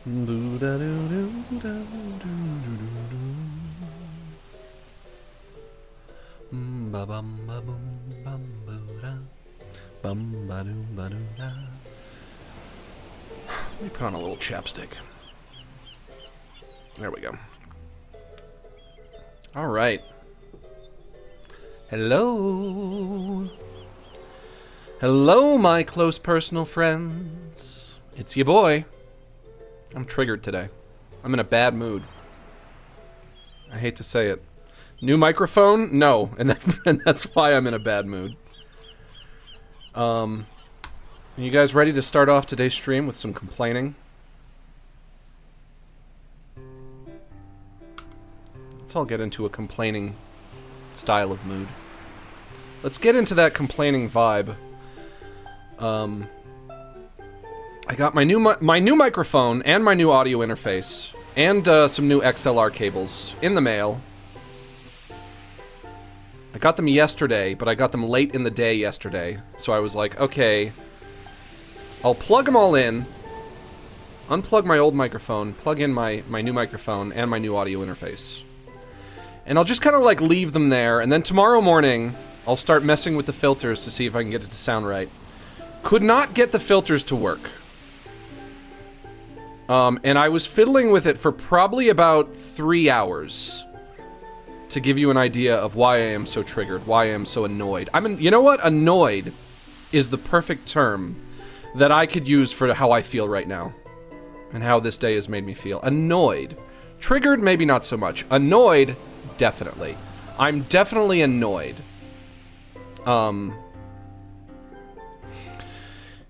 me put on a little chapstick. There we go. All right. Hello. Hello, my close personal friends. It's your boy. I'm triggered today. I'm in a bad mood. I hate to say it. New microphone? No. And that's why I'm in a bad mood. Are you guys ready to start off today's stream with some complaining? Let's all get into a complaining style of mood. Let's get into that complaining vibe. I got my new microphone and my new audio interface and some new XLR cables in the mail. I got them yesterday, but I got them late in the day yesterday. So I was like, okay, I'll plug them all in, unplug my old microphone, plug in my new microphone and my new audio interface. And I'll just kind of like leave them there, and then tomorrow morning, I'll start messing with the filters to see if I can get it to sound right. Could not get the filters to work. And I was fiddling with it for probably about 3 hours. To give you an idea of why I am so triggered, why I am so annoyed. You know what? Annoyed is the perfect term that I could use for how I feel right now. And how this day has made me feel. Annoyed. Triggered, maybe not so much. Annoyed, definitely. I'm definitely annoyed.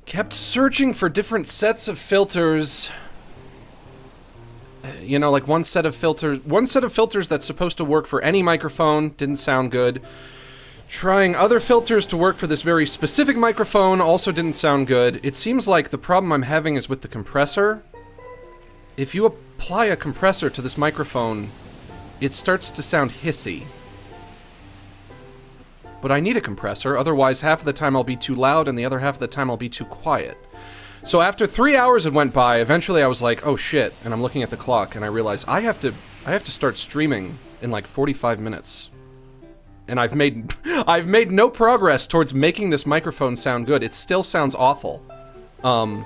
Kept searching for different sets of filters. You know, like one set of filters that's supposed to work for any microphone, didn't sound good. Trying other filters to work for this very specific microphone, also didn't sound good. It seems like the problem I'm having is with the compressor. If you apply a compressor to this microphone, it starts to sound hissy. But I need a compressor, otherwise half of the time I'll be too loud and the other half of the time I'll be too quiet. So after 3 hours it went by, eventually I was like, oh shit, and I'm looking at the clock and I realized I have to start streaming in like 45 minutes. And I've made no progress towards making this microphone sound good. It still sounds awful. I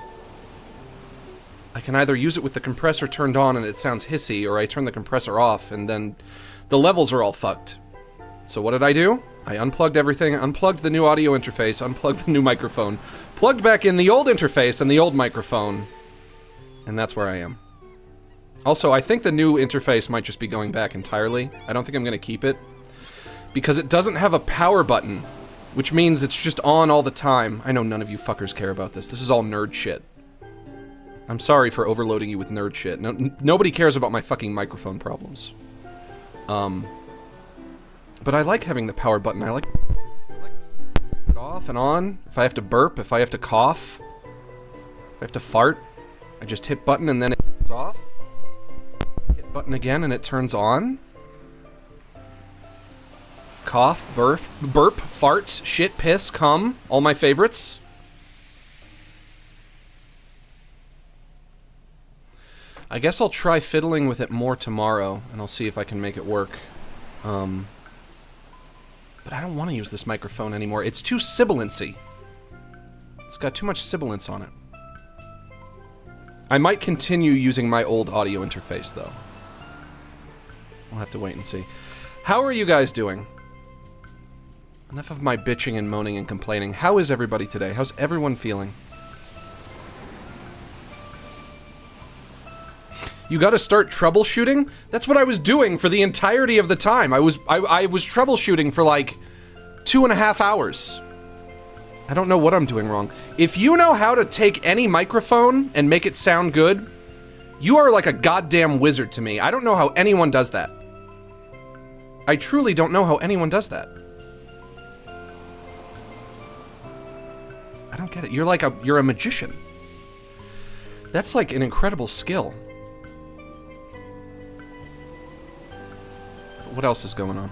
can either use it with the compressor turned on and it sounds hissy, or I turn the compressor off and then the levels are all fucked. So what did I do? I unplugged everything, unplugged the new audio interface, unplugged the new microphone, plugged back in the old interface and the old microphone, and that's where I am. Also, I think the new interface might just be going back entirely. I don't think I'm gonna keep it, because it doesn't have a power button, which means it's just on all the time. I know none of you fuckers care about this. This is all nerd shit. I'm sorry for overloading you with nerd shit. Nobody cares about my fucking microphone problems. But I like having the power button. I like it off and on. If I have to burp, if I have to cough, if I have to fart, I just hit button and then it turns off. Hit button again and it turns on. Cough, burp, farts, shit, piss, cum, all my favorites. I guess I'll try fiddling with it more tomorrow, and I'll see if I can make it work. But I don't want to use this microphone anymore. It's too sibilancy. It's got too much sibilance on it. I might continue using my old audio interface, though. We'll have to wait and see. How are you guys doing? Enough of my bitching and moaning and complaining. How is everybody today? How's everyone feeling? You gotta start troubleshooting? That's what I was doing for the entirety of the time. I was troubleshooting for like 2.5 hours. I don't know what I'm doing wrong. If you know how to take any microphone and make it sound good, you are like a goddamn wizard to me. I don't know how anyone does that. I truly don't know how anyone does that. I don't get it. You're a magician. That's like an incredible skill. What else is going on?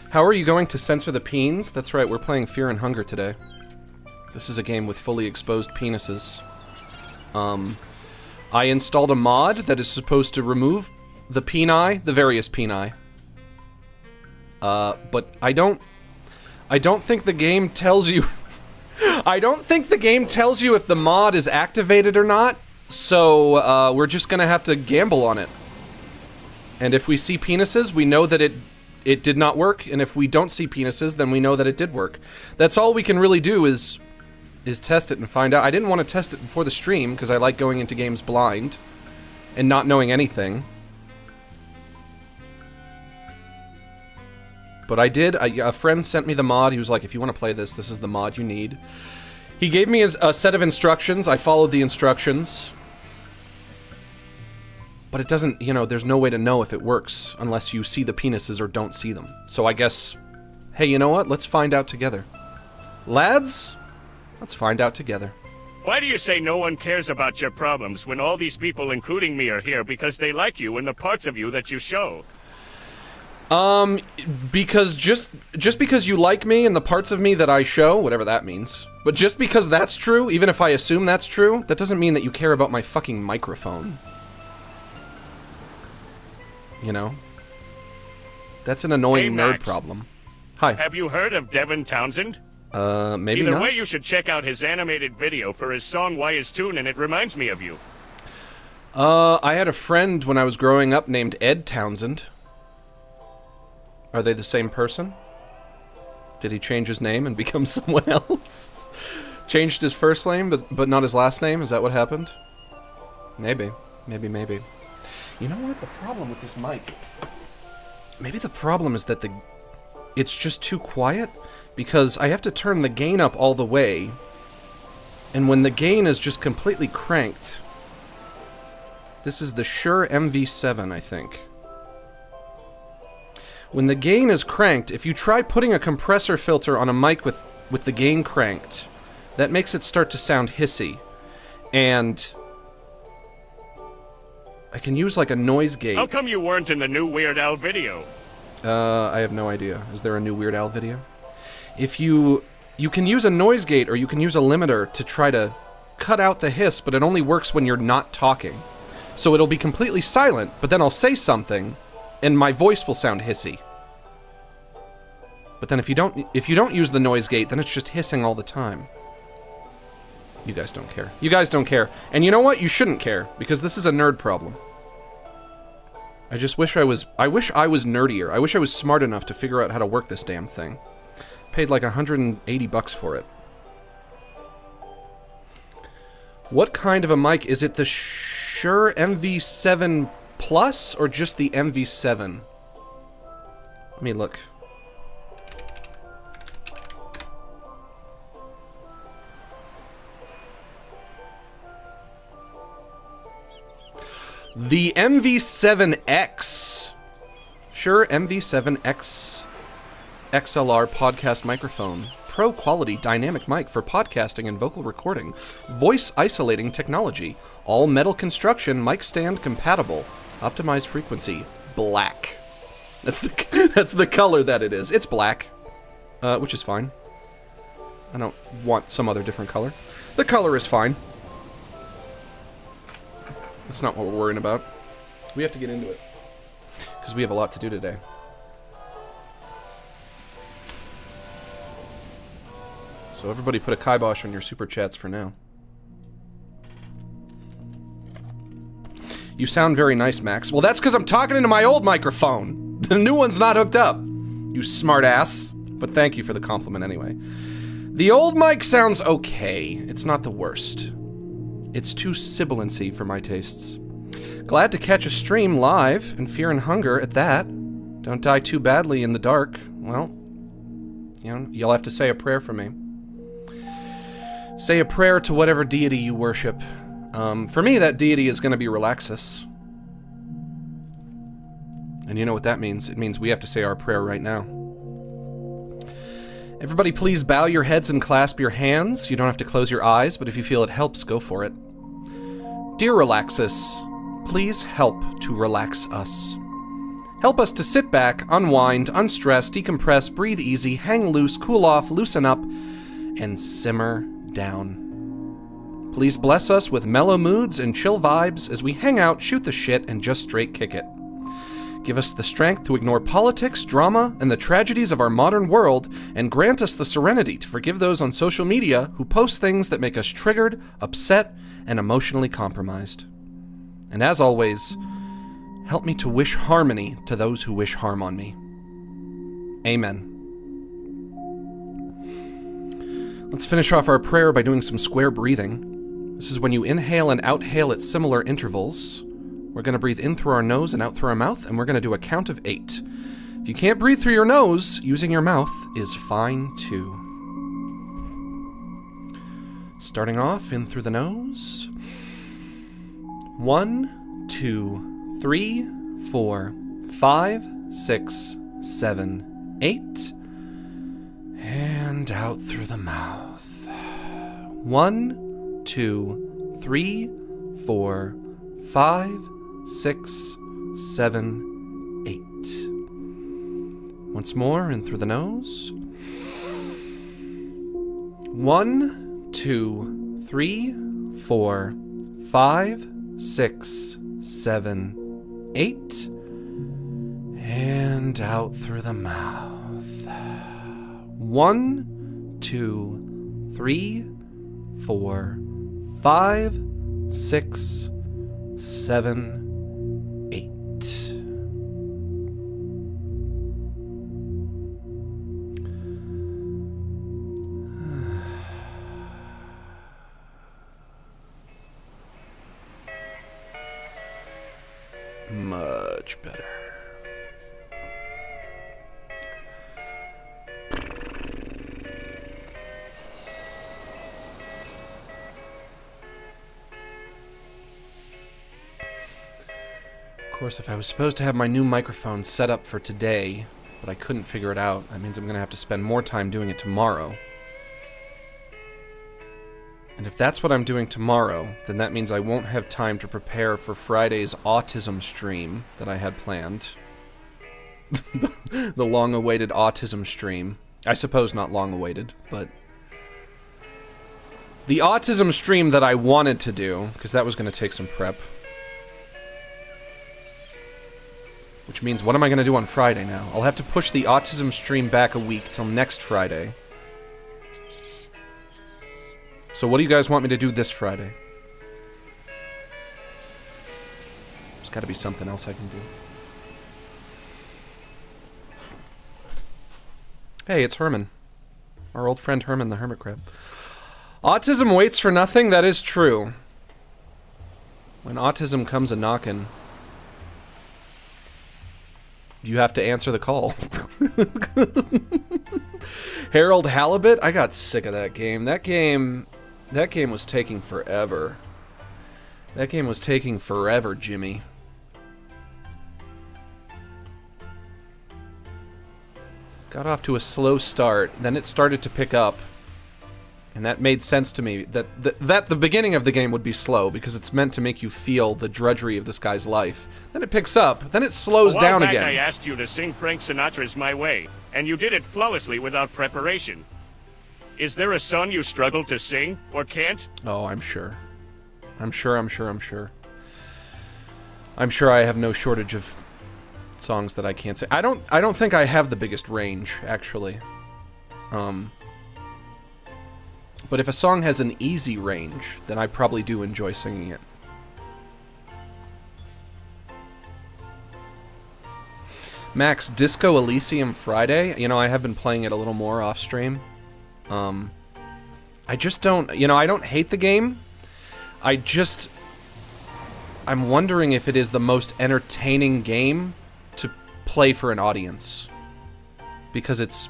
How are you going to censor the peens? That's right, we're playing Fear and Hunger today. This is a game with fully exposed penises. I installed a mod that is supposed to remove the peni, the various peni. But I don't think the game tells you... I don't think the game tells you if the mod is activated or not, so we're just gonna have to gamble on it. And if we see penises, we know that it did not work, and if we don't see penises, then we know that it did work. That's all we can really do is test it and find out. I didn't want to test it before the stream, because I like going into games blind and not knowing anything. But I did. A friend sent me the mod. He was like, if you want to play this, this is the mod you need. He gave me a set of instructions. I followed the instructions. But it doesn't, you know, there's no way to know if it works unless you see the penises or don't see them. So I guess, hey, you know what? Let's find out together. Lads, let's find out together. Why do you say no one cares about your problems when all these people, including me, are here because they like you and the parts of you that you show? Because just because you like me and the parts of me that I show, whatever that means, but just because that's true, even if I assume that's true, that doesn't mean that you care about my fucking microphone. You know? That's an annoying nerd problem. Hi. Have you heard of Devin Townsend? Maybe Either not. way, you should check out his animated video for his song Why Is Tune, and it reminds me of you. I had a friend when I was growing up named Ed Townsend. Are they the same person? Did he change his name and become someone else? Changed his first name, but not his last name? Is that what happened? Maybe. Maybe. You know what? The problem with this mic... Maybe the problem is that it's just too quiet, because I have to turn the gain up all the way, and when the gain is just completely cranked... This is the Shure MV7, I think. When the gain is cranked, if you try putting a compressor filter on a mic with the gain cranked, that makes it start to sound hissy. And I can use like a noise gate. How come you weren't in the new Weird Al video? I have no idea. Is there a new Weird Al video? If you can use a noise gate or you can use a limiter to try to cut out the hiss, but it only works when you're not talking. So it'll be completely silent, but then I'll say something and my voice will sound hissy. But then if you don't use the noise gate, then it's just hissing all the time. You guys don't care. You guys don't care. And you know what? You shouldn't care, because this is a nerd problem. I wish I was nerdier. I wish I was smart enough to figure out how to work this damn thing. Paid like $180 for it. What kind of a mic? Is it the Shure MV7 Plus or just the MV7? Let me look. The MV7X. Shure MV7X XLR podcast microphone. Pro quality dynamic mic for podcasting and vocal recording. Voice isolating technology. All metal construction, mic stand compatible. Optimized frequency. Black. That's the color that it is. It's black. Which is fine. I don't want some other different color. The color is fine. That's not what we're worrying about. We have to get into it. Because we have a lot to do today. So everybody put a kibosh on your super chats for now. You sound very nice, Max. Well, that's because I'm talking into my old microphone. The new one's not hooked up. You smart ass. But thank you for the compliment anyway. The old mic sounds okay. It's not the worst. It's too sibilancy for my tastes. Glad to catch a stream live, and Fear and Hunger at that. Don't die too badly in the dark. Well, you know, you'll have to say a prayer for me. Say a prayer to whatever deity you worship. For me, that deity is going to be Relaxus. And you know what that means? It means we have to say our prayer right now. Everybody please bow your heads and clasp your hands. You don't have to close your eyes, but if you feel it helps, go for it. Dear Relaxus, please help to relax us. Help us to sit back, unwind, unstress, decompress, breathe easy, hang loose, cool off, loosen up, and simmer down. Please bless us with mellow moods and chill vibes as we hang out, shoot the shit, and just straight kick it. Give us the strength to ignore politics, drama, and the tragedies of our modern world, and grant us the serenity to forgive those on social media who post things that make us triggered, upset, and emotionally compromised. And as always, help me to wish harmony to those who wish harm on me. Amen. Let's finish off our prayer by doing some square breathing. This is when you inhale and outhale at similar intervals. We're going to breathe in through our nose and out through our mouth, and we're going to do a count of 8. If you can't breathe through your nose, using your mouth is fine too. Starting off, in through the nose. 1, 2, 3, 4, 5, 6, 7, 8. And out through the mouth. 1, 2, 3, 4, 5, 6, 7, 8. Once more, in through the nose. 1, 2, 3, 4, 5, 6, 7, 8. And out through the mouth. 1, 2, 3, 4, 5, 6, 7, 8. Much better. Of course, if I was supposed to have my new microphone set up for today, but I couldn't figure it out, that means I'm going to have to spend more time doing it tomorrow. And if that's what I'm doing tomorrow, then that means I won't have time to prepare for Friday's autism stream that I had planned. The long-awaited autism stream. I suppose not long-awaited, but... the autism stream that I wanted to do, because that was going to take some prep. Which means, what am I going to do on Friday now? I'll have to push the autism stream back a week till next Friday. So what do you guys want me to do this Friday? There's got to be something else I can do. Hey, it's Herman. Our old friend Herman the Hermit Crab. Autism waits for nothing, that is true. When autism comes a-knockin', you have to answer the call. Harold Halibut? I got sick of that game. That game was taking forever. That game was taking forever, Jimmy. Got off to a slow start, then it started to pick up. And that made sense to me, that the beginning of the game would be slow, because it's meant to make you feel the drudgery of this guy's life. Then it picks up, then it slows down again. I asked you to sing Frank Sinatra's My Way, and you did it flawlessly without preparation. Is there a song you struggle to sing, or can't? Oh, I'm sure. I'm sure I have no shortage of songs that I can't sing. I don't think I have the biggest range, actually. But if a song has an easy range, then I probably do enjoy singing it. Max, Disco Elysium Friday? You know, I have been playing it a little more off-stream. I just don't... You know, I don't hate the game. I'm wondering if it is the most entertaining game to play for an audience. Because it's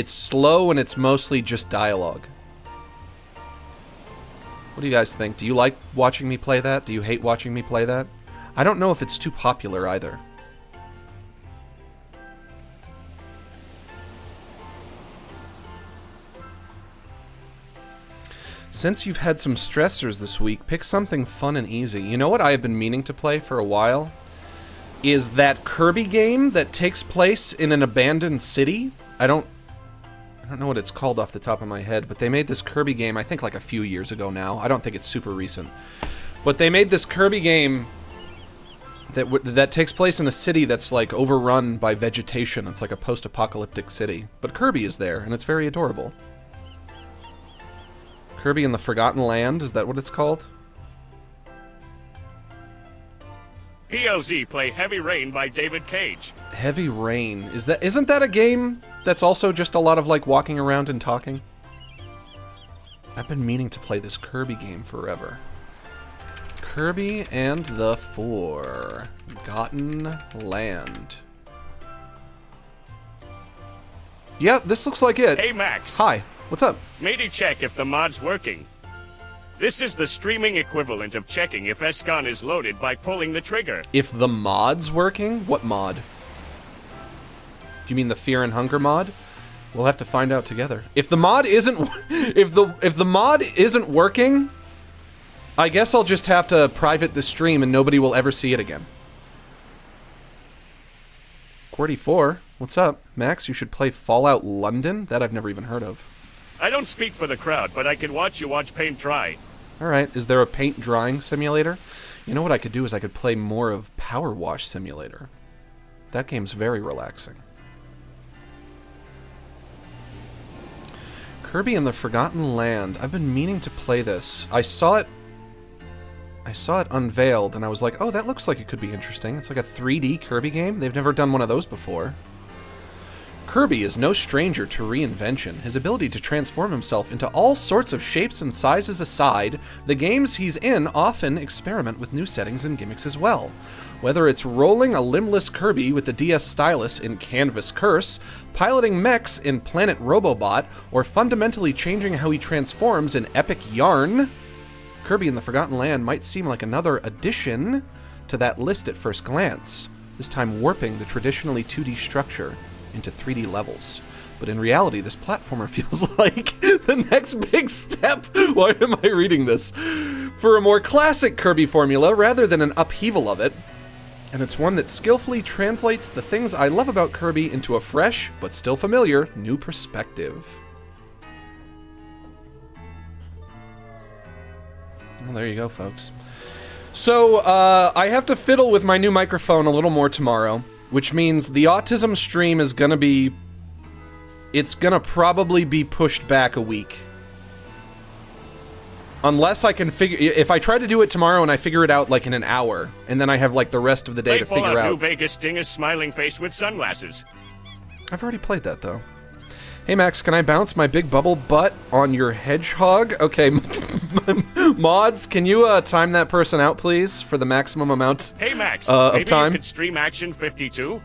slow and it's mostly just dialogue. What do you guys think? Do you like watching me play that? Do you hate watching me play that? I don't know if it's too popular either. Since you've had some stressors this week, pick something fun and easy. You know what I have been meaning to play for a while? Is that Kirby game that takes place in an abandoned city. I don't don't know what it's called off the top of my head, but they made this Kirby game, I think like a few years ago now. I don't think it's super recent. But they made this Kirby game that takes place in a city that's like overrun by vegetation. It's like a post-apocalyptic city. But Kirby is there, and it's very adorable. Kirby in the Forgotten Land, is that what it's called? PLZ play Heavy Rain by David Cage. Heavy Rain. Isn't that a game that's also just a lot of like walking around and talking? I've been meaning to play this Kirby game forever. Kirby and the Forgotten Land. Yeah, this looks like it. Hey Max. Hi, what's up? Matey, check if the mod's working. This is the streaming equivalent of checking if SCON is loaded by pulling the trigger. If the mod's working? What mod? Do you mean the Fear and Hunger mod? We'll have to find out together. If the mod isn't if the mod isn't working, I guess I'll just have to private the stream and nobody will ever see it again. QWERTY4, what's up? Max, you should play Fallout London? That I've never even heard of. I don't speak for the crowd, but I can watch you watch paint dry. Alright, is there a paint drying simulator? You know what I could do is I could play more of Power Wash Simulator. That game's very relaxing. Kirby and the Forgotten Land. I've been meaning to play this. I saw it unveiled, and I was like, oh, that looks like it could be interesting. It's like a 3D Kirby game. They've never done one of those before. Kirby is no stranger to reinvention. His ability to transform himself into all sorts of shapes and sizes aside, the games he's in often experiment with new settings and gimmicks as well. Whether it's rolling a limbless Kirby with the DS stylus in Canvas Curse, piloting mechs in Planet Robobot, or fundamentally changing how he transforms in Epic Yarn, Kirby and the Forgotten Land might seem like another addition to that list at first glance, this time warping the traditionally 2D structure into 3D levels. But in reality, this platformer feels like the next big step. Why am I reading this? For a more classic Kirby formula rather than an upheaval of it. And it's one that skillfully translates the things I love about Kirby into a fresh, but still familiar, new perspective. Well, there you go, folks. So, I have to fiddle with my new microphone a little more tomorrow, which means the autism stream is gonna be... It's gonna probably be pushed back a week. Unless I can figure... If I try to do it tomorrow and I figure it out, like, in an hour, and then I have, like, the rest of the day to figure out... New Vegas Dingus smiling face with sunglasses. I've already played that, though. Hey, Max, can I bounce my big bubble butt on your hedgehog? Okay, mods, can you time that person out, please, for the maximum amount hey, Max, of maybe time? You could stream Action 52?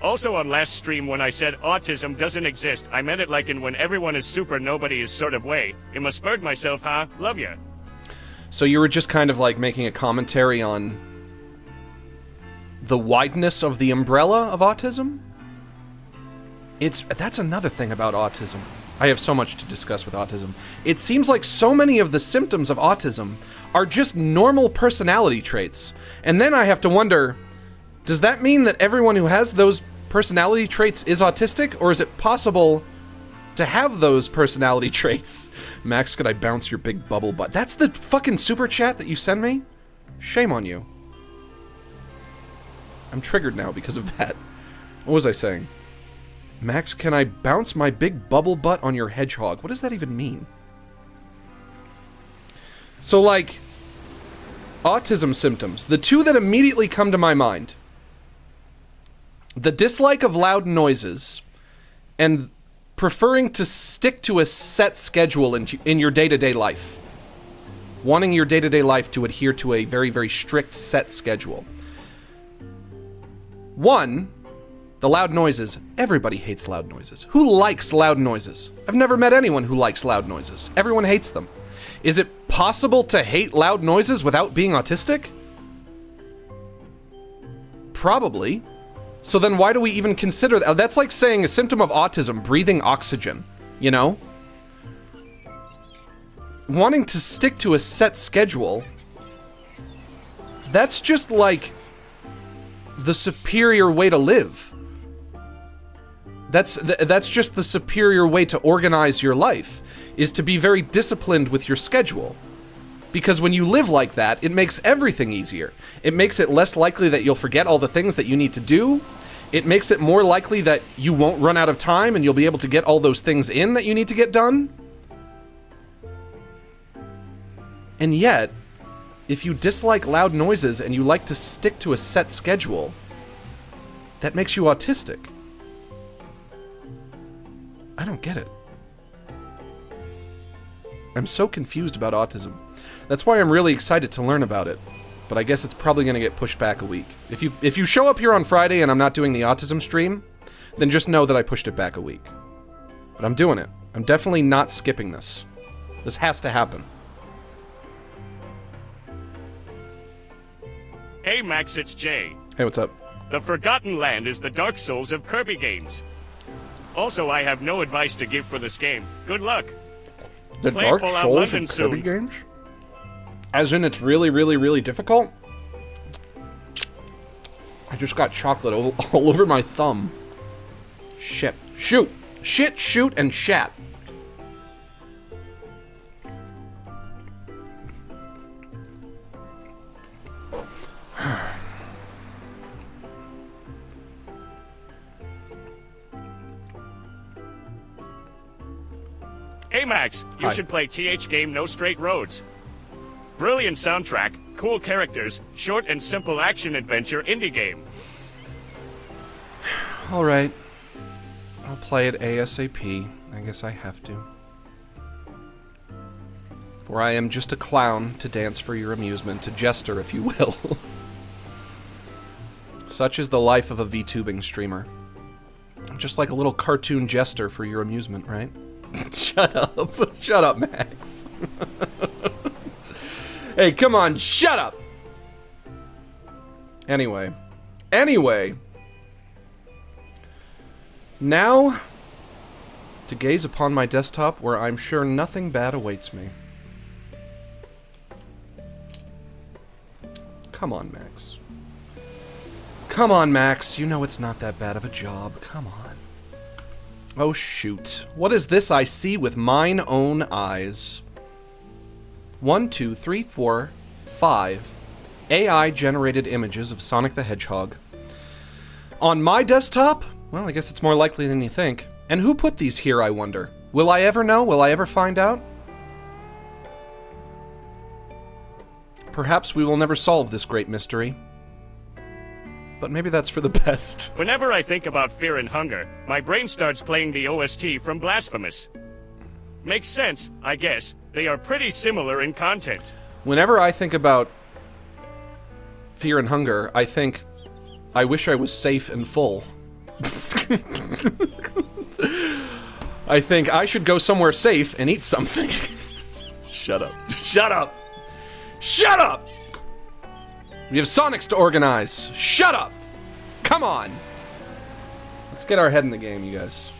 Also, on last stream when I said autism doesn't exist, I meant it like in when everyone is super nobody is sort of way. It must spurred myself, huh? Love ya. So you were just kind of like making a commentary on the wideness of the umbrella of autism? That's another thing about autism. I have so much to discuss with autism. It seems like so many of the symptoms of autism are just normal personality traits. And then I have to wonder, does that mean that everyone who has those personality traits is autistic? Or is it possible to have those personality traits? Max, could I bounce your big bubble butt? That's the fucking super chat that you send me? Shame on you. I'm triggered now because of that. What was I saying? Max, can I bounce my big bubble butt on your hedgehog? What does that even mean? So, like, autism symptoms. The two that immediately come to my mind. The dislike of loud noises and preferring to stick to a set schedule in your day-to-day life. Wanting your day-to-day life to adhere to a very, very strict set schedule. One... The loud noises. Everybody hates loud noises. Who likes loud noises? I've never met anyone who likes loud noises. Everyone hates them. Is it possible to hate loud noises without being autistic? Probably. So then why do we even consider that? That's like saying a symptom of autism, breathing oxygen, you know? Wanting to stick to a set schedule, that's just like the superior way to live. That's just the superior way to organize your life, is to be very disciplined with your schedule. Because when you live like that, it makes everything easier. It makes it less likely that you'll forget all the things that you need to do. It makes it more likely that you won't run out of time and you'll be able to get all those things in that you need to get done. And yet, if you dislike loud noises and you like to stick to a set schedule, that makes you autistic. I don't get it. I'm so confused about autism. That's why I'm really excited to learn about it. But I guess it's probably going to get pushed back a week. If you show up here on Friday and I'm not doing the autism stream, then just know that I pushed it back a week. But I'm doing it. I'm definitely not skipping this. This has to happen. Hey Max, it's Jay. Hey, what's up? The Forgotten Land is the Dark Souls of Kirby games. Also, I have no advice to give for this game. Good luck. The Play Dark Fallout Souls London of Kirby soon. games? As in it's really, really, really difficult? I just got chocolate all over my thumb. Shit. Shoot. Shit, shoot, and shat. Hey Max, you Hi. should play TH game No Straight Roads. Brilliant soundtrack, cool characters, short and simple action adventure indie game. Alright. I'll play it ASAP. I guess I have to. For I am just a clown to dance for your amusement, a jester, if you will. Such is the life of a VTubing streamer. I'm just like a little cartoon jester for your amusement, right? Shut up. Shut up, Max. Hey, come on, shut up! Anyway. Now, to gaze upon my desktop where I'm sure nothing bad awaits me. Come on, Max. Come on, Max. You know it's not that bad of a job. Come on. Oh, shoot. What is this I see with mine own eyes? 1, 2, 3, 4, 5 AI-generated images of Sonic the Hedgehog. On my desktop? Well, I guess it's more likely than you think. And who put these here, I wonder? Will I ever know? Will I ever find out? Perhaps we will never solve this great mystery. But maybe that's for the best. Whenever I think about fear and hunger, my brain starts playing the OST from Blasphemous. Makes sense, I guess. They are pretty similar in content. Whenever I think about fear and hunger, I think, I wish I was safe and full. I think I should go somewhere safe and eat something. Shut up. Shut up! Shut up! We have Sonics to organize. Shut up! Come on! Let's get our head in the game, you guys.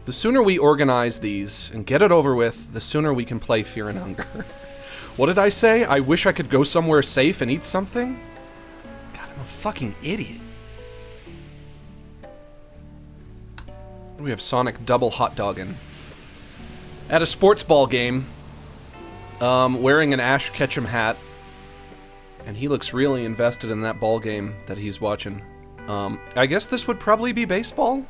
The sooner we organize these and get it over with, the sooner we can play Fear and Hunger. What did I say? I wish I could go somewhere safe and eat something? God, I'm a fucking idiot. We have Sonic double hot dogging. At a sports ball game, wearing an Ash Ketchum hat. And he looks really invested in that ball game that he's watching. I guess this would probably be baseball?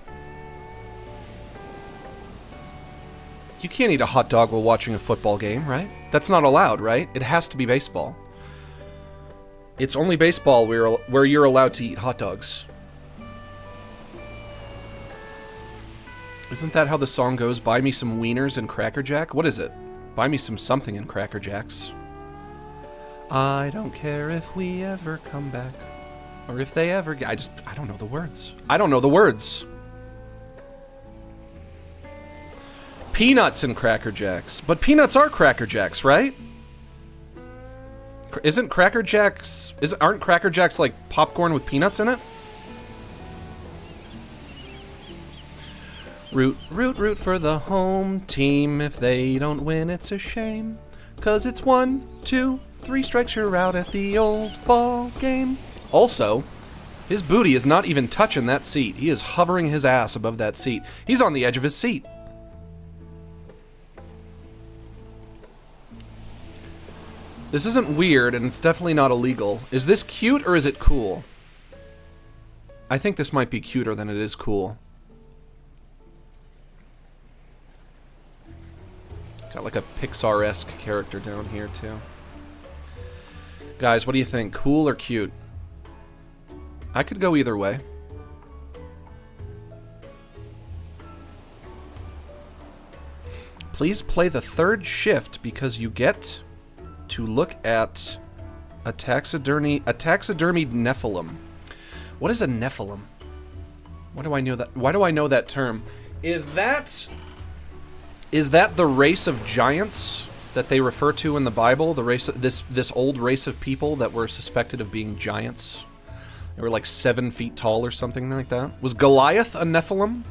You can't eat a hot dog while watching a football game, right? That's not allowed, right? It has to be baseball. It's only baseball where you're allowed to eat hot dogs. Isn't that how the song goes? Buy me some wieners and Cracker Jack? What is it? Buy me some something in Cracker Jacks. I don't care if we ever come back. Or if they ever I don't know the words. I don't know the words. Peanuts and Cracker Jacks. But peanuts are Cracker Jacks, right? Aren't Cracker Jacks like popcorn with peanuts in it? Root for the home team. If they don't win, it's a shame. 'Cause it's 1, 2, 3 strikes, you're out at the old ball game. Also, His booty is not even touching that seat. He is hovering his ass above that seat. He's on the edge of his seat. This isn't weird, and it's definitely not illegal. Is this cute, or is it cool? I think this might be cuter than it is cool. Got like a Pixar-esque character down here, too. Guys, what do you think? Cool or cute? I could go either way. Please play the third shift because you get to look at a taxidermied Nephilim. What is a Nephilim? Why do I know that? Why do I know that term? Is that the race of giants that they refer to in the Bible? The race, this old race of people that were suspected of being giants. They were like 7 feet tall or something like that. Was Goliath a Nephilim?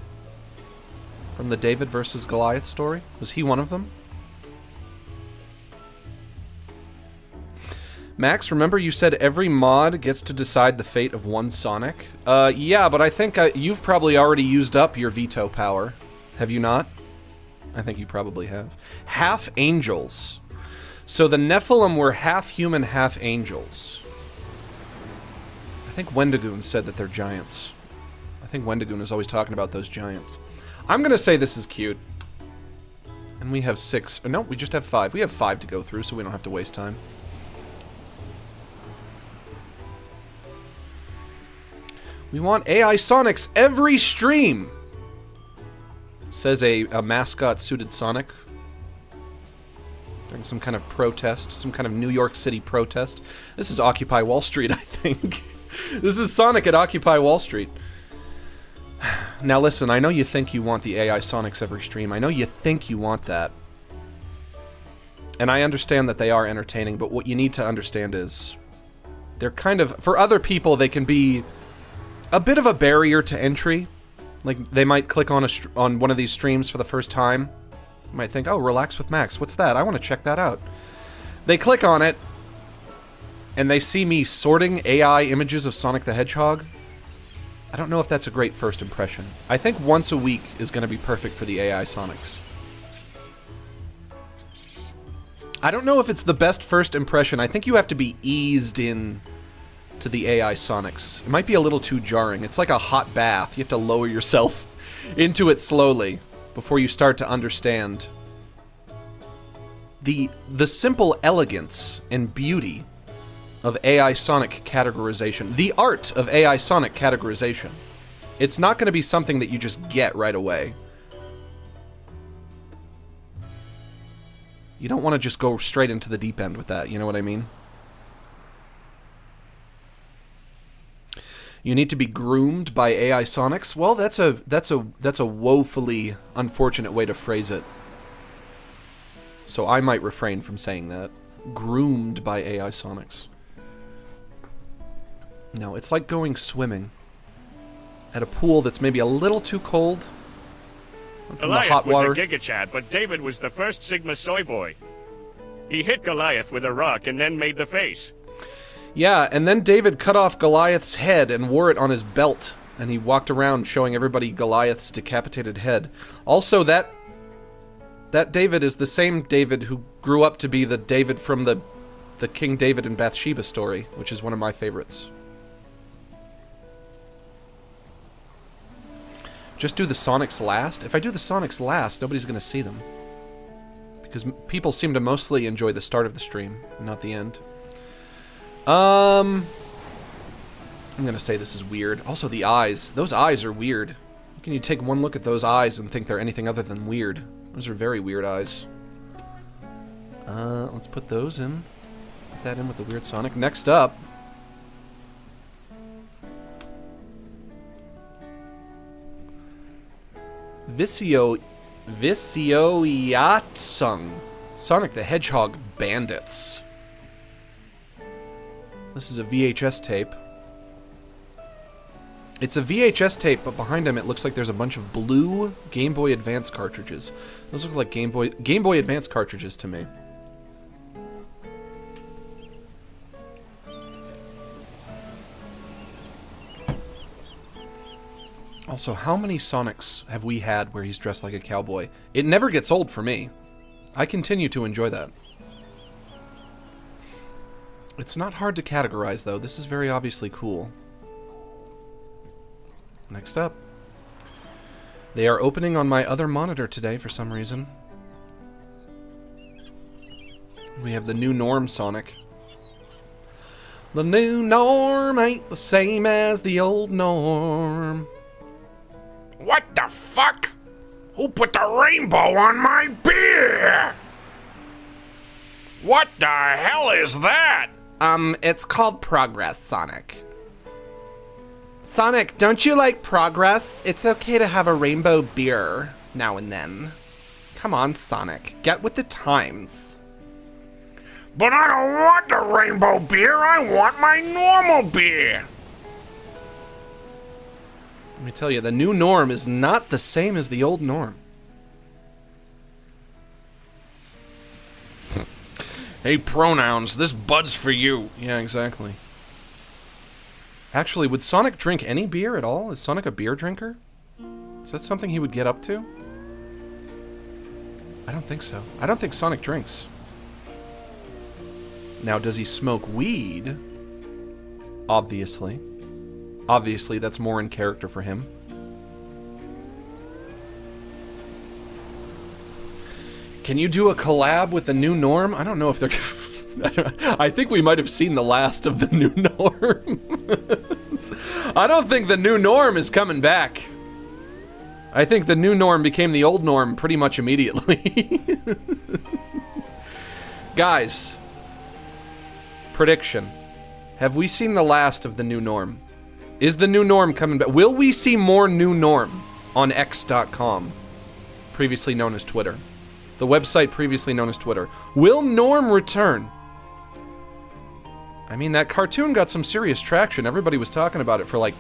From the David versus Goliath story? Was he one of them? Max, remember you said every mod gets to decide the fate of one Sonic? Yeah, but I think you've probably already used up your veto power. Have you not? I think you probably have. Half angels. So the Nephilim were half human, half angels. I think Wendigoon said that they're giants. I think Wendigoon is always talking about those giants. I'm gonna say this is cute. And we have 6. No, we just have 5. We have 5 to go through, so we don't have to waste time. We want AI Sonics every stream! Says a mascot suited Sonic. During some kind of protest, some kind of New York City protest. This is Occupy Wall Street, I think. This is Sonic at Occupy Wall Street. Now listen, I know you think you want the AI Sonics every stream. I know you think you want that. And I understand that they are entertaining, but what you need to understand is they're kind of, for other people, they can be a bit of a barrier to entry. Like, they might click on one of these streams for the first time. You might think, oh, Relax with Max, what's that? I want to check that out. They click on it, and they see me sorting AI images of Sonic the Hedgehog. I don't know if that's a great first impression. I think once a week is going to be perfect for the AI Sonics. I don't know if it's the best first impression. I think you have to be eased in to the AI Sonics. It might be a little too jarring. It's like a hot bath. You have to lower yourself into it slowly before you start to understand the simple elegance and beauty of AI Sonic categorization. The art of AI Sonic categorization. It's not going to be something that you just get right away. You don't want to just go straight into the deep end with that, you know what I mean? You need to be groomed by AI Sonics? Well, that's a woefully unfortunate way to phrase it. So I might refrain from saying that. Groomed by AI Sonics. No, it's like going swimming at a pool that's maybe a little too cold. From the hot water. Was a Giga Chad, but David was the first Sigma soy boy. He hit Goliath with a rock and then made the face. Yeah, and then David cut off Goliath's head and wore it on his belt, and he walked around showing everybody Goliath's decapitated head. Also, that David is the same David who grew up to be the David from the King David and Bathsheba story, which is one of my favorites. Just do the Sonics last? If I do the Sonics last, nobody's going to see them. Because people seem to mostly enjoy the start of the stream, and not the end. I'm gonna say this is weird. Also, the eyes. Those eyes are weird. How can you take one look at those eyes and think they're anything other than weird? Those are very weird eyes. Let's put those in. Put that in with the weird Sonic. Next up. Visio-Yatsung. Sonic the Hedgehog Bandits. This is a VHS tape. It's a VHS tape, but behind him it looks like there's a bunch of blue Game Boy Advance cartridges. Those look like Game Boy Advance cartridges to me. Also, how many Sonics have we had where he's dressed like a cowboy? It never gets old for me. I continue to enjoy that. It's not hard to categorize, though. This is very obviously cool. Next up. They are opening on my other monitor today for some reason. We have the new norm Sonic. The new norm ain't the same as the old norm. What the fuck? Who put the rainbow on my beer? What the hell is that? It's called progress, Sonic. Sonic, don't you like progress? It's okay to have a rainbow beer now and then. Come on, Sonic. Get with the times. But I don't want the rainbow beer. I want my normal beer. Let me tell you, the new norm is not the same as the old norm. Hey, pronouns, this bud's for you. Yeah, exactly. Actually, would Sonic drink any beer at all? Is Sonic a beer drinker? Is that something he would get up to? I don't think so. I don't think Sonic drinks. Now, does he smoke weed? Obviously. Obviously, that's more in character for him. Can you do a collab with the new norm? I don't know if they're... I think we might have seen the last of the new norm. I don't think the new norm is coming back. I think the new norm became the old norm pretty much immediately. Guys, prediction. Have we seen the last of the new norm? Is the new norm coming back? Will we see more new norm on X.com, previously known as Twitter? The website previously known as Twitter. Will Norm return? I mean, that cartoon got some serious traction. Everybody was talking about it for like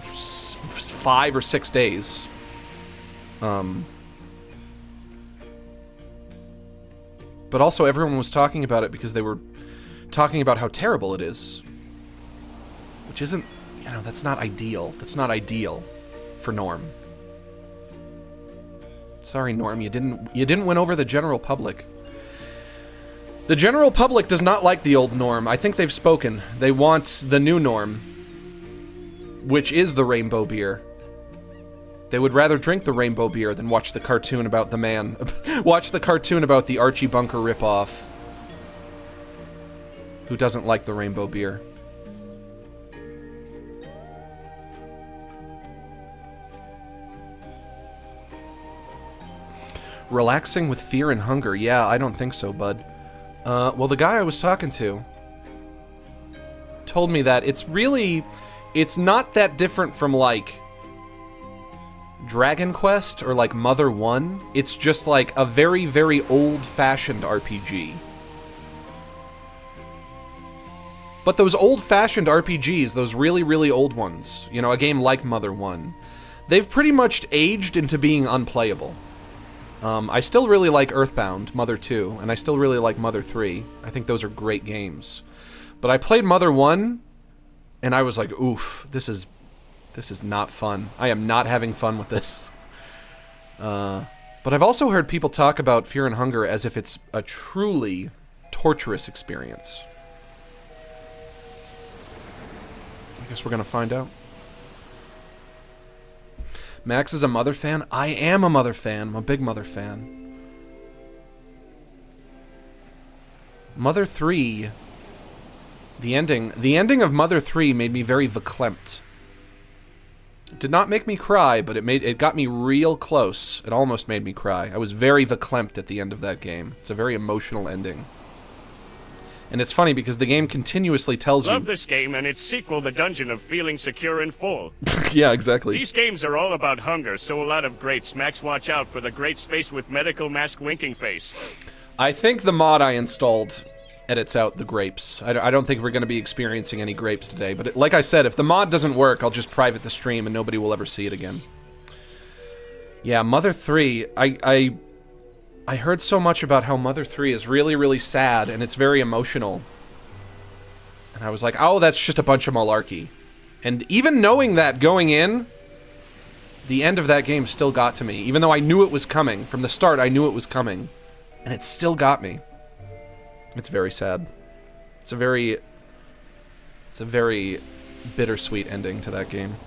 5 or 6 days. But also everyone was talking about it because they were talking about how terrible it is. Which isn't, you know, that's not ideal. That's not ideal for Norm. Sorry, Norm, you didn't win over the general public. The general public does not like the old Norm. I think they've spoken. They want the new Norm, which is the rainbow beer. They would rather drink the rainbow beer than watch the cartoon about the man. Watch the cartoon about the Archie Bunker ripoff. Who doesn't like the rainbow beer? Relaxing with fear and hunger. Yeah, I don't think so, bud. Well, the guy I was talking to told me that it's not that different from, like, Dragon Quest or, like, Mother 1. It's just, like, a very, very old-fashioned RPG. But those old-fashioned RPGs, those really, really old ones, you know, a game like Mother 1, they've pretty much aged into being unplayable. I still really like Earthbound, Mother 2, and I still really like Mother 3. I think those are great games. But I played Mother 1, and I was like, oof, this is not fun. I am not having fun with this. But I've also heard people talk about Fear and Hunger as if it's a truly torturous experience. I guess we're gonna find out. Max is a Mother fan? I am a Mother fan. I'm a big Mother fan. Mother 3... The ending of Mother 3 made me very verklempt. It did not make me cry, but it got me real close. It almost made me cry. I was very verklempt at the end of that game. It's a very emotional ending. And it's funny because the game continuously tells you... Love this game and its sequel, The Dungeon of Feeling Secure and Full. Yeah, exactly. These games are all about hunger, so a lot of grapes. Max, watch out for the grapes face with medical mask winking face. I think the mod I installed edits out the grapes. I don't think we're going to be experiencing any grapes today, but like I said, if the mod doesn't work, I'll just private the stream and nobody will ever see it again. Yeah, Mother 3, I heard so much about how Mother 3 is really, really sad, and it's very emotional. And I was like, oh, that's just a bunch of malarkey. And even knowing that going in, The end of that game still got to me, even though I knew it was coming. From the start, I knew it was coming. And it still got me. It's very sad. It's a very bittersweet ending to that game.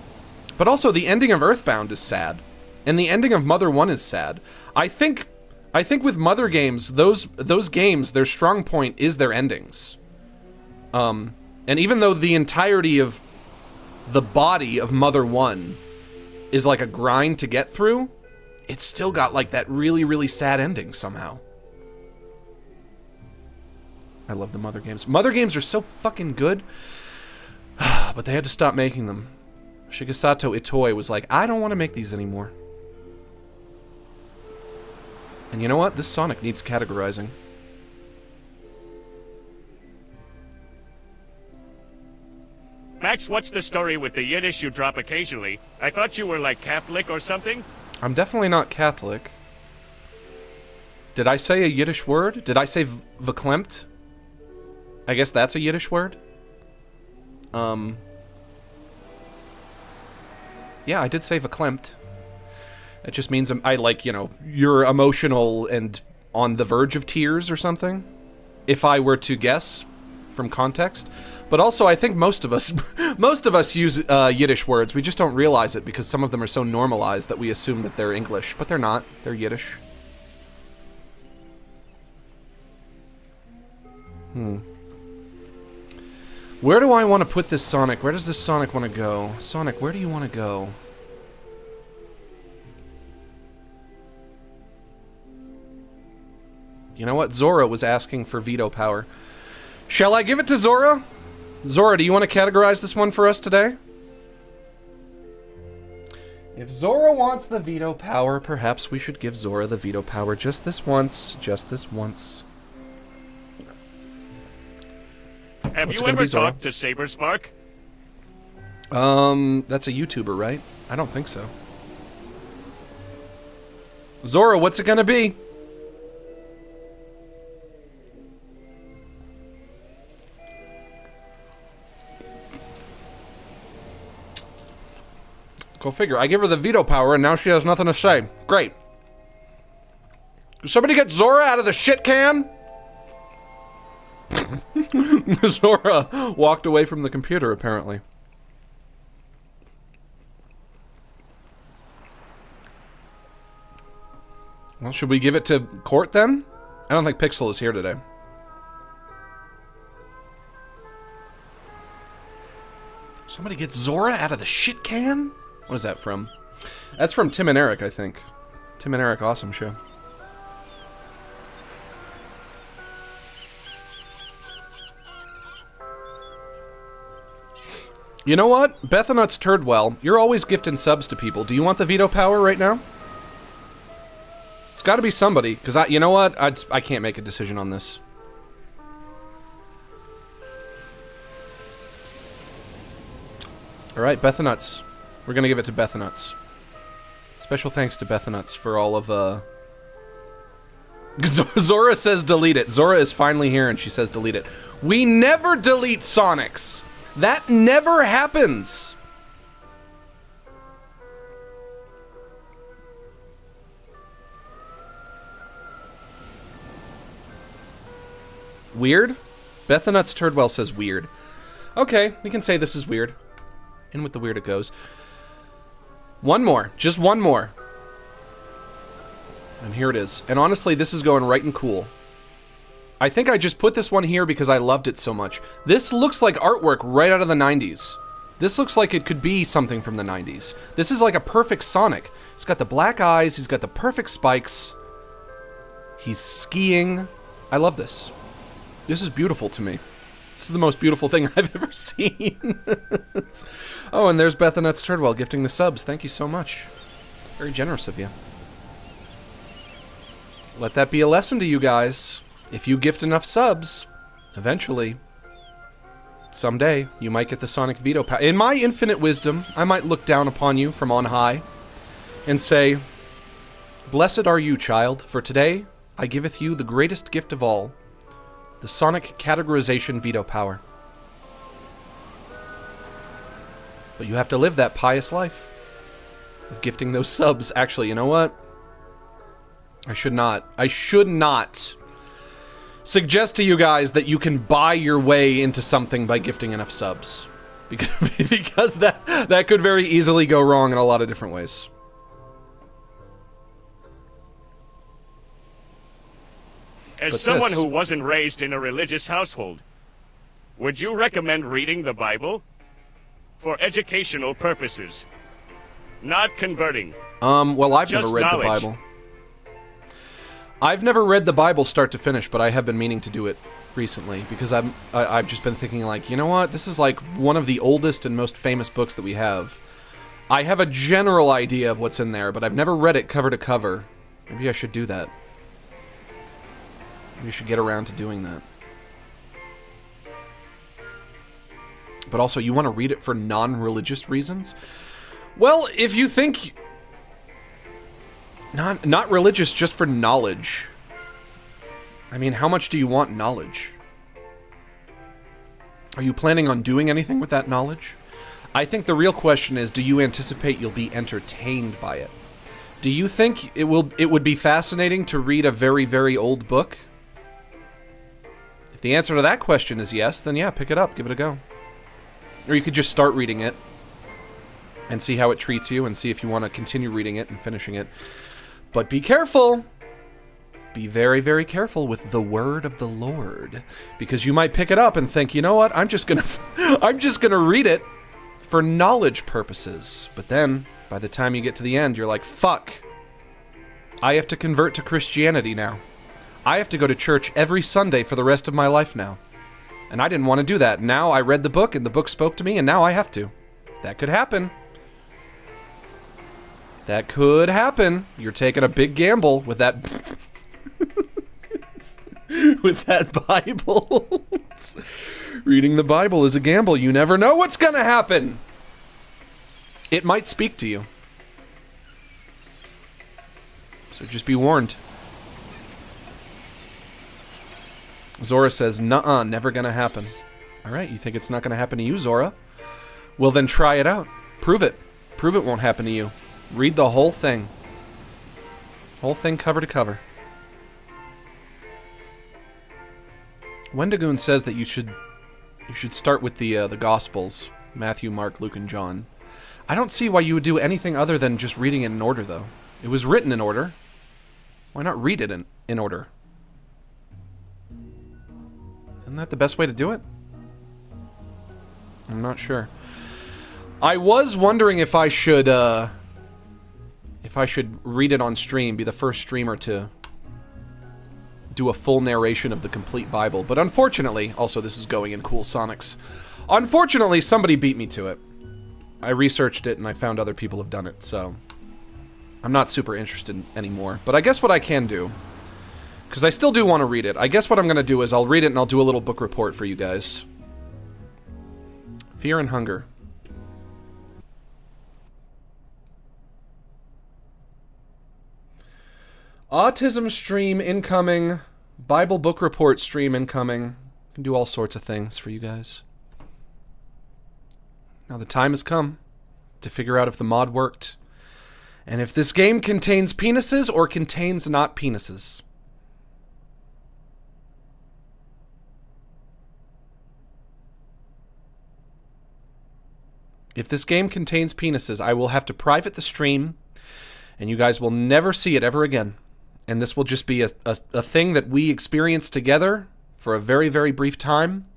But also, the ending of Earthbound is sad. And the ending of Mother 1 is sad. I think with Mother games, those games, their strong point is their endings. And even though the entirety of the body of Mother 1 is like a grind to get through, it's still got like that really, really sad ending somehow. I love the Mother games. Mother games are so fucking good, but they had to stop making them. Shigesato Itoi was like, I don't want to make these anymore. And you know what? This Sonic needs categorizing. Max, what's the story with the Yiddish you drop occasionally? I thought you were like Catholic or something? I'm definitely not Catholic. Did I say a Yiddish word? Did I say verklempt? I guess that's a Yiddish word. Yeah, I did say verklempt. It just means I like, you know, you're emotional and on the verge of tears or something. If I were to guess from context. But also, I think most of us use Yiddish words. We just don't realize it because some of them are so normalized that we assume that they're English, but they're not. They're Yiddish. Where do I want to put this Sonic? Where does this Sonic want to go? Sonic, where do you want to go? You know what? Zora was asking for veto power. Shall I give it to Zora? Zora, do you want to categorize this one for us today? If Zora wants the veto power, perhaps we should give Zora the veto power just this once. Just this once. Have What's you it gonna ever be, Zora? talked to Saberspark? That's a YouTuber, right? I don't think so. Zora, what's it gonna be? Go figure. I give her the veto power and now she has nothing to say. Great. Did somebody get Zora out of the shit can? Zora walked away from the computer, apparently. Well, should we give it to Court then? I don't think Pixel is here today. Somebody get Zora out of the shit can? What is that from? That's from Tim and Eric, I think. Tim and Eric, awesome show. You know what? Bethanuts Turdwell, you're always gifting subs to people. Do you want the veto power right now? It's got to be somebody, because you know what? I can't make a decision on this. All right, Bethanuts. We're gonna give it to Bethanuts. Special thanks to Bethanuts for all of Zora says delete it. Zora is finally here and she says delete it. We never delete Sonics. That never happens. Weird? Bethanuts Turdwell says weird. Okay, we can say this is weird. In with the weird it goes. One more. Just one more. And here it is. And honestly, this is going right and cool. I think I just put this one here because I loved it so much. This looks like artwork right out of the 90s. This looks like it could be something from the 90s. This is like a perfect Sonic. He's got the black eyes. He's got the perfect spikes. He's skiing. I love this. This is beautiful to me. This is the most beautiful thing I've ever seen. Oh, and there's Bethanuts Turdwell gifting the subs. Thank you so much. Very generous of you. Let that be a lesson to you guys. If you gift enough subs, eventually, someday, you might get the Sonic veto power. In my infinite wisdom, I might look down upon you from on high and say, "Blessed are you, child, for today I giveth you the greatest gift of all, the Sonic categorization veto power." But you have to live that pious life. of gifting those subs. Actually, you know what? I should not suggest to you guys that you can buy your way into something by gifting enough subs. Because that could very easily go wrong in a lot of different ways. As someone who wasn't raised in a religious household, would you recommend reading the Bible? For educational purposes. Not converting. Well, I've Just never read knowledge. the Bible. I've never read the Bible start to finish, but I have been meaning to do it recently because I've just been thinking like, you know what? This is like one of the oldest and most famous books that we have. I have a general idea of what's in there, but I've never read it cover to cover. Maybe I should do that. Maybe I should get around to doing that. But also, you want to read it for non-religious reasons? Well, if you think... Not religious, just for knowledge. I mean, how much do you want knowledge? Are you planning on doing anything with that knowledge? I think the real question is, do you anticipate you'll be entertained by it? Do you think it would be fascinating to read a very, very old book? If the answer to that question is yes, then yeah, pick it up, give it a go. Or you could just start reading it and see how it treats you and see if you want to continue reading it and finishing it. But be careful. Be very, very careful with the word of the Lord, because you might pick it up and think, you know what? I'm just gonna read it for knowledge purposes. But then, by the time you get to the end, you're like, fuck. I have to convert to Christianity now. I have to go to church every Sunday for the rest of my life now. And I didn't want to do that. Now I read the book and the book spoke to me and now I have to. That could happen. That could happen. You're taking a big gamble with that with that Bible. Reading the Bible is a gamble. You never know what's gonna happen. It might speak to you. So just be warned. Zora says, nuh-uh, never gonna happen. Alright, you think it's not gonna happen to you, Zora? Well then try it out. Prove it. Prove it won't happen to you. Read the whole thing. Whole thing cover to cover. Wendigoon says that you should start with the Gospels. Matthew, Mark, Luke, and John. I don't see why you would do anything other than just reading it in order, though. It was written in order. Why not read it in order? Isn't that the best way to do it? I'm not sure. I was wondering if I should read it on stream, be the first streamer to do a full narration of the complete Bible. But unfortunately, also this is going in Cool Sonics, unfortunately somebody beat me to it. I researched it and I found other people have done it, so I'm not super interested anymore. But I guess what I can do, because I still do want to read it, I guess what I'm going to do is I'll read it and I'll do a little book report for you guys. Fear and Hunger. Autism stream incoming. Bible book report stream incoming. Can do all sorts of things for you guys. Now the time has come to figure out if the mod worked. And if this game contains penises or contains not penises. If this game contains penises, I will have to private the stream, and you guys will never see it ever again. And this will just be a thing that we experience together for a very, very brief time,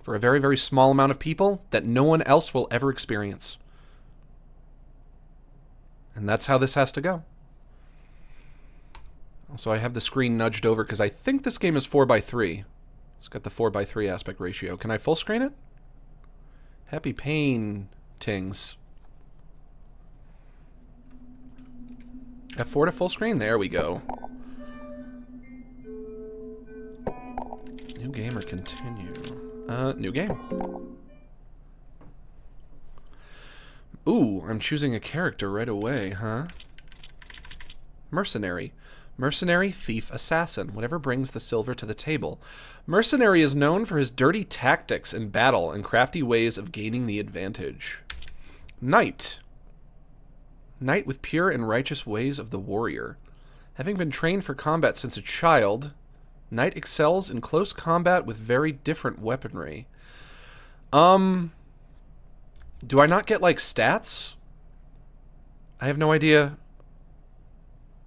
for a very, very small amount of people that no one else will ever experience. And that's how this has to go. Also, I have the screen nudged over because I think this game is 4:3. It's got the 4:3 aspect ratio. Can I full screen it? Happy paintings. F4 to full screen? There we go. New game or continue? New game. Ooh, I'm choosing a character right away, huh? Mercenary. Mercenary, thief, assassin. Whatever brings the silver to the table. Mercenary is known for his dirty tactics in battle and crafty ways of gaining the advantage. Knight. Knight with pure and righteous ways of the warrior. Having been trained for combat since a child, Knight excels in close combat with very different weaponry. Do I not get, like, stats? I have no idea.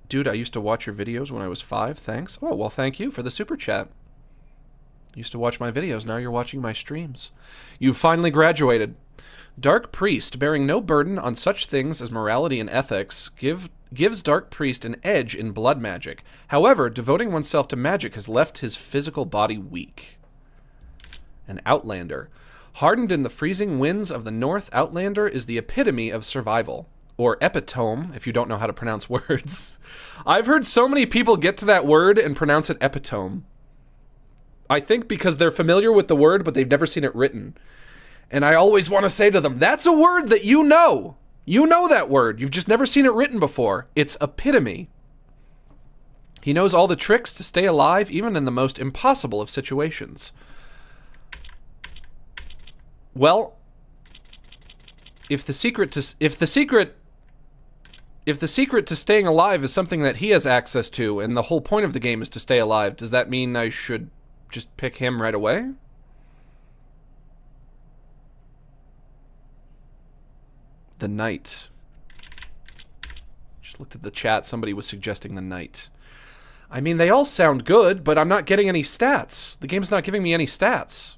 Dude, I used to watch your videos when I was 5. Thanks. Oh, well, thank you for the super chat. Used to watch my videos, now you're watching my streams. You've finally graduated. Dark Priest, bearing no burden on such things as morality and ethics, gives Dark Priest an edge in blood magic. However, devoting oneself to magic has left his physical body weak. An Outlander. Hardened in the freezing winds of the North, Outlander is the epitome of survival. Or epitome, if you don't know how to pronounce words. I've heard so many people get to that word and pronounce it epitome. I think because they're familiar with the word, but they've never seen it written. And I always want to say to them, that's a word that you know. You know that word. You've just never seen it written before. It's epitome. He knows all the tricks to stay alive, even in the most impossible of situations. Well, if the secret to staying alive is something that he has access to, and the whole point of the game is to stay alive, does that mean I should just pick him right away? The Knight. Just looked at the chat. Somebody was suggesting the Knight. I mean, they all sound good, but I'm not getting any stats. The game's not giving me any stats.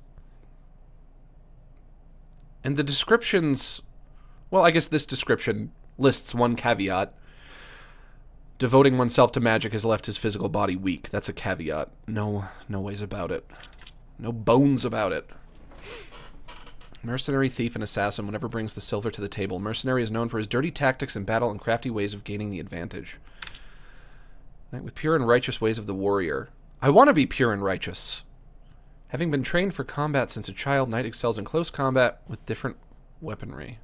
And the descriptions... Well, I guess this description lists one caveat. Devoting oneself to magic has left his physical body weak. That's a caveat. No ways about it. No bones about it. Mercenary, thief, and assassin whenever brings the silver to the table. Mercenary is known for his dirty tactics in battle and crafty ways of gaining the advantage. Knight with pure and righteous ways of the warrior. I want to be pure and righteous. Having been trained for combat since a child, Knight excels in close combat with different weaponry.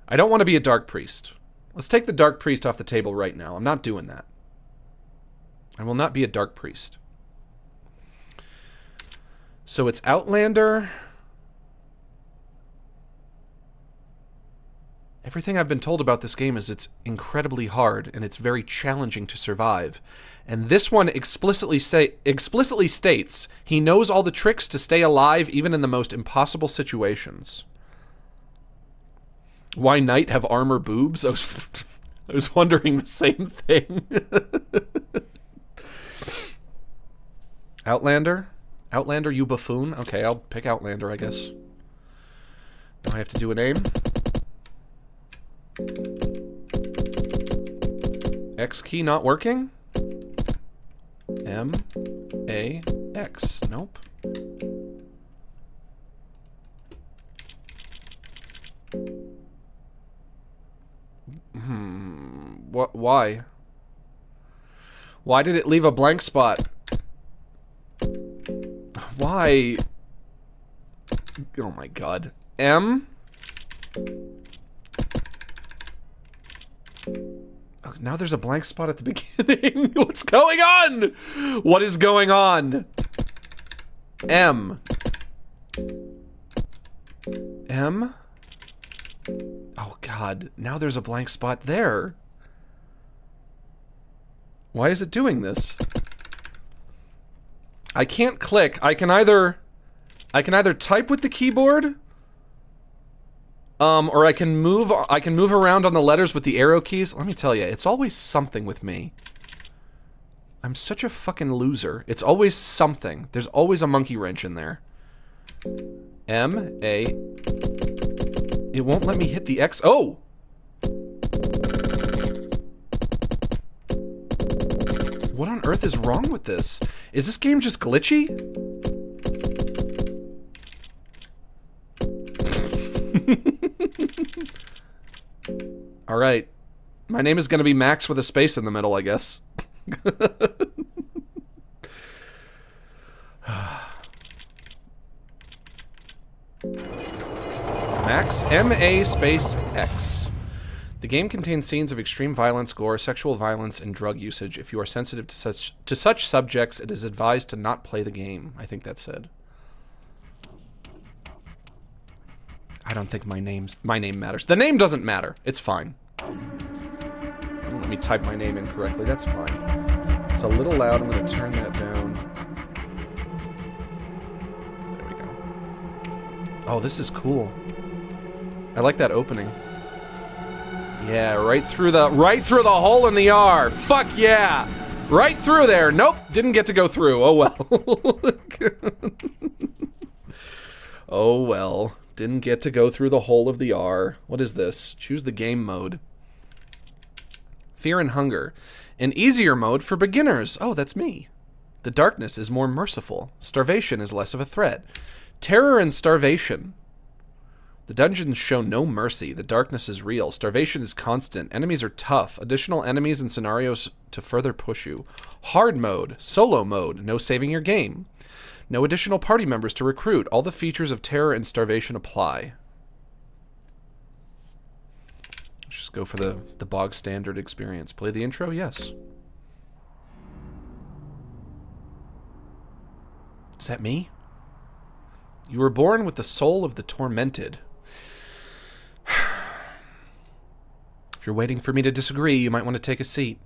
I don't want to be a Dark Priest. Let's take the Dark Priest off the table right now. I'm not doing that. I will not be a Dark Priest. So it's Outlander. Everything I've been told about this game is it's incredibly hard and it's very challenging to survive. And this one explicitly states he knows all the tricks to stay alive even in the most impossible situations. Why Knight have armor boobs? I was wondering the same thing. Outlander? Outlander, you buffoon? Okay, I'll pick Outlander, I guess. Now I have to do a name. X key not working? M-A-X. Nope. What? Why? Why did it leave a blank spot? Why? Oh my god. M? Oh, now there's a blank spot at the beginning. What's going on? What is going on? M. M? Oh god, now there's a blank spot there. Why is it doing this? I can't click. I can either type with the keyboard, or I can move around on the letters with the arrow keys. Let me tell you, it's always something with me. I'm such a fucking loser. It's always something. There's always a monkey wrench in there. M-A... It won't let me hit the X. Oh! What on earth is wrong with this? Is this game just glitchy? Alright. My name is gonna be Max with a space in the middle, I guess. Max, M-A space X. The game contains scenes of extreme violence, gore, sexual violence, and drug usage. If you are sensitive to such subjects, it is advised to not play the game. I think that said. I don't think my name matters. The name doesn't matter. It's fine. let me type my name incorrectly. That's fine. It's a little loud. I'm going to turn that down. There we go. Oh, this is cool. I like that opening. Yeah, right through the hole in the R. Fuck yeah. Right through there. Nope, didn't get to go through. Oh well. Oh well. Didn't get to go through the hole of the R. What is this? Choose the game mode. Fear and Hunger. An easier mode for beginners. Oh, that's me. The darkness is more merciful. Starvation is less of a threat. Terror and Starvation. The dungeons show no mercy. The darkness is real. Starvation is constant. Enemies are tough. Additional enemies and scenarios to further push you. Hard mode. Solo mode. No saving your game. No additional party members to recruit. All the features of Terror and Starvation apply. Let's just go for the bog standard experience. Play the intro? Yes. Is that me? You were born with the soul of the tormented. If you're waiting for me to disagree, you might want to take a seat.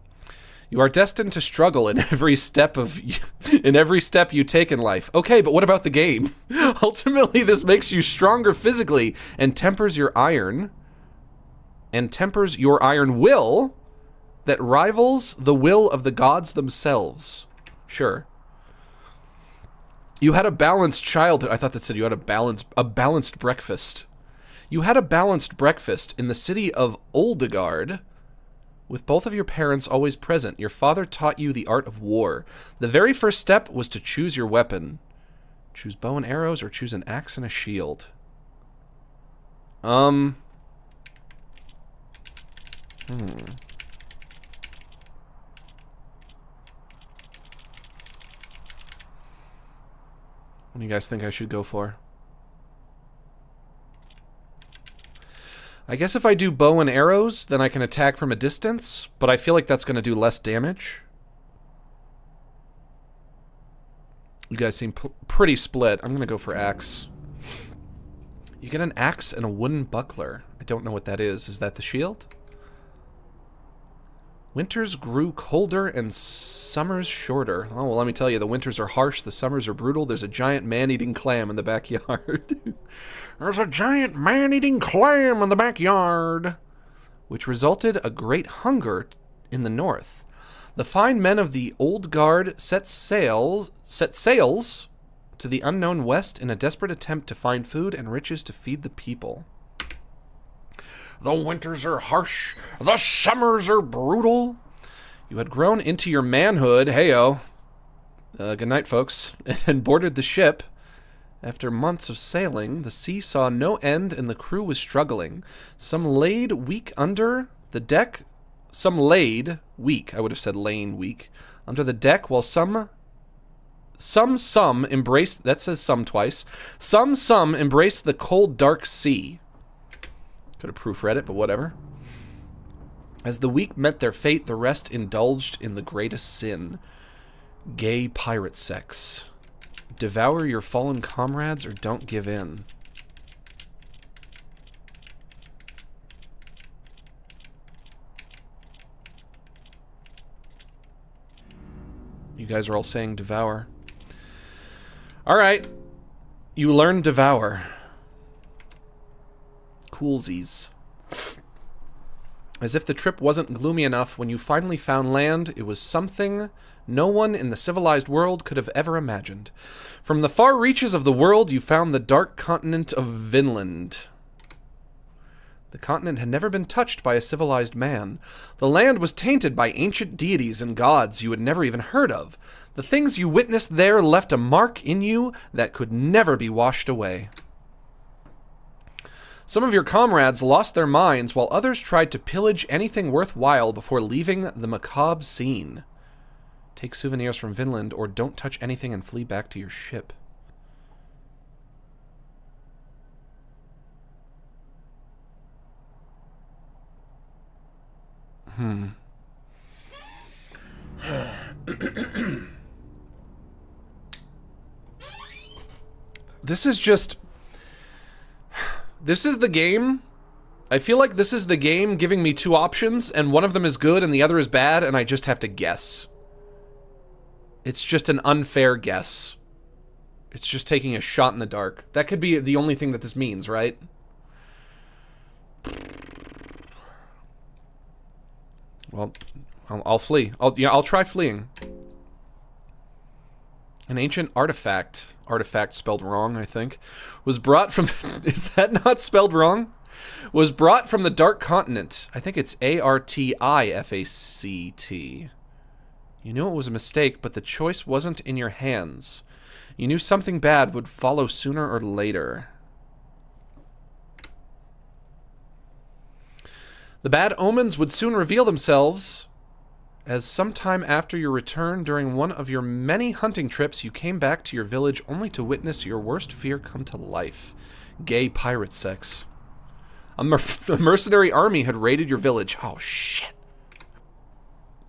You are destined to struggle in every step you take in life. Okay, but what about the game? Ultimately, this makes you stronger physically and tempers your iron will that rivals the will of the gods themselves. Sure. You had a balanced childhood. I thought that said you had a balanced breakfast. You had a balanced breakfast in the city of Oldegard, with both of your parents always present. Your father taught you the art of war. The very first step was to choose your weapon. Choose bow and arrows or choose an axe and a shield. What do you guys think I should go for? I guess if I do bow and arrows, then I can attack from a distance, but I feel like that's going to do less damage. You guys seem pretty split. I'm going to go for axe. You get an axe and a wooden buckler. I don't know what that is. Is that the shield? Winters grew colder and summers shorter. Oh, well, let me tell you, the winters are harsh, the summers are brutal. There's a giant man-eating clam in the backyard. There's a giant man-eating clam in the backyard. Which resulted a great hunger in the north. The fine men of the old guard set sails to the unknown west in a desperate attempt to find food and riches to feed the people. The winters are harsh, the summers are brutal. You had grown into your manhood, heyo. Good night, folks. And boarded the ship. After months of sailing, the sea saw no end and the crew was struggling. Some laid weak under the deck. Some laid weak, I would have said laying weak, under the deck, while some embraced, that says some twice, some embraced the cold, dark sea. Could have proofread it, but whatever. As the weak met their fate, the rest indulged in the greatest sin. Gay pirate sex. Devour your fallen comrades or don't give in. You guys are all saying devour. Alright. You learn devour. Coolsies. As if the trip wasn't gloomy enough, when you finally found land, it was something no one in the civilized world could have ever imagined. From the far reaches of the world, you found the dark continent of Vinland. The continent had never been touched by a civilized man. The land was tainted by ancient deities and gods you had never even heard of. The things you witnessed there left a mark in you that could never be washed away. Some of your comrades lost their minds, while others tried to pillage anything worthwhile before leaving the macabre scene. Take souvenirs from Vinland, or don't touch anything and flee back to your ship. This is the game I feel like this is the game giving me two options, and one of them is good and the other is bad, and I just have to guess. It's just an unfair guess. It's just taking a shot in the dark. That could be the only thing that this means, right? Well, I'll flee. I'll try fleeing. An ancient artifact spelled wrong, I think, was brought from... Is that not spelled wrong? Was brought from the Dark Continent. I think it's A-R-T-I-F-A-C-T. You knew it was a mistake, but the choice wasn't in your hands. You knew something bad would follow sooner or later. The bad omens would soon reveal themselves, as sometime after your return during one of your many hunting trips, you came back to your village only to witness your worst fear come to life. Gay pirate sex. A mercenary army had raided your village. Oh, shit.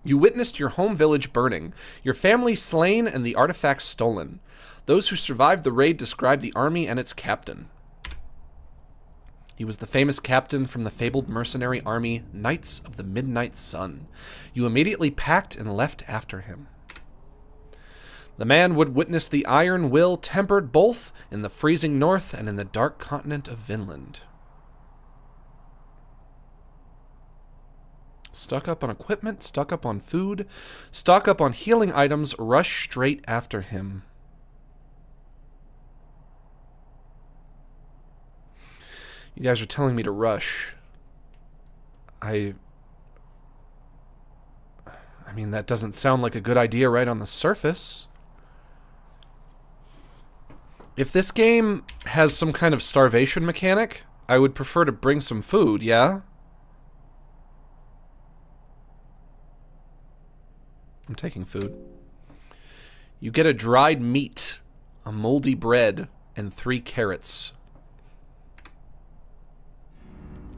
You witnessed your home village burning, your family slain, and the artifacts stolen. Those who survived the raid described the army and its captain. He was the famous captain from the fabled mercenary army, Knights of the Midnight Sun. You immediately packed and left after him. The man would witness the iron will tempered both in the freezing north and in the dark continent of Vinland. Stock up on equipment, stock up on food, stock up on healing items, rush straight after him. You guys are telling me to rush. I mean, that doesn't sound like a good idea right on the surface. If this game has some kind of starvation mechanic, I would prefer to bring some food, yeah? I'm taking food. You get a dried meat, a moldy bread, and 3 carrots.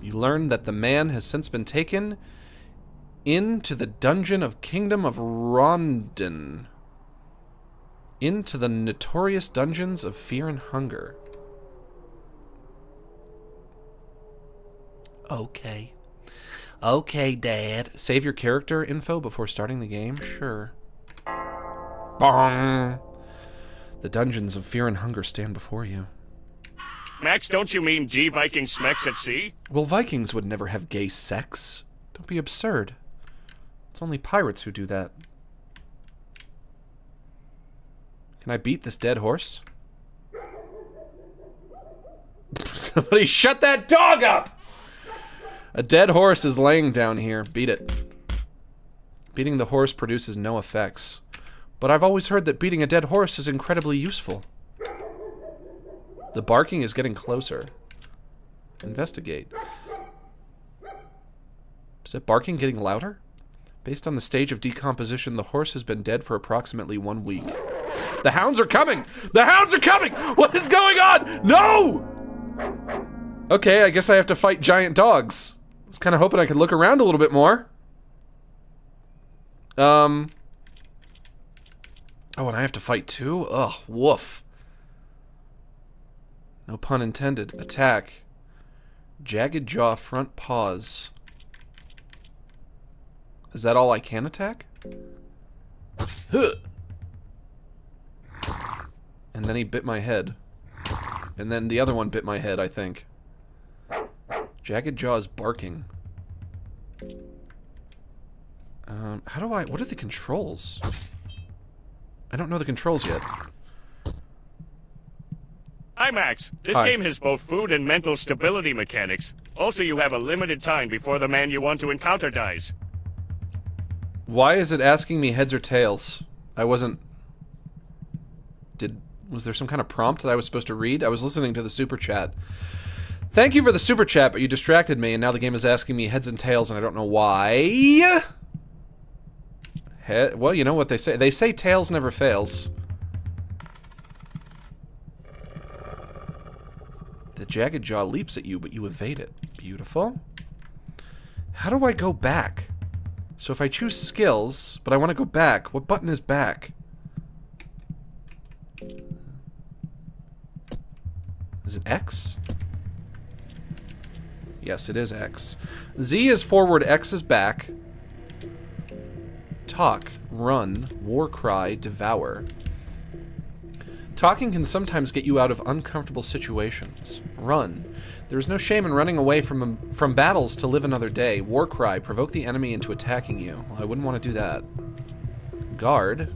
You learn that the man has since been taken into the dungeon of Kingdom of Rondon. Into the notorious dungeons of fear and hunger. Okay. Okay, Dad. Save your character info before starting the game? Sure. Bong! The dungeons of fear and hunger stand before you. Max, don't you mean G-Viking smecks at sea? Well, Vikings would never have gay sex. Don't be absurd. It's only pirates who do that. Can I beat this dead horse? Somebody shut that dog up! A dead horse is laying down here. Beat it. Beating the horse produces no effects. But I've always heard that beating a dead horse is incredibly useful. The barking is getting closer. Investigate. Is that barking getting louder? Based on the stage of decomposition, the horse has been dead for approximately 1 week. The hounds are coming! The hounds are coming! What is going on? No! Okay, I guess I have to fight giant dogs. I was kind of hoping I could look around a little bit more. Oh, and I have to fight too? Ugh, woof. No pun intended. Attack. Jagged jaw, front paws. Is that all I can attack? Huh. And then he bit my head. And then the other one bit my head, I think. Jagged jaw is barking. How do I... What are the controls? I don't know the controls yet. Hi, Max. This Hi. game has both food and mental stability mechanics. Also, you have a limited time before the man you want to encounter dies. Why is it asking me heads or tails? I wasn't... Was there some kind of prompt that I was supposed to read? I was listening to the super chat. Thank you for the super chat, but you distracted me, and now the game is asking me heads and tails, and I don't know why. Well, you know what they say. They say tails never fails. The jagged jaw leaps at you, but you evade it. Beautiful. How do I go back? So if I choose skills, but I want to go back, what button is back? Is it X? Yes, it is X. Z is forward, X is back. Talk, run, war cry, devour. Talking can sometimes get you out of uncomfortable situations. Run. There is no shame in running away from battles to live another day. War cry, provoke the enemy into attacking you. Well, I wouldn't want to do that. Guard.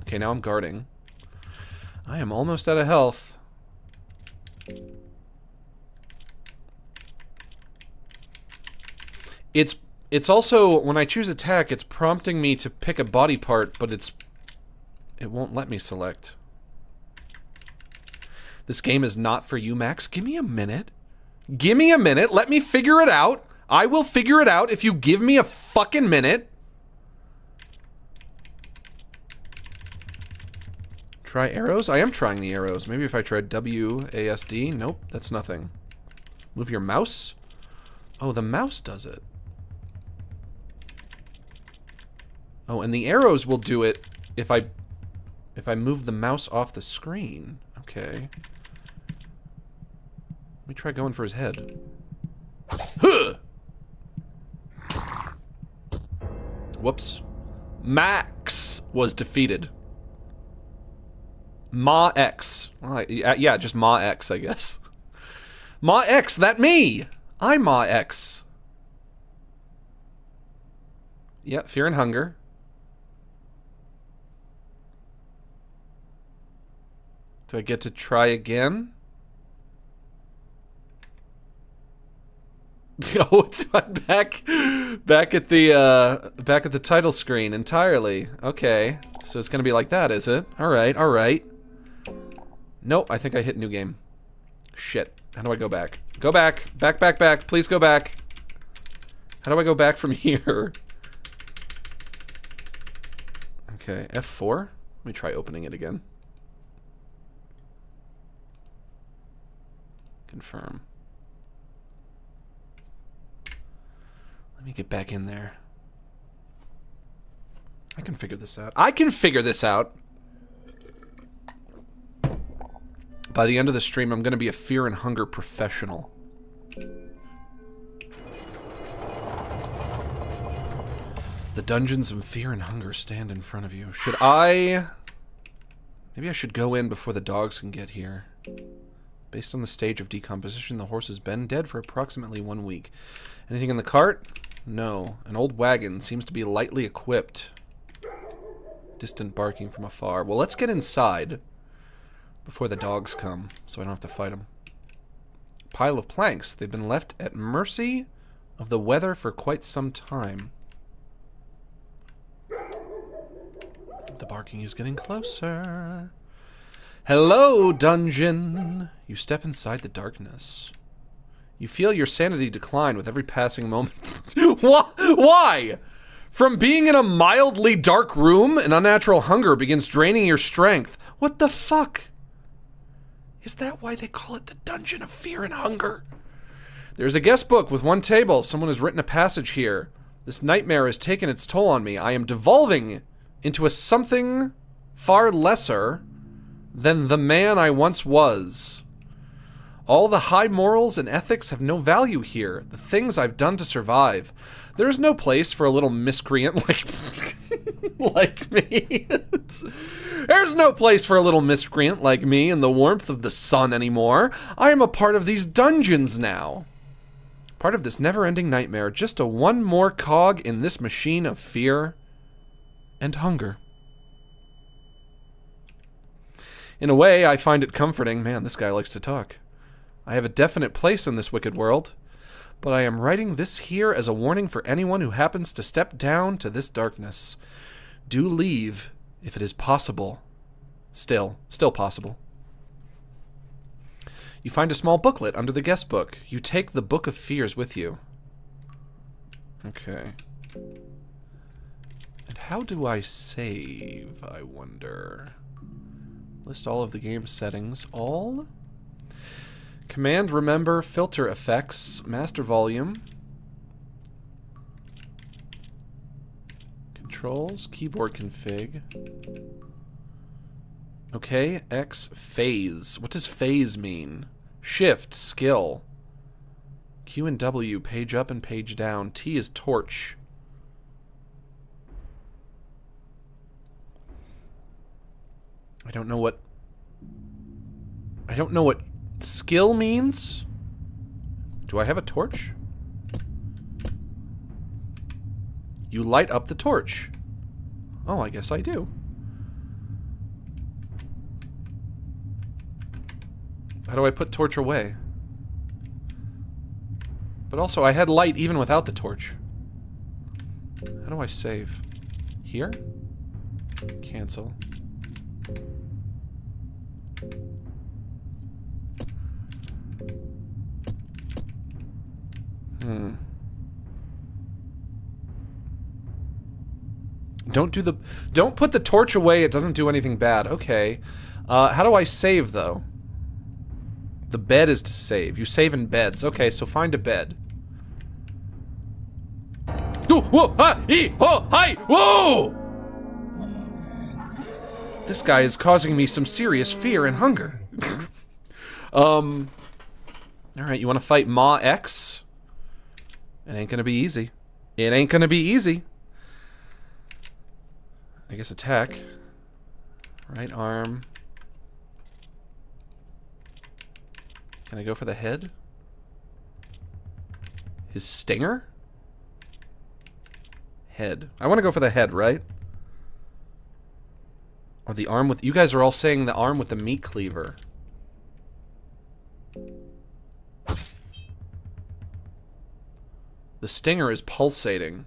Okay, now I'm guarding. I am almost out of health. It's also, when I choose attack, it's prompting me to pick a body part, but it won't let me select. This game is not for you, Max. Give me a minute. Give me a minute. Let me figure it out. I will figure it out if you give me a fucking minute. Try arrows? I am trying the arrows. Maybe if I tried WASD. Nope, that's nothing. Move your mouse? Oh, the mouse does it. Oh, and the arrows will do it if I move the mouse off the screen. Okay. Let me try going for his head. Huh! Whoops. Max was defeated. Ma X. Well, yeah, just Ma X, I guess. Ma X, that me! I'm Ma X. Yeah, fear and hunger. Do I get to try again? Oh, it's back at the title screen entirely. Okay, so it's gonna be like that, is it? All right, all right. Nope, I think I hit new game. Shit. How do I go back? Go back, back. Please go back. How do I go back from here? Okay, F4. Let me try opening it again. Confirm. Let me get back in there. I can figure this out. I can figure this out! By the end of the stream, I'm gonna be a fear and hunger professional. The dungeons of fear and hunger stand in front of you. Should I... Maybe I should go in before the dogs can get here. Based on the stage of decomposition, the horse has been dead for approximately 1 week. Anything in the cart? No. An old wagon seems to be lightly equipped. Distant barking from afar. Well, let's get inside before the dogs come, so I don't have to fight them. Pile of planks. They've been left at mercy of the weather for quite some time. The barking is getting closer. Hello, dungeon. You step inside the darkness. You feel your sanity decline with every passing moment. Why? From being in a mildly dark room, an unnatural hunger begins draining your strength. What the fuck? Is that why they call it the Dungeon of Fear and Hunger? There's a guest book with one table. Someone has written a passage here. This nightmare has taken its toll on me. I am devolving into a something far lesser than the man I once was. All the high morals and ethics have no value here. The things I've done to survive. There is no place for a little miscreant like me. There's no place for a little miscreant like me in the warmth of the sun anymore. I am a part of these dungeons now. Part of this never-ending nightmare. Just a one more cog in this machine of fear and hunger. In a way, I find it comforting. Man, this guy likes to talk. I have a definite place in this wicked world, but I am writing this here as a warning for anyone who happens to step down to this darkness. Do leave, if it is possible. Still possible. You find a small booklet under the guest book. You take the Book of Fears with you. Okay. And how do I save, I wonder? List all of the game settings. All? Command, remember, filter effects, master volume. Controls, keyboard config. Okay, X, phase. What does phase mean? Shift, skill. Q and W, page up and page down. T is torch. I don't know what skill means. Do I have a torch? You light up the torch. Oh, I guess I do. How do I put torch away? But also, I had light even without the torch. How do I save? Here? Cancel. Don't put the torch away, it doesn't do anything bad. Okay. How do I save, though? The bed is to save. You save in beds. Okay, so find a bed. Ooh, whoa, ah, ee, ho, hi, whoa! This guy is causing me some serious fear and hunger. Alright, you want to fight Ma X? It ain't gonna be easy. It ain't gonna be easy. I guess attack. Right arm. Can I go for the head? His stinger? Head. I want to go for the head, right? Or the arm with... You guys are all saying the arm with the meat cleaver. The stinger is pulsating.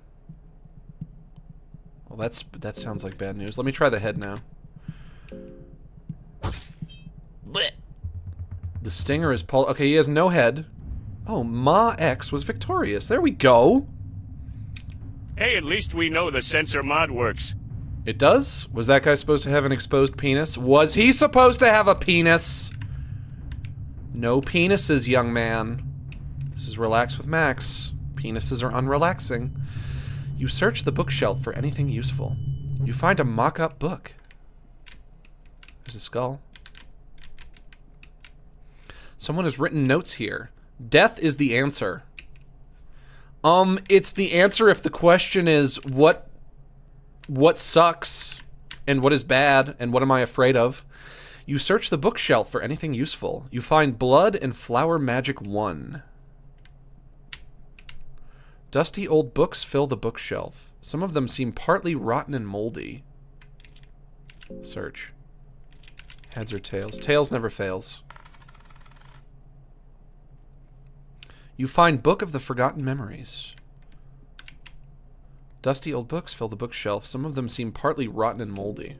Well, that sounds like bad news. Let me try the head now. Blech. The stinger is okay, he has no head. Oh, Ma X was victorious. There we go. Hey, at least we know the sensor mod works. It does? Was that guy supposed to have an exposed penis? Was he supposed to have a penis? No penises, young man. This is Relax with Max. Penises are unrelaxing. You search the bookshelf for anything useful. You find a mock-up book. There's a skull. Someone has written notes here. Death is the answer. It's the answer if the question is what sucks and what is bad and what am I afraid of. You search the bookshelf for anything useful. You find Blood and Flower Magic 1. Dusty old books fill the bookshelf. Some of them seem partly rotten and moldy. Search. Heads or tails? Tails never fails. You find Book of the Forgotten Memories. Dusty old books fill the bookshelf. Some of them seem partly rotten and moldy.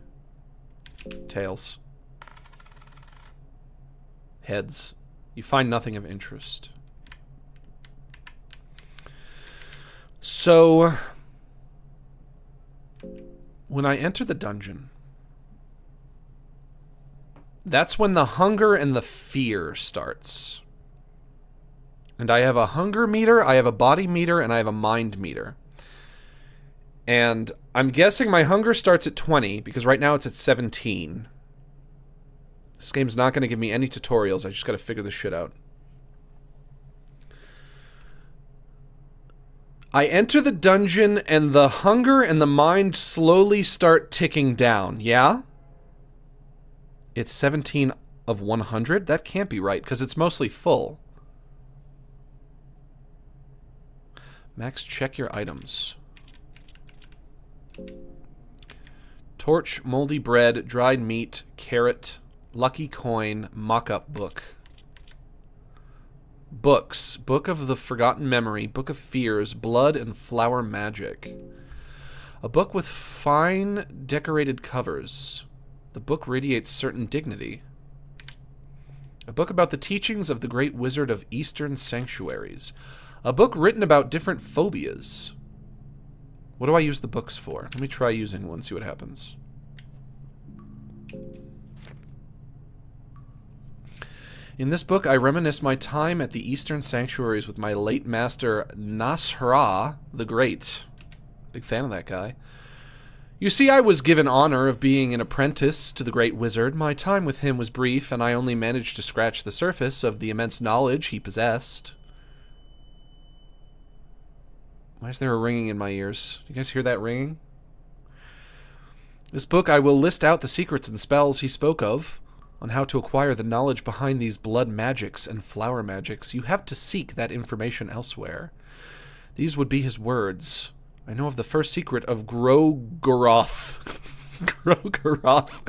Tails. Heads. You find nothing of interest. So, when I enter the dungeon, that's when the hunger and the fear starts. And I have a hunger meter, I have a body meter, and I have a mind meter. And I'm guessing my hunger starts at 20, because right now it's at 17. This game's not going to give me any tutorials, I just got to figure this shit out. I enter the dungeon, and the hunger and the mind slowly start ticking down, yeah? It's 17 of 100? That can't be right, because it's mostly full. Max, check your items. Torch, moldy bread, dried meat, carrot, lucky coin, mock-up book. Books. Book of the Forgotten Memory, Book of Fears, Blood and Flower Magic. A book with fine decorated covers. The book radiates certain dignity. A book about the teachings of the great wizard of Eastern Sanctuaries. A book written about different phobias. What do I use the books for? Let me try using one, see what happens. In this book, I reminisce my time at the Eastern Sanctuaries with my late master, Nasra the Great. Big fan of that guy. You see, I was given honor of being an apprentice to the great wizard. My time with him was brief, and I only managed to scratch the surface of the immense knowledge he possessed. Why is there a ringing in my ears? You guys hear that ringing? This book, I will list out the secrets and spells he spoke of, on how to acquire the knowledge behind these blood magics and flower magics. You have to seek that information elsewhere. These would be his words. I know of the first secret of Grogoroth. Grogoroth.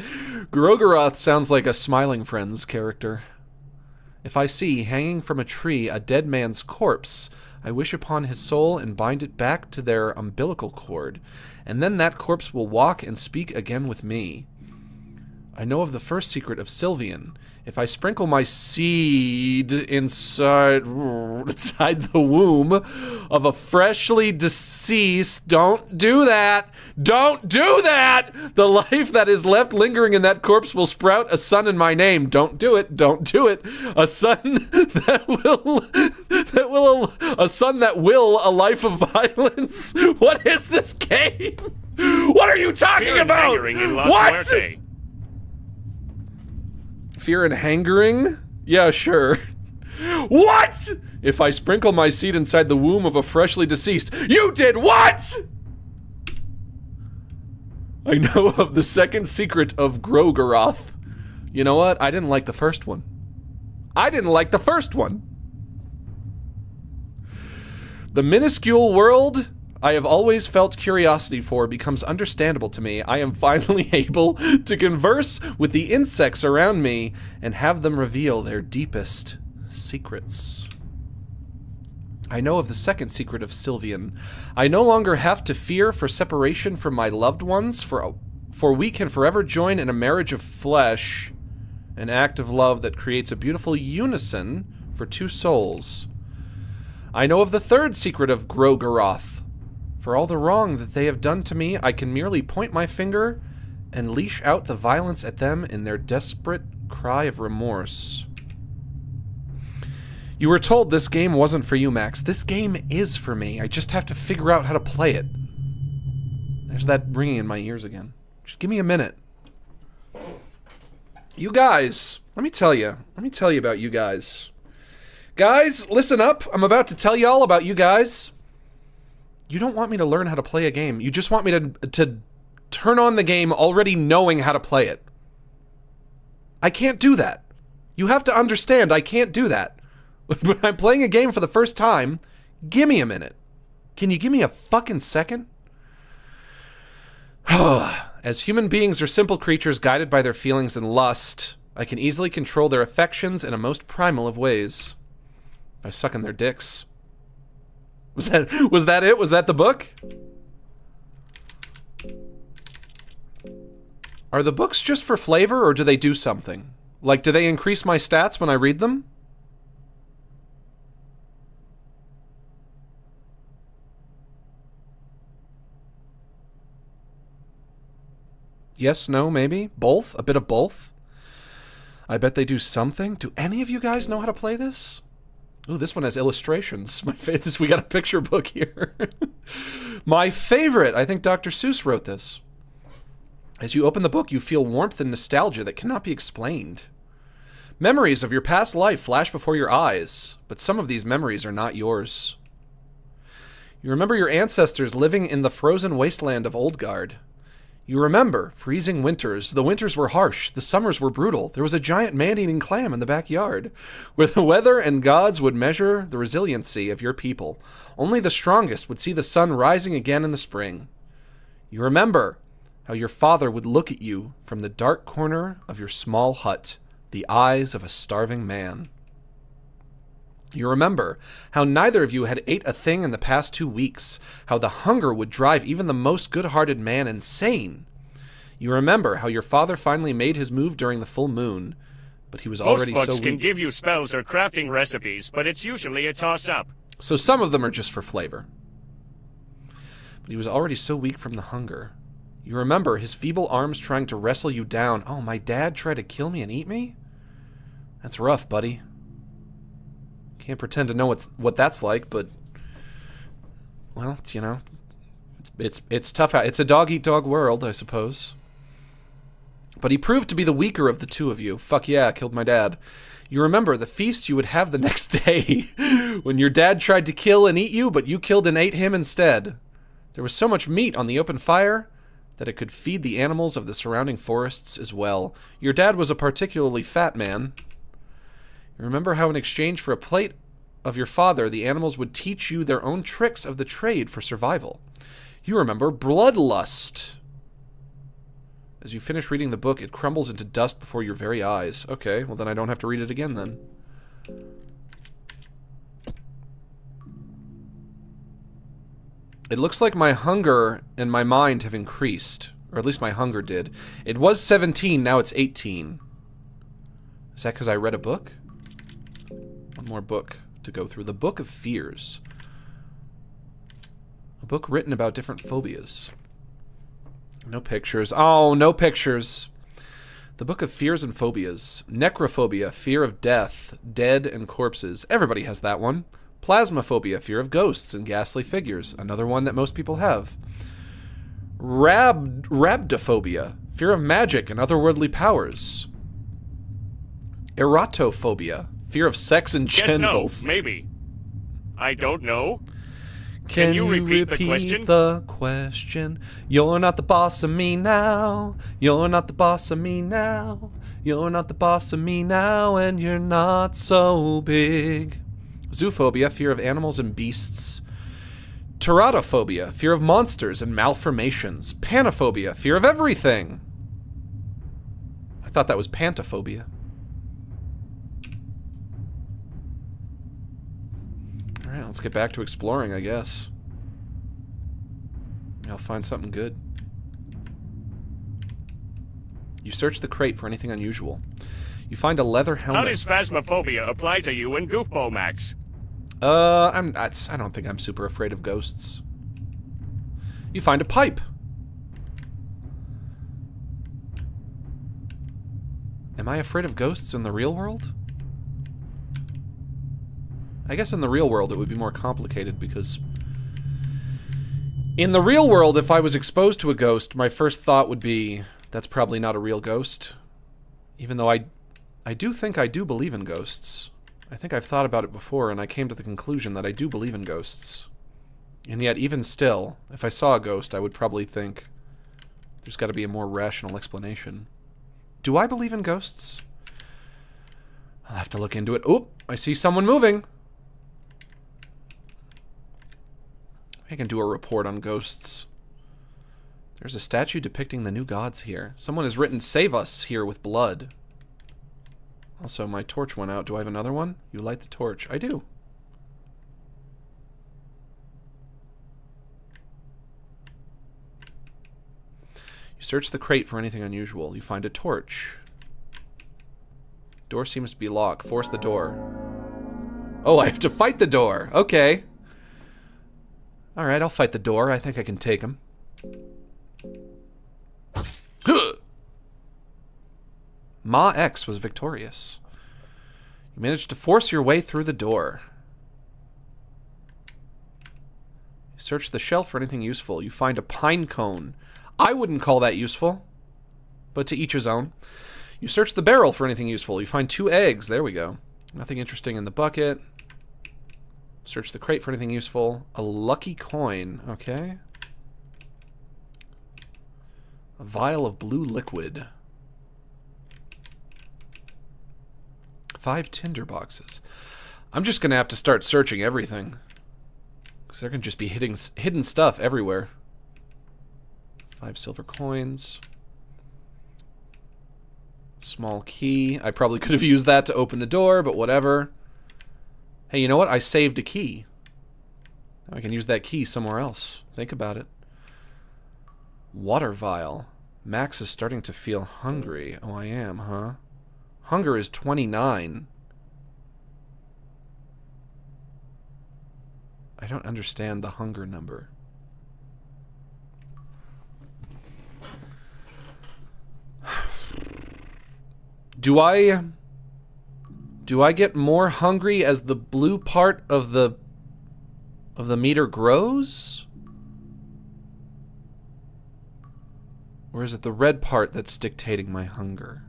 Grogoroth sounds like a Smiling Friends character. If I see, hanging from a tree, a dead man's corpse, I wish upon his soul and bind it back to their umbilical cord, and then that corpse will walk and speak again with me. I know of the first secret of Sylvian. If I sprinkle my seed inside the womb of a freshly deceased, don't do that! Don't do that! The life that is left lingering in that corpse will sprout a son in my name. Don't do it. Don't do it. A son a son that will a life of violence. What is this game? What are you talking about? What? Fear and hangering? Yeah, sure. What? If I sprinkle my seed inside the womb of a freshly deceased. You did what? I know of the second secret of Grogoroth. You know what? I didn't like the first one. I didn't like the first one. The minuscule world I have always felt curiosity for becomes understandable to me. I am finally able to converse with the insects around me and have them reveal their deepest secrets. I know of the second secret of Sylvian. I no longer have to fear for separation from my loved ones, for we can forever join in a marriage of flesh, an act of love that creates a beautiful unison for two souls. I know of the third secret of Grogoroth. For all the wrong that they have done to me, I can merely point my finger and leash out the violence at them in their desperate cry of remorse. You were told this game wasn't for you, Max. This game is for me. I just have to figure out how to play it. There's that ringing in my ears again. Just give me a minute. You guys, let me tell you about you guys. Guys, listen up. I'm about to tell y'all about you guys. You don't want me to learn how to play a game. You just want me to turn on the game already knowing how to play it. I can't do that. You have to understand I can't do that. When I'm playing a game for the first time, give me a minute. Can you give me a fucking second? As human beings are simple creatures guided by their feelings and lust, I can easily control their affections in a most primal of ways. By sucking their dicks. Was that it? Was that the book? Are the books just for flavor, or do they do something? Like, do they increase my stats when I read them? Yes, no, maybe? Both? A bit of both? I bet they do something. Do any of you guys know how to play this? Ooh, this one has illustrations. My favorite, we got a picture book here. My favorite, I think Dr. Seuss wrote this. As you open the book, you feel warmth and nostalgia that cannot be explained. Memories of your past life flash before your eyes, but some of these memories are not yours. You remember your ancestors living in the frozen wasteland of Oldgard. You remember freezing winters. The winters were harsh. The summers were brutal. There was a giant man-eating clam in the backyard, where the weather and gods would measure the resiliency of your people. Only the strongest would see the sun rising again in the spring. You remember how your father would look at you from the dark corner of your small hut, the eyes of a starving man. You remember how neither of you had ate a thing in the past 2 weeks, how the hunger would drive even the most good-hearted man insane. You remember how your father finally made his move during the full moon, but he was already so weak. Most books can give you spells or crafting recipes, but it's usually a toss-up. So some of them are just for flavor. But he was already so weak from the hunger. You remember his feeble arms trying to wrestle you down. Oh, my dad tried to kill me and eat me? That's rough, buddy. Can't pretend to know what that's like, but, well, you know, It's tough out. It's a dog-eat-dog world, I suppose. But he proved to be the weaker of the two of you. Fuck yeah, killed my dad. You remember the feast you would have the next day when your dad tried to kill and eat you, but you killed and ate him instead. There was so much meat on the open fire that it could feed the animals of the surrounding forests as well. Your dad was a particularly fat man. You remember how in exchange for a plate of your father, the animals would teach you their own tricks of the trade for survival. You remember bloodlust. As you finish reading the book, it crumbles into dust before your very eyes. Okay, well then I don't have to read it again then. It looks like my hunger and my mind have increased. Or at least my hunger did. It was 17, now it's 18. Is that because I read a book? One more book to go through. The Book of Fears. A book written about different phobias. No pictures. Oh, no pictures. The Book of Fears and Phobias. Necrophobia, fear of death, dead and corpses. Everybody has that one. Plasmaphobia, fear of ghosts and ghastly figures. Another one that most people have. Rhabdophobia, fear of magic and otherworldly powers. Erotophobia, fear of sex and genitals. Yes, no, maybe. I don't know. Can you repeat the question? You're not the boss of me now. You're not the boss of me now. You're not the boss of me now, and you're not so big. Zoophobia, fear of animals and beasts. Teratophobia, fear of monsters and malformations. Panophobia, fear of everything. I thought that was pantophobia. Alright, let's get back to exploring, I guess. Maybe I'll find something good. You search the crate for anything unusual. You find a leather helmet. How does phasmophobia apply to you and Goofball Max? I don't think I'm super afraid of ghosts. You find a pipe. Am I afraid of ghosts in the real world? I guess in the real world it would be more complicated because... In the real world, if I was exposed to a ghost, my first thought would be, that's probably not a real ghost. Even though I do think I do believe in ghosts. I think I've thought about it before, and I came to the conclusion that I do believe in ghosts. And yet, even still, if I saw a ghost, I would probably think there's got to be a more rational explanation. Do I believe in ghosts? I'll have to look into it. Oh, I see someone moving. I can do a report on ghosts. There's a statue depicting the new gods here. Someone has written, "Save us," here with blood. Also, my torch went out. Do I have another one? You light the torch. I do. You search the crate for anything unusual. You find a torch. Door seems to be locked. Force the door. Oh, I have to fight the door. Okay. Alright, I'll fight the door. I think I can take him. Ma X was victorious. You managed to force your way through the door. You search the shelf for anything useful. You find a pine cone. I wouldn't call that useful, but to each his own. You search the barrel for anything useful. You find 2 eggs. There we go. Nothing interesting in the bucket. Search the crate for anything useful. A lucky coin. Okay. A vial of blue liquid. 5 tinder boxes. I'm just gonna have to start searching everything, because there can just be hidden stuff everywhere. 5 silver coins. Small key. I probably could have used that to open the door, but whatever. Hey, you know what? I saved a key. Now I can use that key somewhere else. Think about it. Water vial. Max is starting to feel hungry. Oh, I am, huh? Hunger is 29. I don't understand the hunger number. Do I get more hungry as the blue part of the meter grows? Or is it the red part that's dictating my hunger?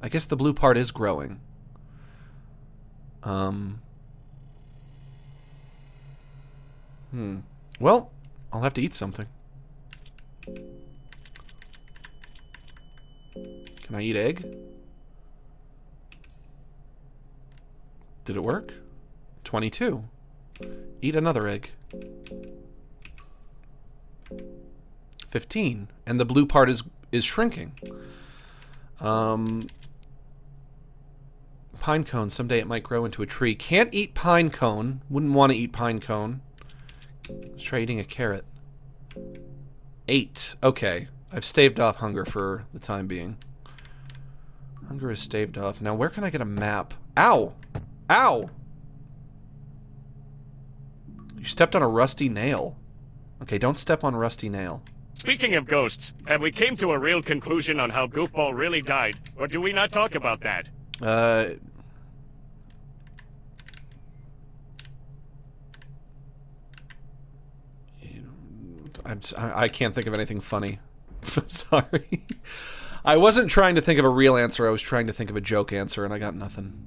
I guess the blue part is growing. Well, I'll have to eat something. Can I eat egg? Did it work? 22. Eat another egg. 15. And the blue part is shrinking. Pine cone. Someday it might grow into a tree. Can't eat pine cone. Wouldn't want to eat pine cone. Let's try eating a carrot. 8. Okay. I've staved off hunger for the time being. Hunger is staved off. Now, where can I get a map? Ow! Ow! You stepped on a rusty nail. Okay, don't step on rusty nail. Speaking of ghosts, have we came to a real conclusion on how Goofball really died? Or do we not talk about that? I can't think of anything funny. I'm sorry. I wasn't trying to think of a real answer. I was trying to think of a joke answer, and I got nothing.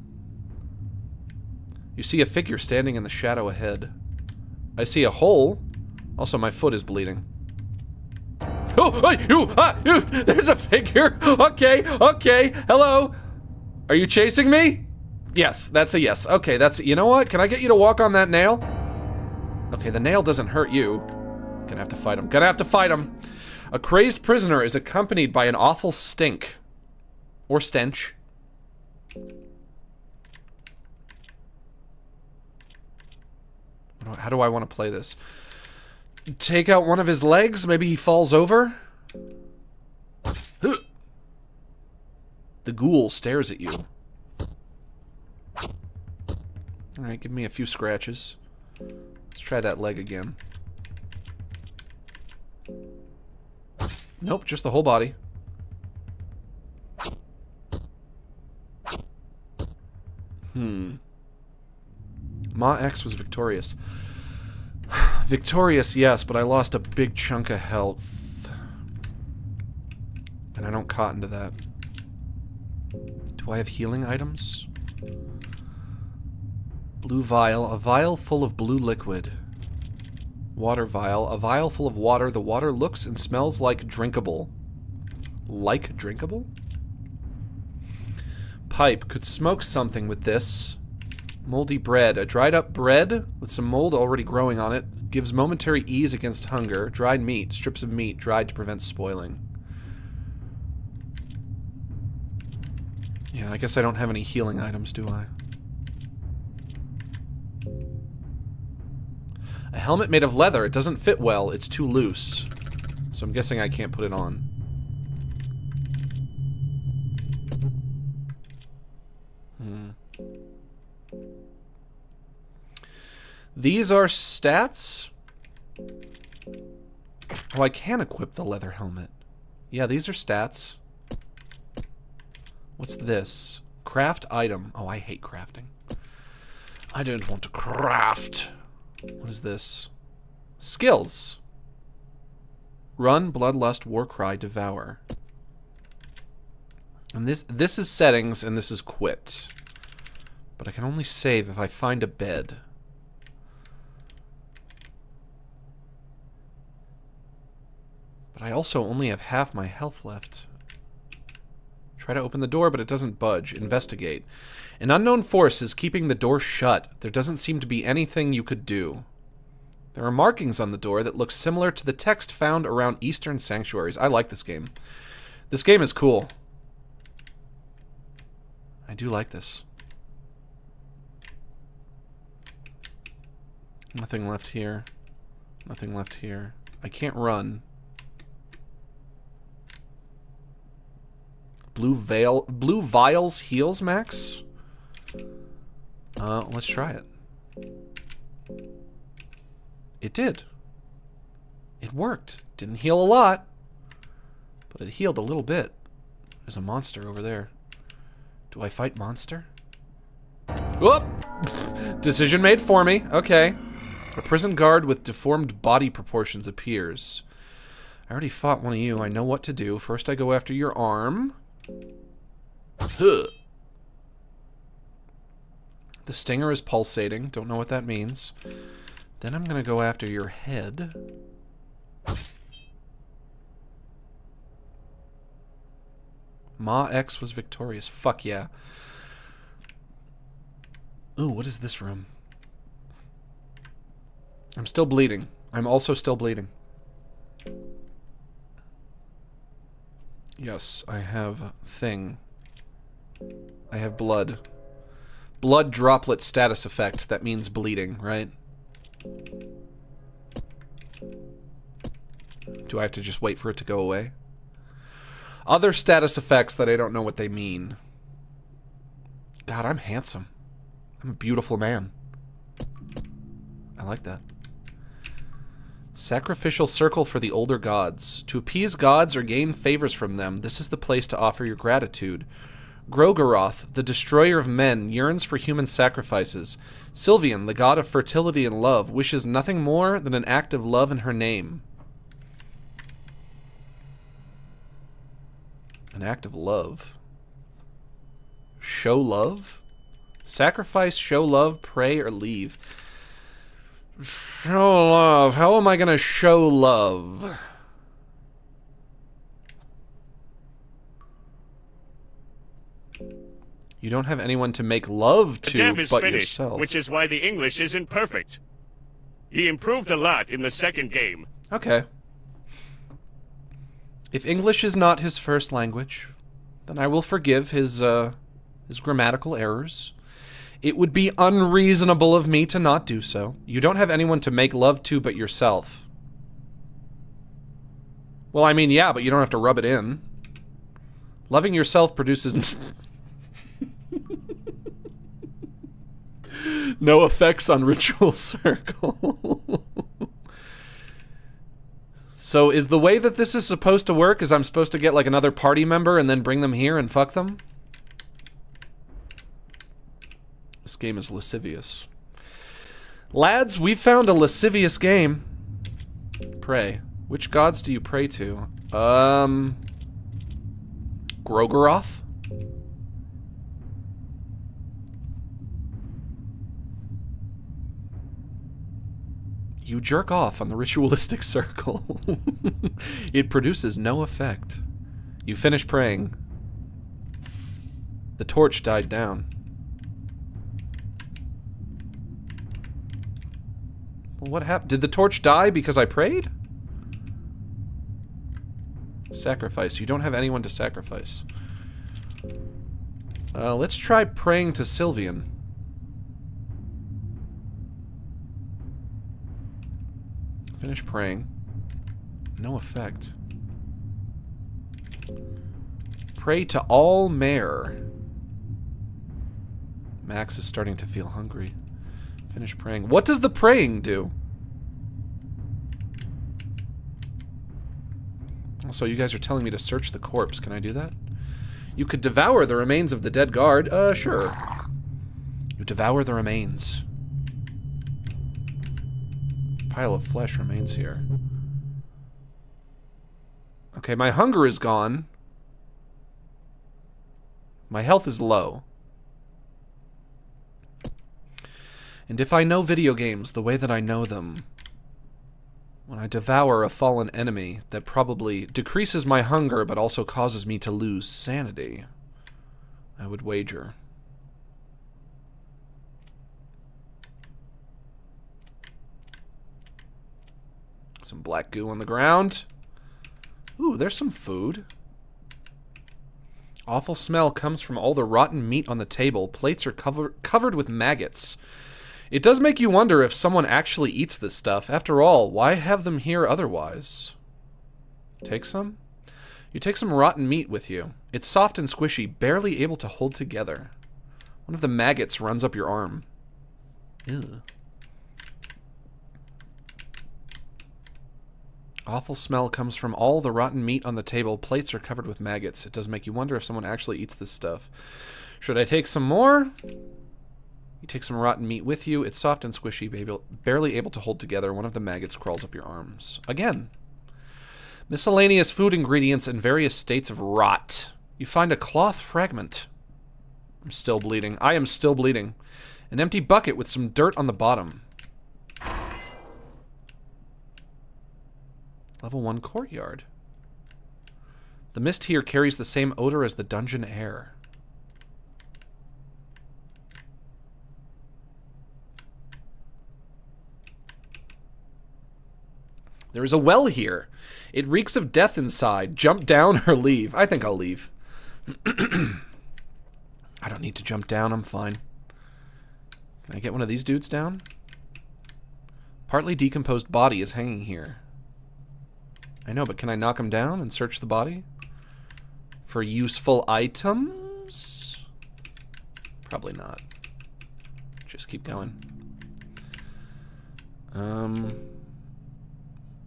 You see a figure standing in the shadow ahead. I see a hole. Also, my foot is bleeding. Oh, there's a figure. Okay, okay. Hello. Are you chasing me? Yes, that's a yes. Okay, you know what? Can I get you to walk on that nail? Okay, the nail doesn't hurt you. Gonna have to fight him. Gonna have to fight him. A crazed prisoner is accompanied by an awful stink. Or stench. How do I want to play this? Take out one of his legs? Maybe he falls over? The ghoul stares at you. Alright, give me a few scratches. Let's try that leg again. Nope, just the whole body. Ma X was victorious. Victorious, yes, but I lost a big chunk of health. And I don't cotton to that. Do I have healing items? Blue vial. A vial full of blue liquid. Water vial. A vial full of water. The water looks and smells like drinkable. Like drinkable? Pipe. Could smoke something with this. Moldy bread. A dried up bread with some mold already growing on it. Gives momentary ease against hunger. Dried meat. Strips of meat dried to prevent spoiling. Yeah, I guess I don't have any healing items, do I? A helmet made of leather. It doesn't fit well. It's too loose. So I'm guessing I can't put it on. These are stats? Oh, I can equip the leather helmet. Yeah, these are stats. What's this? Craft item. Oh, I hate crafting. I don't want to craft. What is this? Skills. Run, bloodlust, war cry, devour. And this is settings, and this is quit. But I can only save if I find a bed. But I also only have half my health left. Try to open the door, but it doesn't budge. Investigate. An unknown force is keeping the door shut. There doesn't seem to be anything you could do. There are markings on the door that look similar to the text found around Eastern sanctuaries. I like this game. This game is cool. I do like this. Nothing left here. Nothing left here. I can't run. Blue vials heals max? Let's try it. It did. It worked. Didn't heal a lot, but it healed a little bit. There's a monster over there. Do I fight monster? Whoop! Decision made for me. Okay. A prison guard with deformed body proportions appears. I already fought one of you. I know what to do. First I go after your arm. Huh. The stinger is pulsating. Don't know what that means. Then I'm gonna go after your head. Ma X was victorious. Fuck yeah. Ooh, what is this room? I'm still bleeding. I'm also still bleeding. Yes, I have thing. I have blood. Blood droplet status effect. That means bleeding, right? Do I have to just wait for it to go away? Other status effects that I don't know what they mean. God, I'm handsome. I'm a beautiful man. I like that. Sacrificial circle for the older gods. To appease gods or gain favors from them, this is the place to offer your gratitude. Grogaroth, the destroyer of men, yearns for human sacrifices. Sylvian, the god of fertility and love, wishes nothing more than an act of love in her name. An act of love. Show love? Sacrifice, show love, pray, or leave. Show love. How am I gonna show love? You don't have anyone to make love to The dev is but finished, yourself. which is why the English isn't perfect. He improved a lot in the second game. Okay. If English is not his first language, then I will forgive his grammatical errors. It would be unreasonable of me to not do so. You don't have anyone to make love to but yourself. Well, I mean, yeah, but you don't have to rub it in. Loving yourself produces no effects on ritual circle. So is the way that this is supposed to work is I'm supposed to get like another party member and then bring them here and fuck them? This game is lascivious. Lads, we've found a lascivious game. Pray. Which gods do you pray to? Grogaroth? You jerk off on the ritualistic circle. It produces no effect. You finish praying. The torch died down. Well, what happened? Did the torch die because I prayed? Sacrifice. You don't have anyone to sacrifice. Let's try praying to Sylvian. Finish praying. No effect. Pray to all mare. Max is starting to feel hungry. Finish praying. What does the praying do? Also, you guys are telling me to search the corpse. Can I do that? You could devour the remains of the dead guard. Sure. You devour the remains. Pile of flesh remains here. Okay, my hunger is gone. My health is low. And if I know video games the way that I know them, when I devour a fallen enemy, that probably decreases my hunger but also causes me to lose sanity, I would wager. Some black goo on the ground. Ooh, there's some food. Awful smell comes from all the rotten meat on the table. Plates are covered with maggots. It does make you wonder if someone actually eats this stuff. After all, why have them here otherwise? Take some? You take some rotten meat with you. It's soft and squishy, barely able to hold together. One of the maggots runs up your arm. Ew. Awful smell comes from all the rotten meat on the table. Plates are covered with maggots. It does make you wonder if someone actually eats this stuff. Should I take some more? You take some rotten meat with you. It's soft and squishy, barely able to hold together. One of the maggots crawls up your arms. Again. Miscellaneous food ingredients in various states of rot. You find a cloth fragment. I'm still bleeding. I am still bleeding. An empty bucket with some dirt on the bottom. Level 1 courtyard. The mist here carries the same odor as the dungeon air. There is a well here. It reeks of death inside. Jump down or leave. I think I'll leave. I don't need to jump down. I'm fine. Can I get one of these dudes down? Partly decomposed body is hanging here. I know, but can I knock him down and search the body? For useful items? Probably not. Just keep going.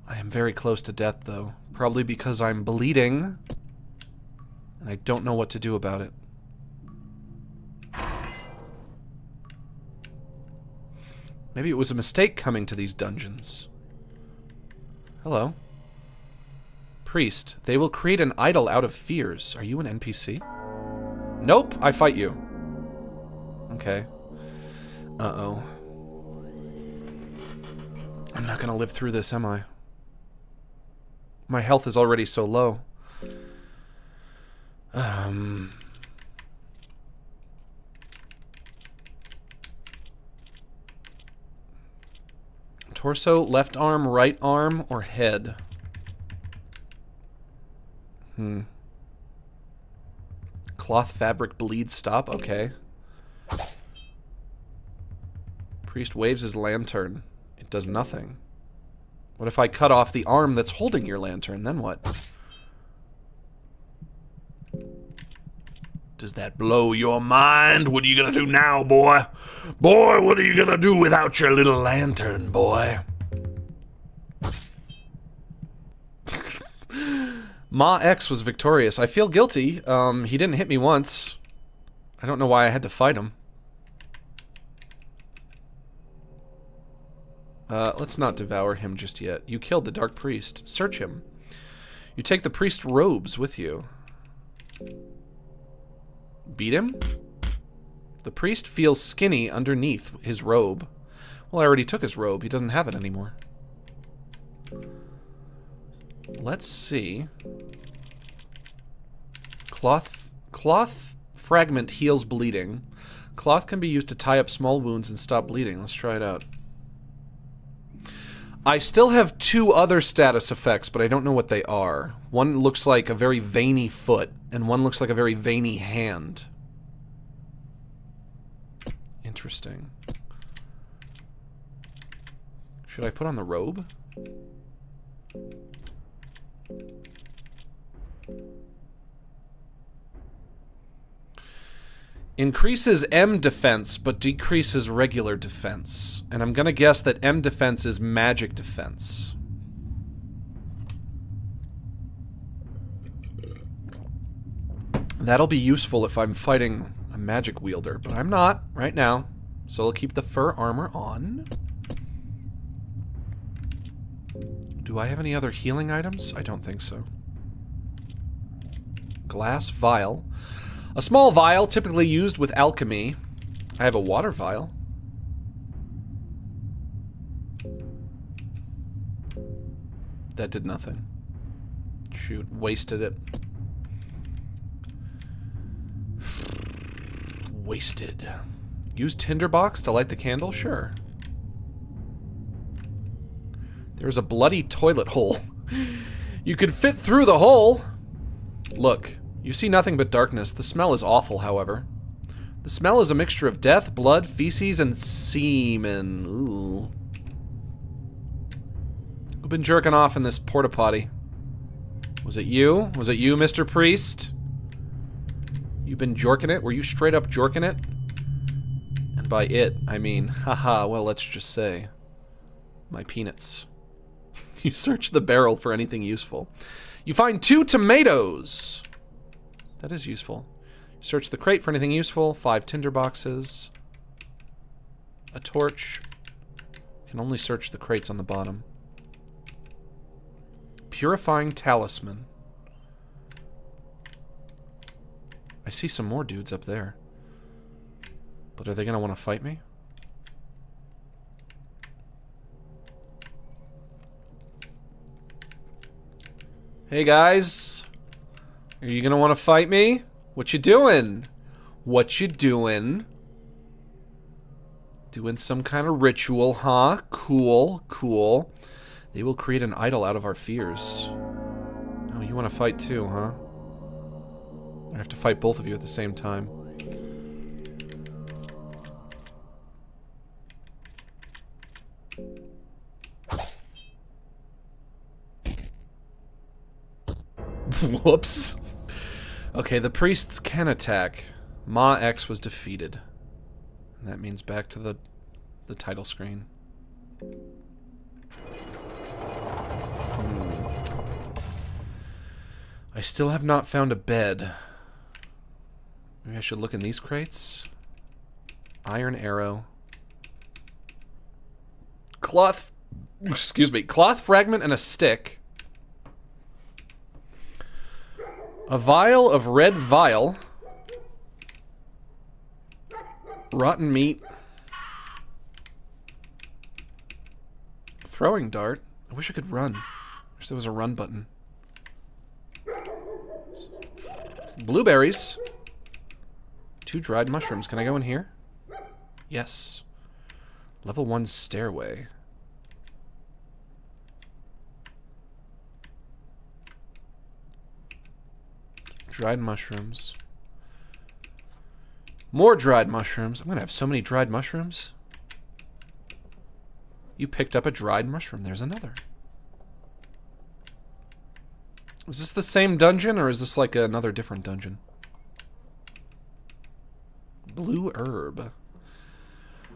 I am very close to death, though. Probably because I'm bleeding. And I don't know what to do about it. Maybe it was a mistake coming to these dungeons. Hello. Priest, they will create an idol out of fears. Are you an NPC? Nope, I fight you. Okay. Uh-oh. I'm not gonna live through this, am I? My health is already so low. Torso, left arm, right arm, or head? Cloth fabric bleed stop, okay. Priest waves his lantern. It does nothing. What if I cut off the arm that's holding your lantern? Then what? Does that blow your mind? What are you gonna do now, boy? Boy, what are you gonna do without your little lantern, boy? Ma X was victorious. I feel guilty. He didn't hit me once. I don't know why I had to fight him. Let's not devour him just yet. You killed the Dark Priest. Search him. You take the priest's robes with you. Beat him? The priest feels skinny underneath his robe. Well, I already took his robe. He doesn't have it anymore. Let's see. Cloth fragment heals bleeding. Cloth can be used to tie up small wounds and stop bleeding. Let's try it out. I still have 2 other status effects, but I don't know what they are. One looks like a very veiny foot, and one looks like a very veiny hand. Interesting. Should I put on the robe? Increases M defense, but decreases regular defense. And I'm gonna guess that M defense is magic defense. That'll be useful if I'm fighting a magic wielder, but I'm not right now. So I'll keep the fur armor on. Do I have any other healing items? I don't think so. Glass vial. A small vial, typically used with alchemy. I have a water vial. That did nothing. Shoot, wasted it. Wasted. Use tinderbox to light the candle? Sure. There's a bloody toilet hole. You could fit through the hole. Look. You see nothing but darkness. The smell is awful, however. The smell is a mixture of death, blood, feces, and semen. Ooh. Who's been jerking off in this porta potty? Was it you? Was it you, Mr. Priest? You've been jorking it? Were you straight up jorking it? And by it, I mean, haha, well, let's just say, my peanuts. You search the barrel for anything useful. You find 2 tomatoes. That is useful. Search the crate for anything useful. 5 tinder boxes. A torch. Can only search the crates on the bottom. Purifying talisman. I see some more dudes up there. But are they gonna want to fight me? Hey guys, are you gonna want to fight me? What you doing? What you doing? Doing some kind of ritual, huh? Cool, cool. They will create an idol out of our fears. Oh, you want to fight too, huh? I have to fight both of you at the same time. Whoops. Okay, the priests can attack. Ma X was defeated. And that means back to the title screen. I still have not found a bed. Maybe I should look in these crates. Iron arrow. Cloth... Excuse me. Cloth fragment and a stick. A vial of red vial. Rotten meat. Throwing dart. I wish I could run. Wish there was a run button. Blueberries. 2 dried mushrooms. Can I go in here? Yes. Level 1 stairway. Dried mushrooms. More dried mushrooms. I'm gonna have so many dried mushrooms. You picked up a dried mushroom. There's another. Is this the same dungeon, or is this like another different dungeon? Blue herb.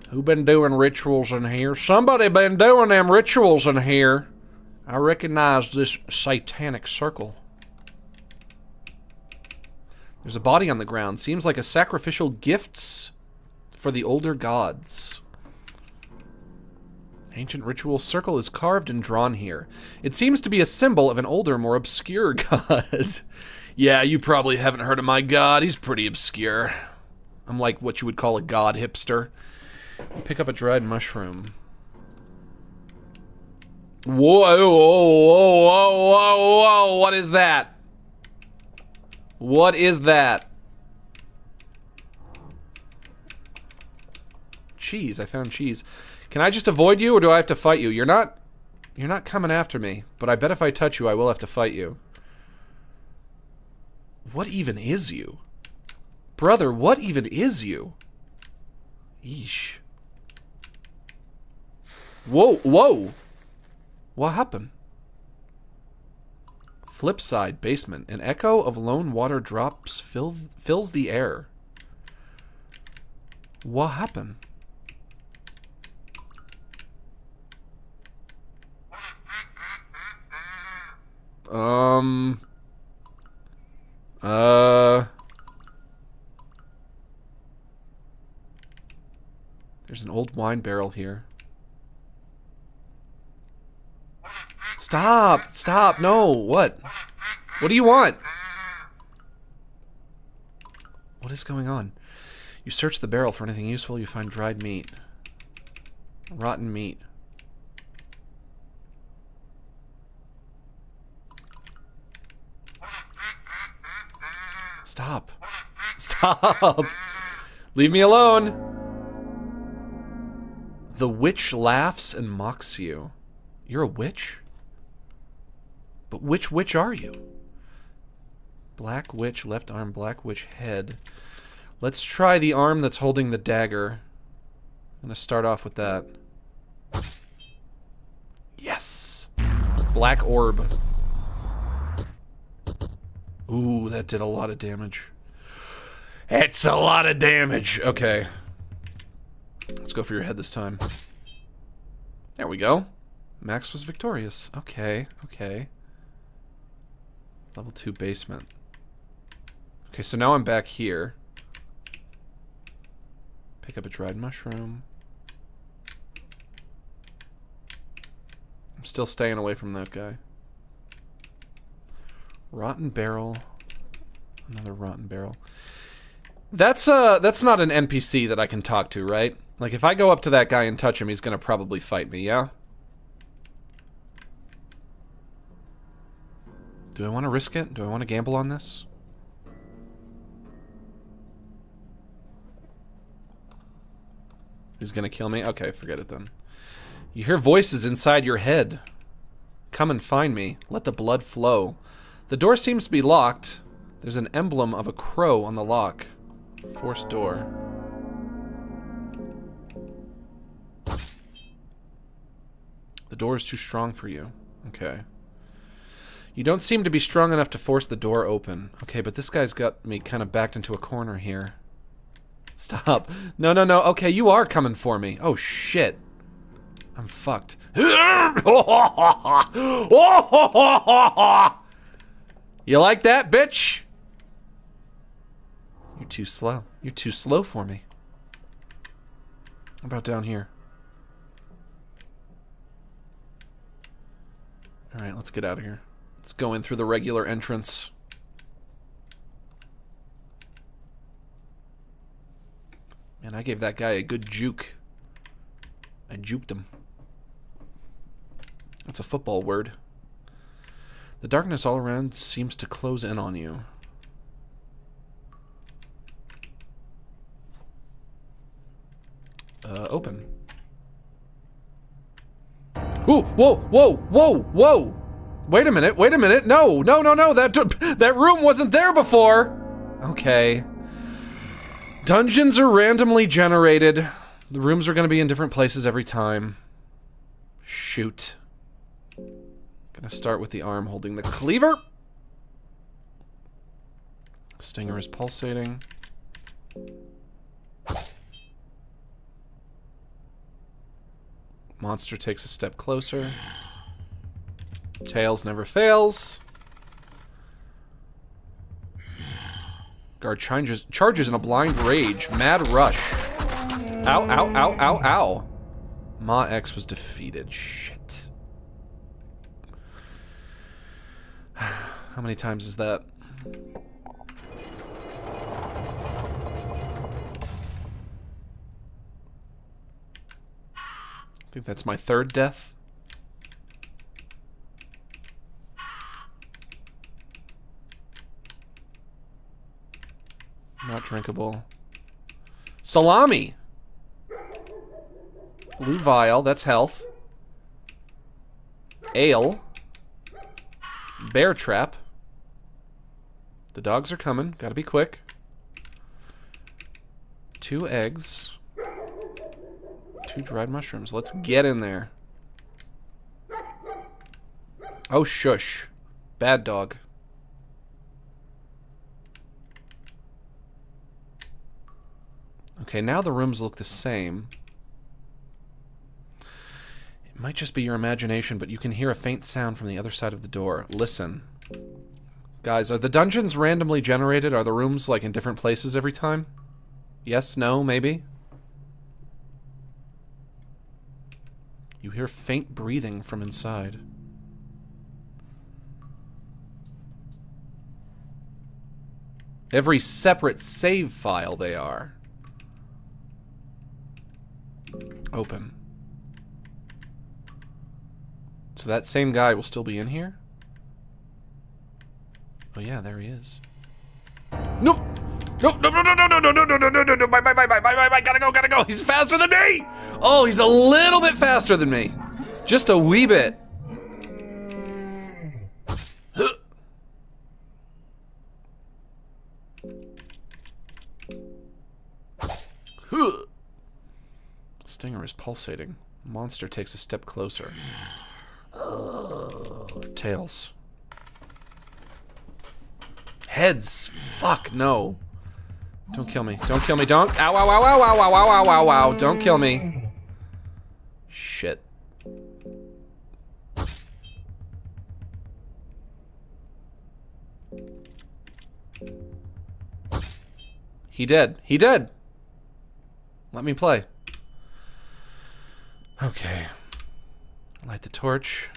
Who been doing rituals in here? Somebody been doing them rituals in here. I recognize this satanic circle. There's a body on the ground. Seems like a sacrificial gifts for the older gods. Ancient ritual circle is carved and drawn here. It seems to be a symbol of an older, more obscure god. Yeah, you probably haven't heard of my god. He's pretty obscure. I'm like what you would call a god hipster. Pick up a dried mushroom. Whoa, whoa, whoa, whoa, whoa, whoa. What is that? What is that? Cheese. I found cheese. Can I just avoid you, or do I have to fight you? You're not coming after me, but I bet if I touch you, I will have to fight you. What even is you? Brother, what even is you? Yeesh. Whoa, whoa! What happened? Flip side, basement. An echo of lone water drops fills the air. What happened? There's an old wine barrel here. Stop! Stop! No! What? What do you want? What is going on? You search the barrel for anything useful, you find dried meat. Rotten meat. Stop. Stop! Leave me alone! The witch laughs and mocks you. You're a witch? But which witch are you? Black witch, left arm, black witch head. Let's try the arm that's holding the dagger. I'm gonna start off with that. Yes! Black orb. Ooh, that did a lot of damage. It's a lot of damage. Okay. Let's go for your head this time. There we go. Max was victorious. Okay, okay. Level 2 basement. Okay, so now I'm back here. Pick up a dried mushroom. I'm still staying away from that guy. Rotten barrel. Another rotten barrel. That's not an NPC that I can talk to, right? Like, if I go up to that guy and touch him, he's gonna probably fight me, yeah? Do I want to risk it? Do I want to gamble on this? He's gonna kill me? Okay, forget it then. You hear voices inside your head. Come and find me. Let the blood flow. The door seems to be locked. There's an emblem of a crow on the lock. Forced door. The door is too strong for you. Okay. You don't seem to be strong enough to force the door open. Okay, but this guy's got me kind of backed into a corner here. Stop. No, no, no. Okay, you are coming for me. Oh, shit. I'm fucked. You like that, bitch? You're too slow. You're too slow for me. How about down here? Alright, let's get out of here. Let's go in through the regular entrance. Man, I gave that guy a good juke. I juked him. That's a football word. The darkness all around seems to close in on you. Open. Ooh, whoa, whoa, whoa, whoa! Wait a minute, wait a minute. No, no, no, no, that room wasn't there before! Okay. Dungeons are randomly generated. The rooms are gonna be in different places every time. Shoot. Gonna start with the arm holding the cleaver. Stinger is pulsating. Monster takes a step closer. Tails never fails. Guard charges in a blind rage. Mad rush. Ow, ow, ow, ow, ow. Ma X was defeated. Shit. How many times is that? I think that's my third death. Not drinkable. Salami! Blue vial, that's health. Ale. Bear trap. The dogs are coming, gotta be quick. 2 eggs. 2 dried mushrooms. Let's get in there. Oh, shush. Bad dog. Okay, now the rooms look the same. It might just be your imagination, but you can hear a faint sound from the other side of the door. Listen. Guys, are the dungeons randomly generated? Are the rooms, like, in different places every time? Yes, no, maybe? You hear faint breathing from inside. Every separate save file they are. Open. So that same guy will still be in here? Oh yeah, there he is. No! No, no, no, no, no, no, no, no, no, no, no, no, no, bye, gotta go, he's faster than me! Oh, he's a little bit faster than me. Just a wee bit. Stinger is pulsating. Monster takes a step closer. Tails. Heads. Fuck, no. Don't kill me. Don't kill me. Don't. Ow, ow, ow, ow, ow, ow, ow, ow, ow, ow. Don't kill me. Shit. He dead. He dead. Let me play. Okay. Light the torch.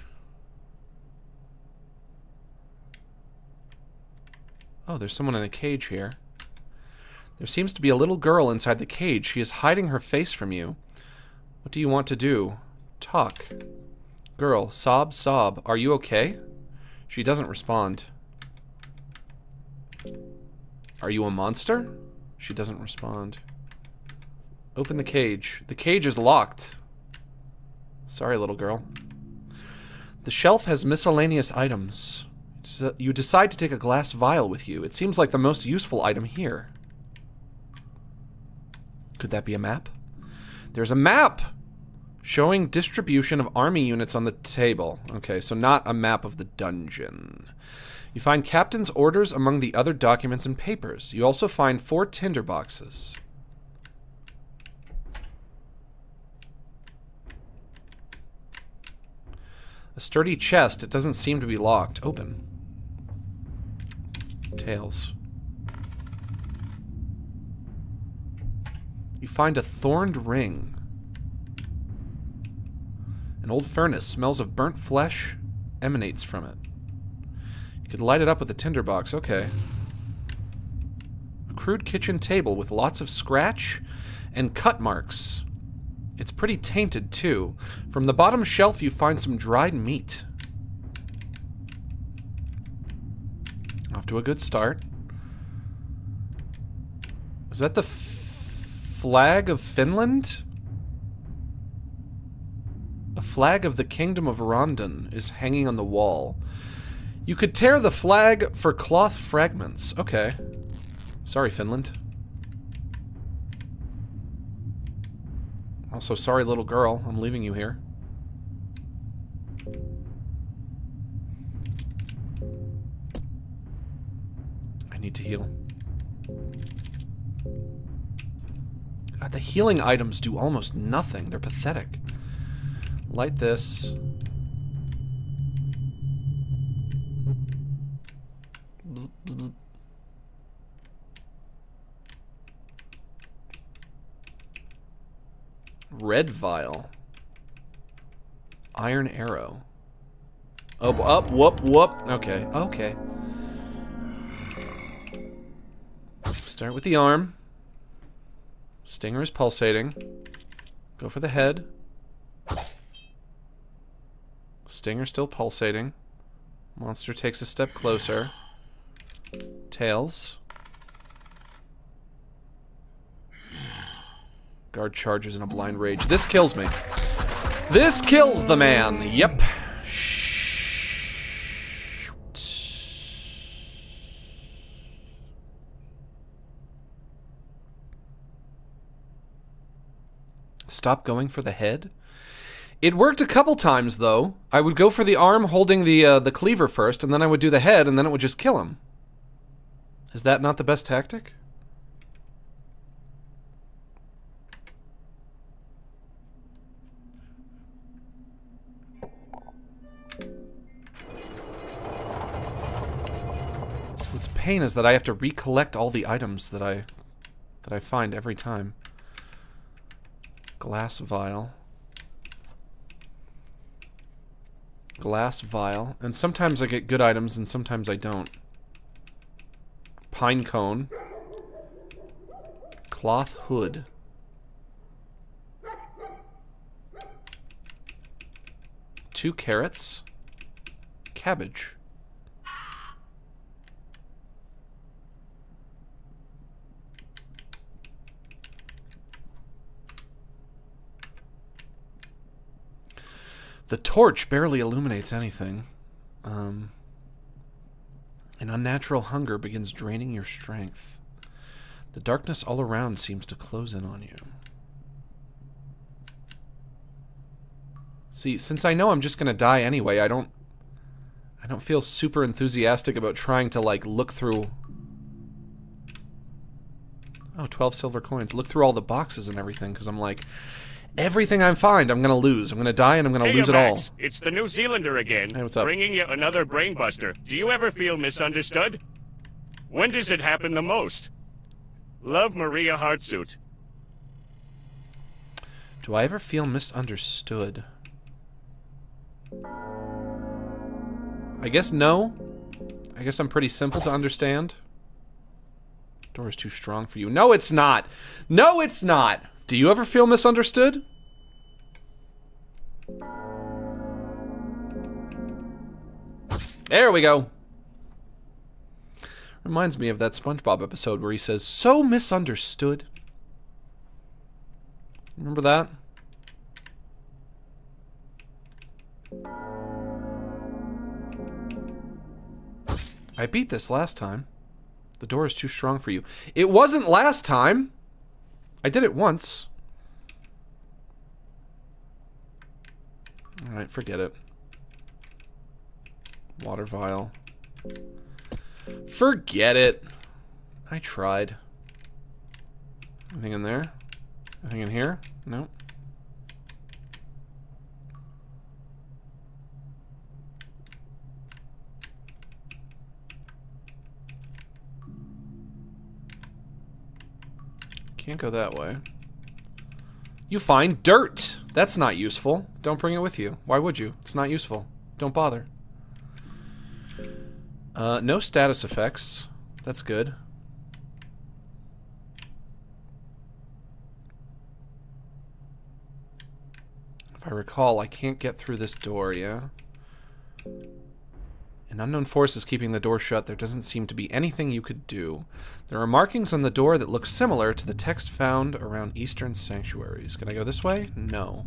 Oh, there's someone in a cage here. There seems to be a little girl inside the cage. She is hiding her face from you. What do you want to do? Talk. Girl, sob, sob. Are you okay? She doesn't respond. Are you a monster? She doesn't respond. Open the cage. The cage is locked. Sorry, little girl. The shelf has miscellaneous items. You decide to take a glass vial with you. It seems like the most useful item here. Could that be a map? There's a map showing distribution of army units on the table. Okay, so not a map of the dungeon. You find captain's orders among the other documents and papers. You also find 4 tinder boxes. A sturdy chest. It doesn't seem to be locked. Open. Tails. You find a thorned ring. An old furnace. Smells of burnt flesh emanates from it. You could light it up with a tinderbox. Okay. A crude kitchen table with lots of scratch and cut marks. It's pretty tainted, too. From the bottom shelf, you find some dried meat. Off to a good start. Is that the flag of Finland? A flag of the Kingdom of Rondon is hanging on the wall. You could tear the flag for cloth fragments. Okay. Sorry, Finland. Also, sorry, little girl. I'm leaving you here. I need to heal. God, the healing items do almost nothing. They're pathetic. Light this. Bzz, bzz, bzz. Red vial. Iron arrow. Oh, up, whoop, whoop. Okay, okay. Start with the arm. Stinger is pulsating. Go for the head. Stinger still pulsating. Monster takes a step closer. Tails. Guard charges in a blind rage. This kills me. This kills the man. Yep. Stop going for the head? It worked a couple times, though. I would go for the arm holding the cleaver first, and then I would do the head, and then it would just kill him. Is that not the best tactic? So what's pain is that I have to recollect all the items that I find every time. Glass vial. Glass vial. And sometimes I get good items and sometimes I don't. Pine cone. Cloth hood. Two carrots. Cabbage. The torch barely illuminates anything. An unnatural hunger begins draining your strength. The darkness all around seems to close in on you. See, since I know I'm just gonna die anyway, I don't feel super enthusiastic about trying to, like, look through... Oh, 12 silver coins. Look through all the boxes and everything, because I'm like... Everything I find, I'm gonna lose. I'm gonna die and I'm gonna lose it all. Max, it's the New Zealander again. Hey, what's up? Bringing you another brainbuster. Do you ever feel misunderstood? When does it happen the most? Love, Maria Heartsuit. Do I ever feel misunderstood? I guess no. I guess I'm pretty simple to understand. Door is too strong for you. No, it's not. No, it's not. Do you ever feel misunderstood? There we go. Reminds me of that SpongeBob episode where he says, "So misunderstood." Remember that? I beat this last time. The door is too strong for you. It wasn't last time. I did it once. Alright, forget it. Water vial. Forget it. I tried. Anything in there? Anything in here? No. Can't go that way. You find dirt. That's not useful. Don't bring it with you. Why would you? It's not useful. Don't bother. No status effects. That's good. If I recall, I can't get through this door, yeah? An unknown force is keeping the door shut. There doesn't seem to be anything you could do. There are markings on the door that look similar to the text found around Eastern sanctuaries. Can I go this way? No.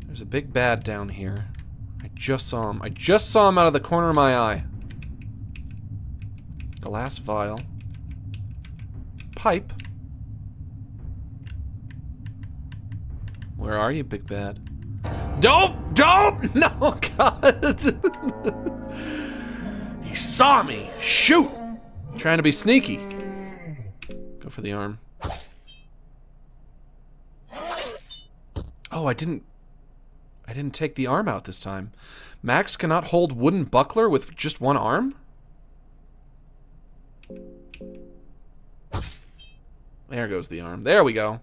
There's a big bad down here. I just saw him. I just saw him out of the corner of my eye. Glass vial. Pipe. Where are you, big bad? Don't! No, God! He saw me! Shoot! Trying to be sneaky. Go for the arm. Oh, I didn't take the arm out this time. Max cannot hold wooden buckler with just one arm? There goes the arm. There we go.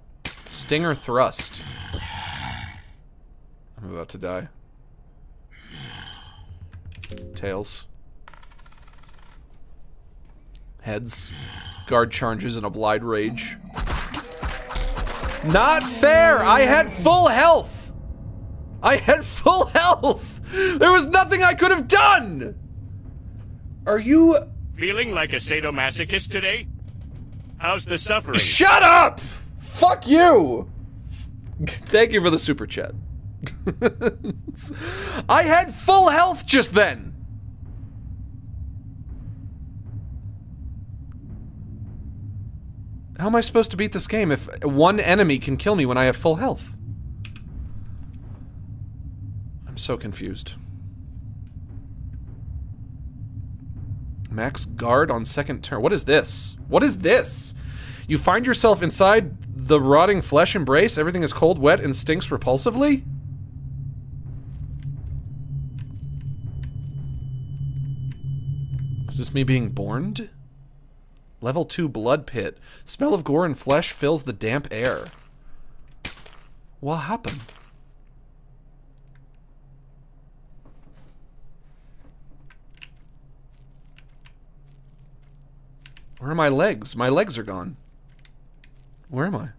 Stinger thrust. I'm about to die. Tails. Heads. Guard charges in a blind rage. Not fair! I had full health! I had full health! There was nothing I could have done! Are you... Feeling like a sadomasochist today? How's the suffering? Shut up! Fuck you! Thank you for the super chat. I had full health just then! How am I supposed to beat this game if one enemy can kill me when I have full health? I'm so confused. Max guard on second turn. What is this? What is this? You find yourself inside the rotting flesh embrace. Everything is cold, wet, and stinks repulsively? Is this me being borned? Level 2 blood pit. Smell of gore and flesh fills the damp air. What happened? Where are my legs? My legs are gone. Where am I?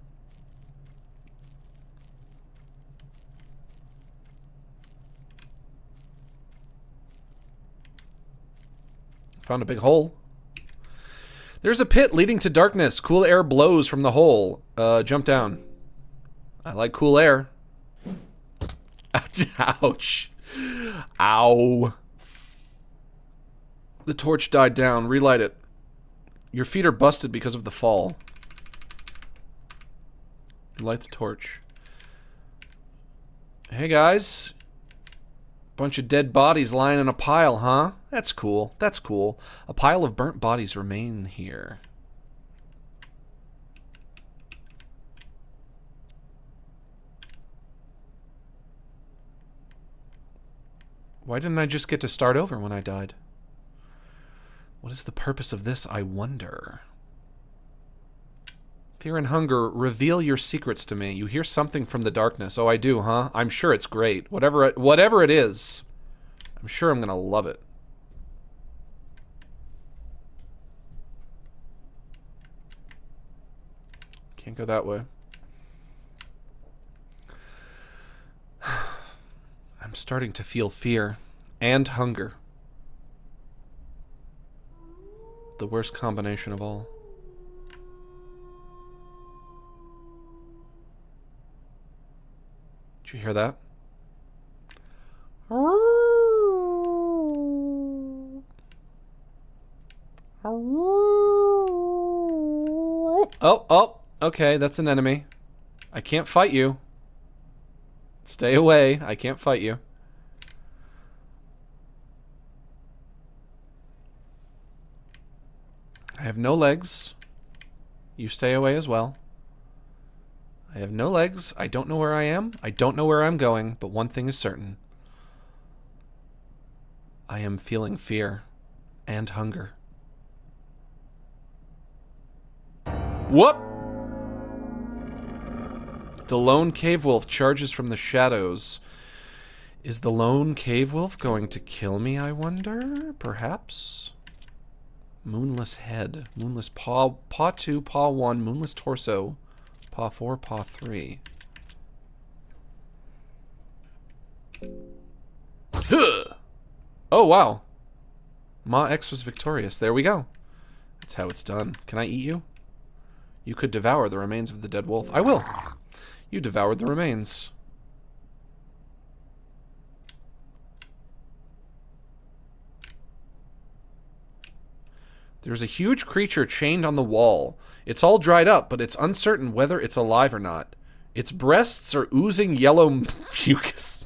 Found a big hole. There's a pit leading to darkness. Cool air blows from the hole. Jump down. I like cool air. Ouch. Ow. The torch died down. Relight it. Your feet are busted because of the fall. Light the torch. Hey guys. Bunch of dead bodies lying in a pile, huh? That's cool. That's cool. A pile of burnt bodies remain here. Why didn't I just get to start over when I died? What is the purpose of this, I wonder? Fear and hunger, reveal your secrets to me. You hear something from the darkness. Oh, I do, huh? I'm sure it's great. Whatever it is, I'm sure I'm gonna love it. Can't go that way. I'm starting to feel fear and hunger. The worst combination of all. Did you hear that? Oh, okay, that's an enemy. I can't fight you. Stay away, I can't fight you. I have no legs. You stay away as well. I have no legs. I don't know where I am. I don't know where I'm going, but one thing is certain. I am feeling fear and hunger. Whoop! The lone cave wolf charges from the shadows. Is the lone cave wolf going to kill me, I wonder? Perhaps? Moonless head. Moonless paw. Paw 2, paw 1. Moonless torso. Paw 4, paw 3. Huh. Oh, wow. Ma X was victorious. There we go. That's how it's done. Can I eat you? You could devour the remains of the dead wolf. I will. You devoured the remains. There's a huge creature chained on the wall. It's all dried up, but it's uncertain whether it's alive or not. Its breasts are oozing yellow mucus.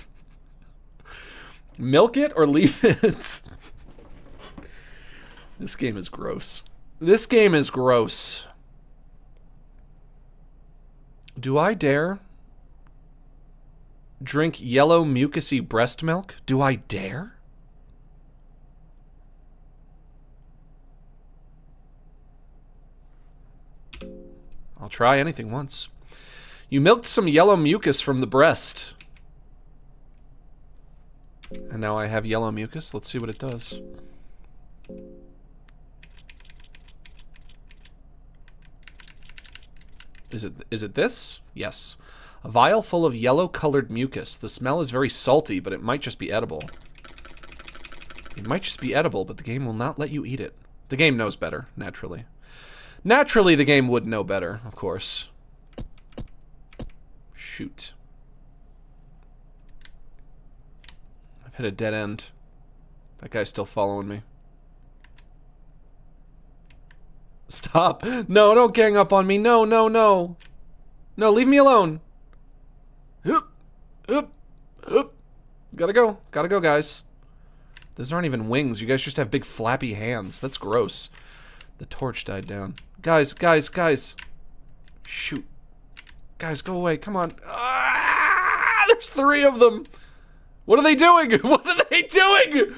Milk it or leave it? This game is gross. This game is gross. Do I dare drink yellow mucusy breast milk? Do I dare? I'll try anything once. You milked some yellow mucus from the breast. And now I have yellow mucus. Let's see what it does. Is it this? Yes. A vial full of yellow-colored mucus. The smell is very salty, but it might just be edible. It might just be edible, but the game will not let you eat it. The game knows better, naturally. Naturally, the game would know better, of course. Shoot. I've hit a dead end. That guy's still following me. Stop. No, don't gang up on me. No, no, no. No, leave me alone. Hup. Hup. Hup. Gotta go. Gotta go, guys. Those aren't even wings. You guys just have big flappy hands. That's gross. The torch died down. Guys, guys, guys. Shoot. Guys, go away. Come on. Ah, there's 3 of them. What are they doing? What are they doing?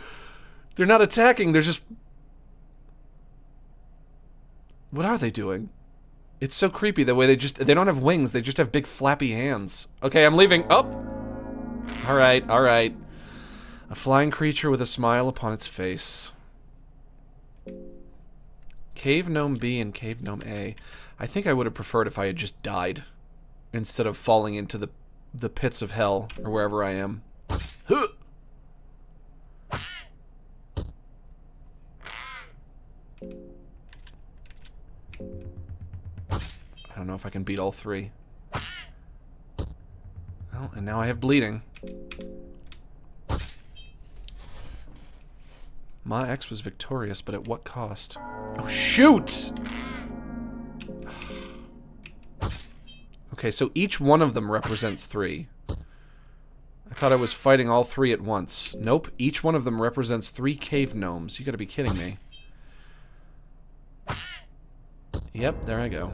They're not attacking. They're just... What are they doing? It's so creepy the way they don't have wings, they just have big flappy hands. Okay, I'm leaving. Oh! Alright, alright. A flying creature with a smile upon its face. Cave Gnome B and Cave Gnome A. I think I would have preferred if I had just died. Instead of falling into the pits of hell, or wherever I am. Huh! I don't know if I can beat all 3. Well, and now I have bleeding. Ma X was victorious, but at what cost? Oh, shoot! Okay, so each one of them represents 3. I thought I was fighting all 3 at once. Nope, each one of them represents 3 cave gnomes. You gotta be kidding me. Yep, there I go.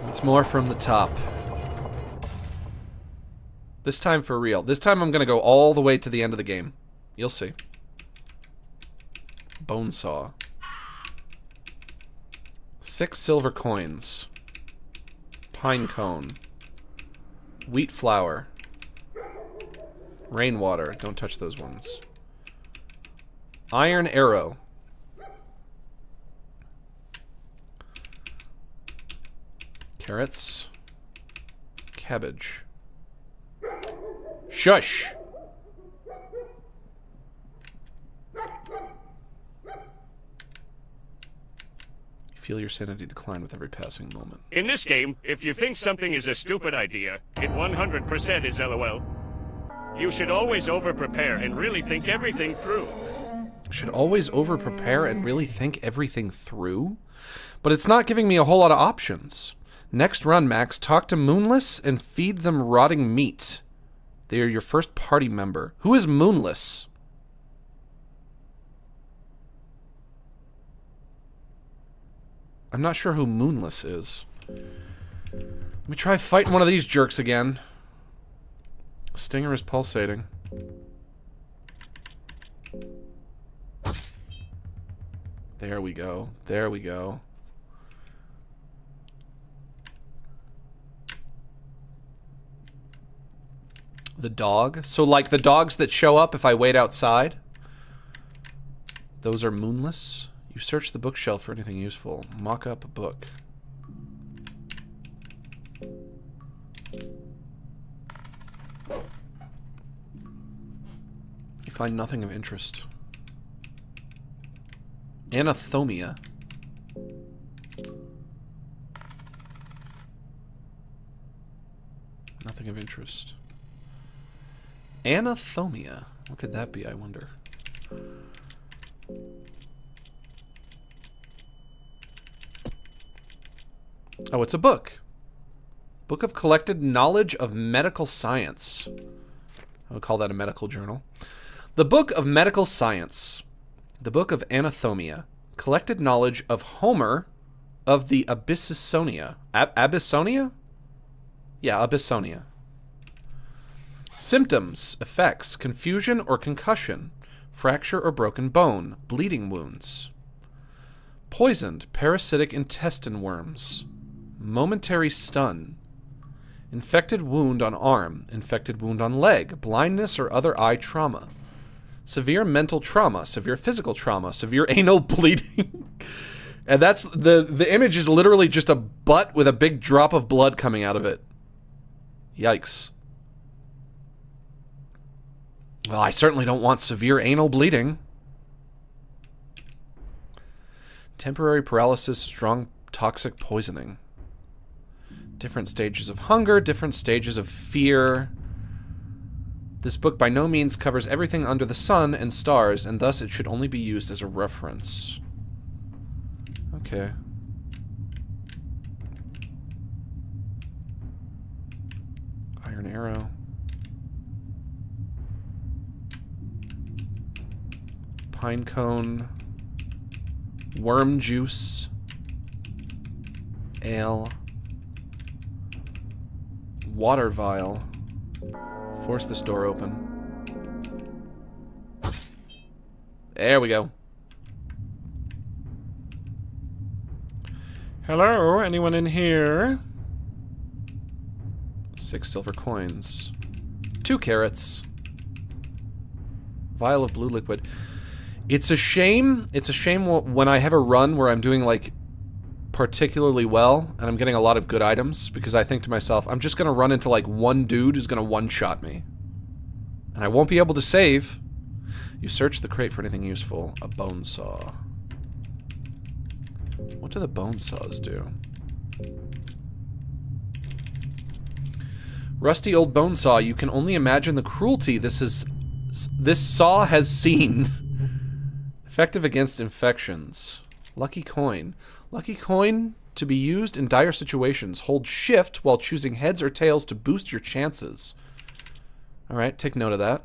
Once more from the top. This time for real. This time I'm gonna go all the way to the end of the game. You'll see. Bone saw. 6 silver coins. Pine cone. Wheat flour. Rainwater. Don't touch those ones. Iron arrow. Carrots. Cabbage. Shush! Feel your sanity decline with every passing moment. In this game, if you think something is a stupid idea, it 100% is LOL. You should always over-prepare and really think everything through. Should always over-prepare and really think everything through? But it's not giving me a whole lot of options. Next run, Max, talk to Moonless and feed them rotting meat. They are your first party member. Who is Moonless? I'm not sure who Moonless is. Let me try fighting one of these jerks again. Stinger is pulsating. There we go. There we go. The dog? So like the dogs that show up if I wait outside? Those are Moonless? You search the bookshelf for anything useful. Mock up a book. You find nothing of interest. Anathomia. Nothing of interest. Anathomia. What could that be, I wonder? Oh, it's a book. Book of Collected Knowledge of Medical Science. I would call that a medical journal. The Book of Medical Science. The Book of Anathomia. Collected Knowledge of Homer of the Abyssonia. Abyssonia? Yeah, Abyssonia. Symptoms, effects, confusion or concussion, fracture or broken bone, bleeding wounds. Poisoned, parasitic intestine worms. Momentary stun. Infected wound on arm, infected wound on leg, blindness or other eye trauma. Severe mental trauma, severe physical trauma, severe anal bleeding. And that's, the image is literally just a butt with a big drop of blood coming out of it. Yikes. Well, I certainly don't want severe anal bleeding. Temporary paralysis, strong toxic poisoning. Different stages of hunger, different stages of fear. This book by no means covers everything under the sun and stars, and thus it should only be used as a reference. Okay. Iron arrow. Pine cone. Worm juice. Ale. Water vial. Force this door open. There we go. Hello, anyone in here? 6 silver coins. 2 carrots. Vial of blue liquid. It's a shame when I have a run where I'm doing, like, particularly well, and I'm getting a lot of good items, because I think to myself, I'm just gonna run into, like, one dude who's gonna one-shot me. And I won't be able to save. You search the crate for anything useful. A bone saw. What do the bone saws do? Rusty old bone saw, you can only imagine the cruelty this saw has seen. Effective against infections. Lucky coin. Lucky coin to be used in dire situations. Hold shift while choosing heads or tails to boost your chances. Alright, take note of that.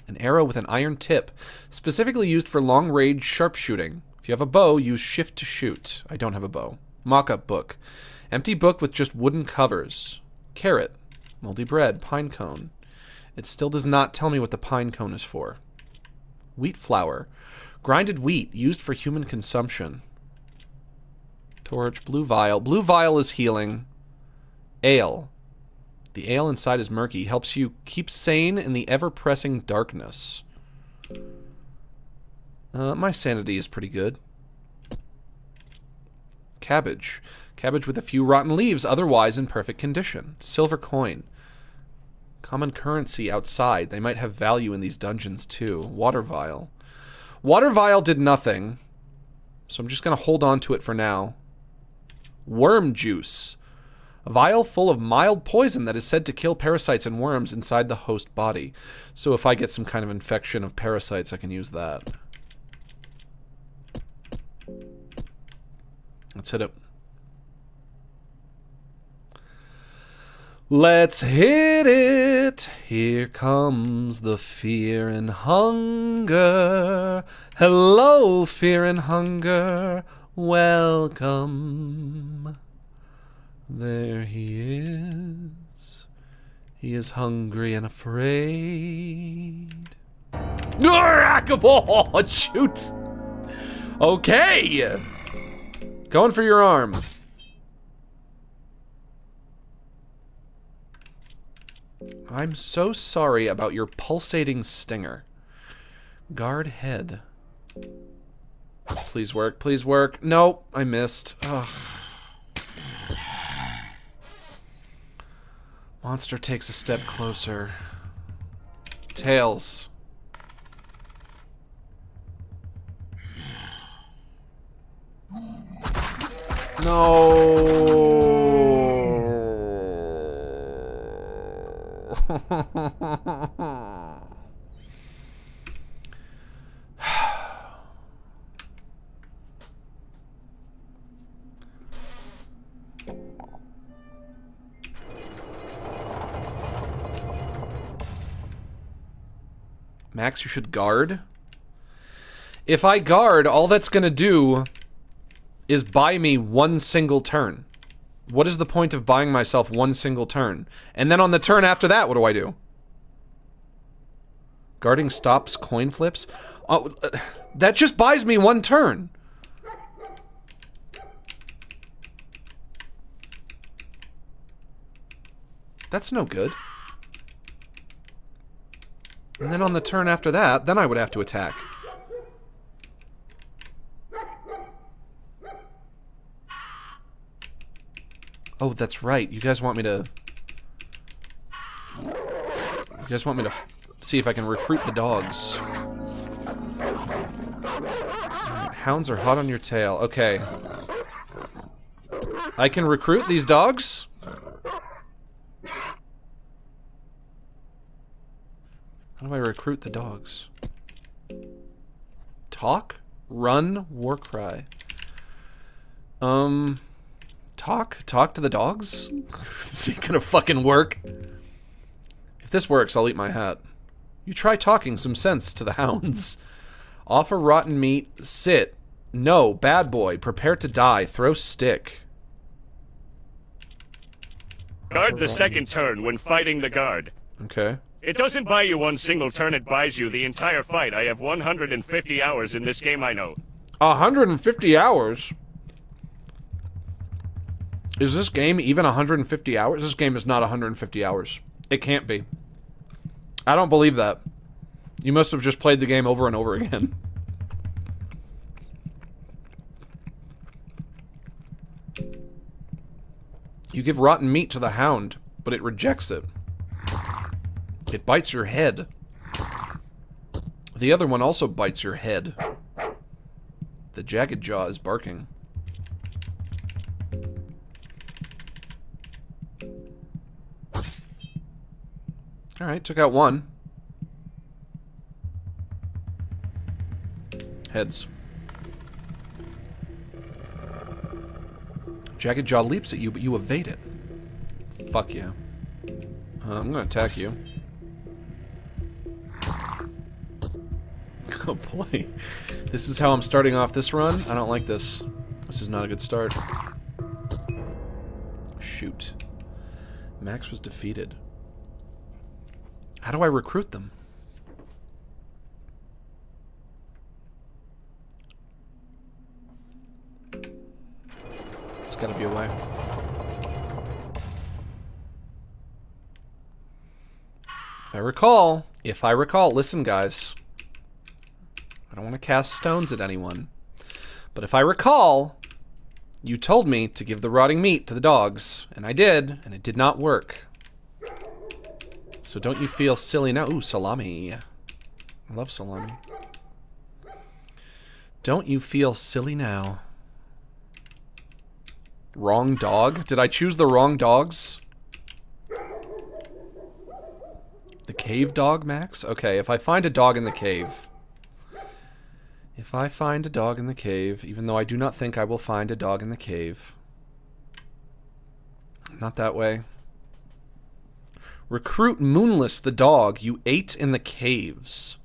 An arrow with an iron tip. Specifically used for long-range sharpshooting. If you have a bow, use shift to shoot. I don't have a bow. Mock-up book. Empty book with just wooden covers. Carrot. Moldy bread. Pine cone. It still does not tell me what the pine cone is for. Wheat flour. Grinded wheat used for human consumption. Torch. Blue vial. Blue vial is healing. Ale. The ale inside is murky. Helps you keep sane in the ever-pressing darkness. My sanity is pretty good. Cabbage. Cabbage with a few rotten leaves, otherwise in perfect condition. Silver coin. Common currency outside. They might have value in these dungeons, too. Water vial. Water vial did nothing, so I'm just going to hold on to it for now. Worm juice. A vial full of mild poison that is said to kill parasites and worms inside the host body. So if I get some kind of infection of parasites, I can use that. Let's hit it. Let's hit it. Here comes the fear and hunger. Hello, fear and hunger. Welcome. There he is. He is hungry and afraid. Oh, shoot. Okay. Going for your arm. I'm so sorry about your pulsating stinger. Guard head. Please work, please work. Nope, I missed. Ugh. Monster takes a step closer. Tails. No. Max, you should guard. If I guard, all that's gonna do is buy me one single turn. What is the point of buying myself one single turn? And then on the turn after that, what do I do? Guarding stops coin flips? Oh, that just buys me one turn. That's no good. And then on the turn after that, then I would have to attack. Oh, that's right. You guys want me to... You guys want me to see if I can recruit the dogs. Right, hounds are hot on your tail. Okay. I can recruit these dogs? How do I recruit the dogs? Talk? Run? War cry. Talk to the dogs? Is it gonna fucking work? If this works, I'll eat my hat. You try talking some sense to the hounds. Offer rotten meat. Sit. No, bad boy. Prepare to die. Throw stick. Guard the second turn when fighting the guard. Okay. It doesn't buy you one single turn, it buys you the entire fight. I have 150 hours in this game, I know. 150 hours? Is this game even 150 hours? This game is not 150 hours. It can't be. I don't believe that. You must have just played the game over and over again. You give rotten meat to the hound, but it rejects it. It bites your head. The other one also bites your head. The jagged jaw is barking. Alright, took out one. Heads. Jagged jaw leaps at you, but you evade it. Fuck yeah. I'm gonna attack you. Oh boy. This is how I'm starting off this run? I don't like this. This is not a good start. Shoot. Max was defeated. How do I recruit them? There's gotta be a way. If I recall, listen, guys. I don't want to cast stones at anyone. But if I recall, you told me to give the rotting meat to the dogs, and I did, and it did not work. So don't you feel silly now? Ooh, salami. I love salami. Don't you feel silly now? Wrong dog? Did I choose the wrong dogs? The cave dog, Max? Okay, if I find a dog in the cave... If I find a dog in the cave, even though I do not think I will find a dog in the cave. Not that way. Recruit Moonless the dog you ate in the caves.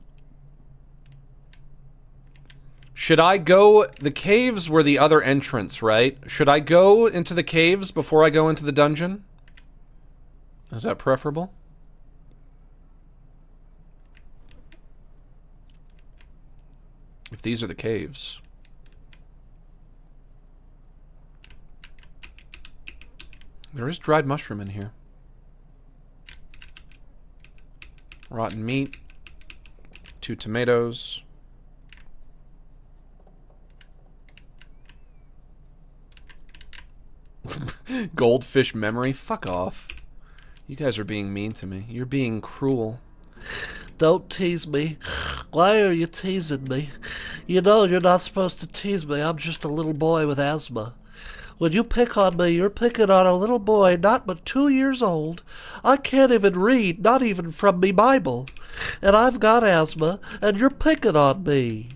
Should I go... The caves were the other entrance, right? Should I go into the caves before I go into the dungeon? Is that preferable? If these are the caves. There is dried mushroom in here. Rotten meat. 2 tomatoes. Goldfish memory? Fuck off. You guys are being mean to me. You're being cruel. Don't tease me. Why are you teasing me? You know you're not supposed to tease me. I'm just a little boy with asthma. When you pick on me, you're picking on a little boy not but 2 years old. I can't even read, not even from me Bible. And I've got asthma, and you're picking on me.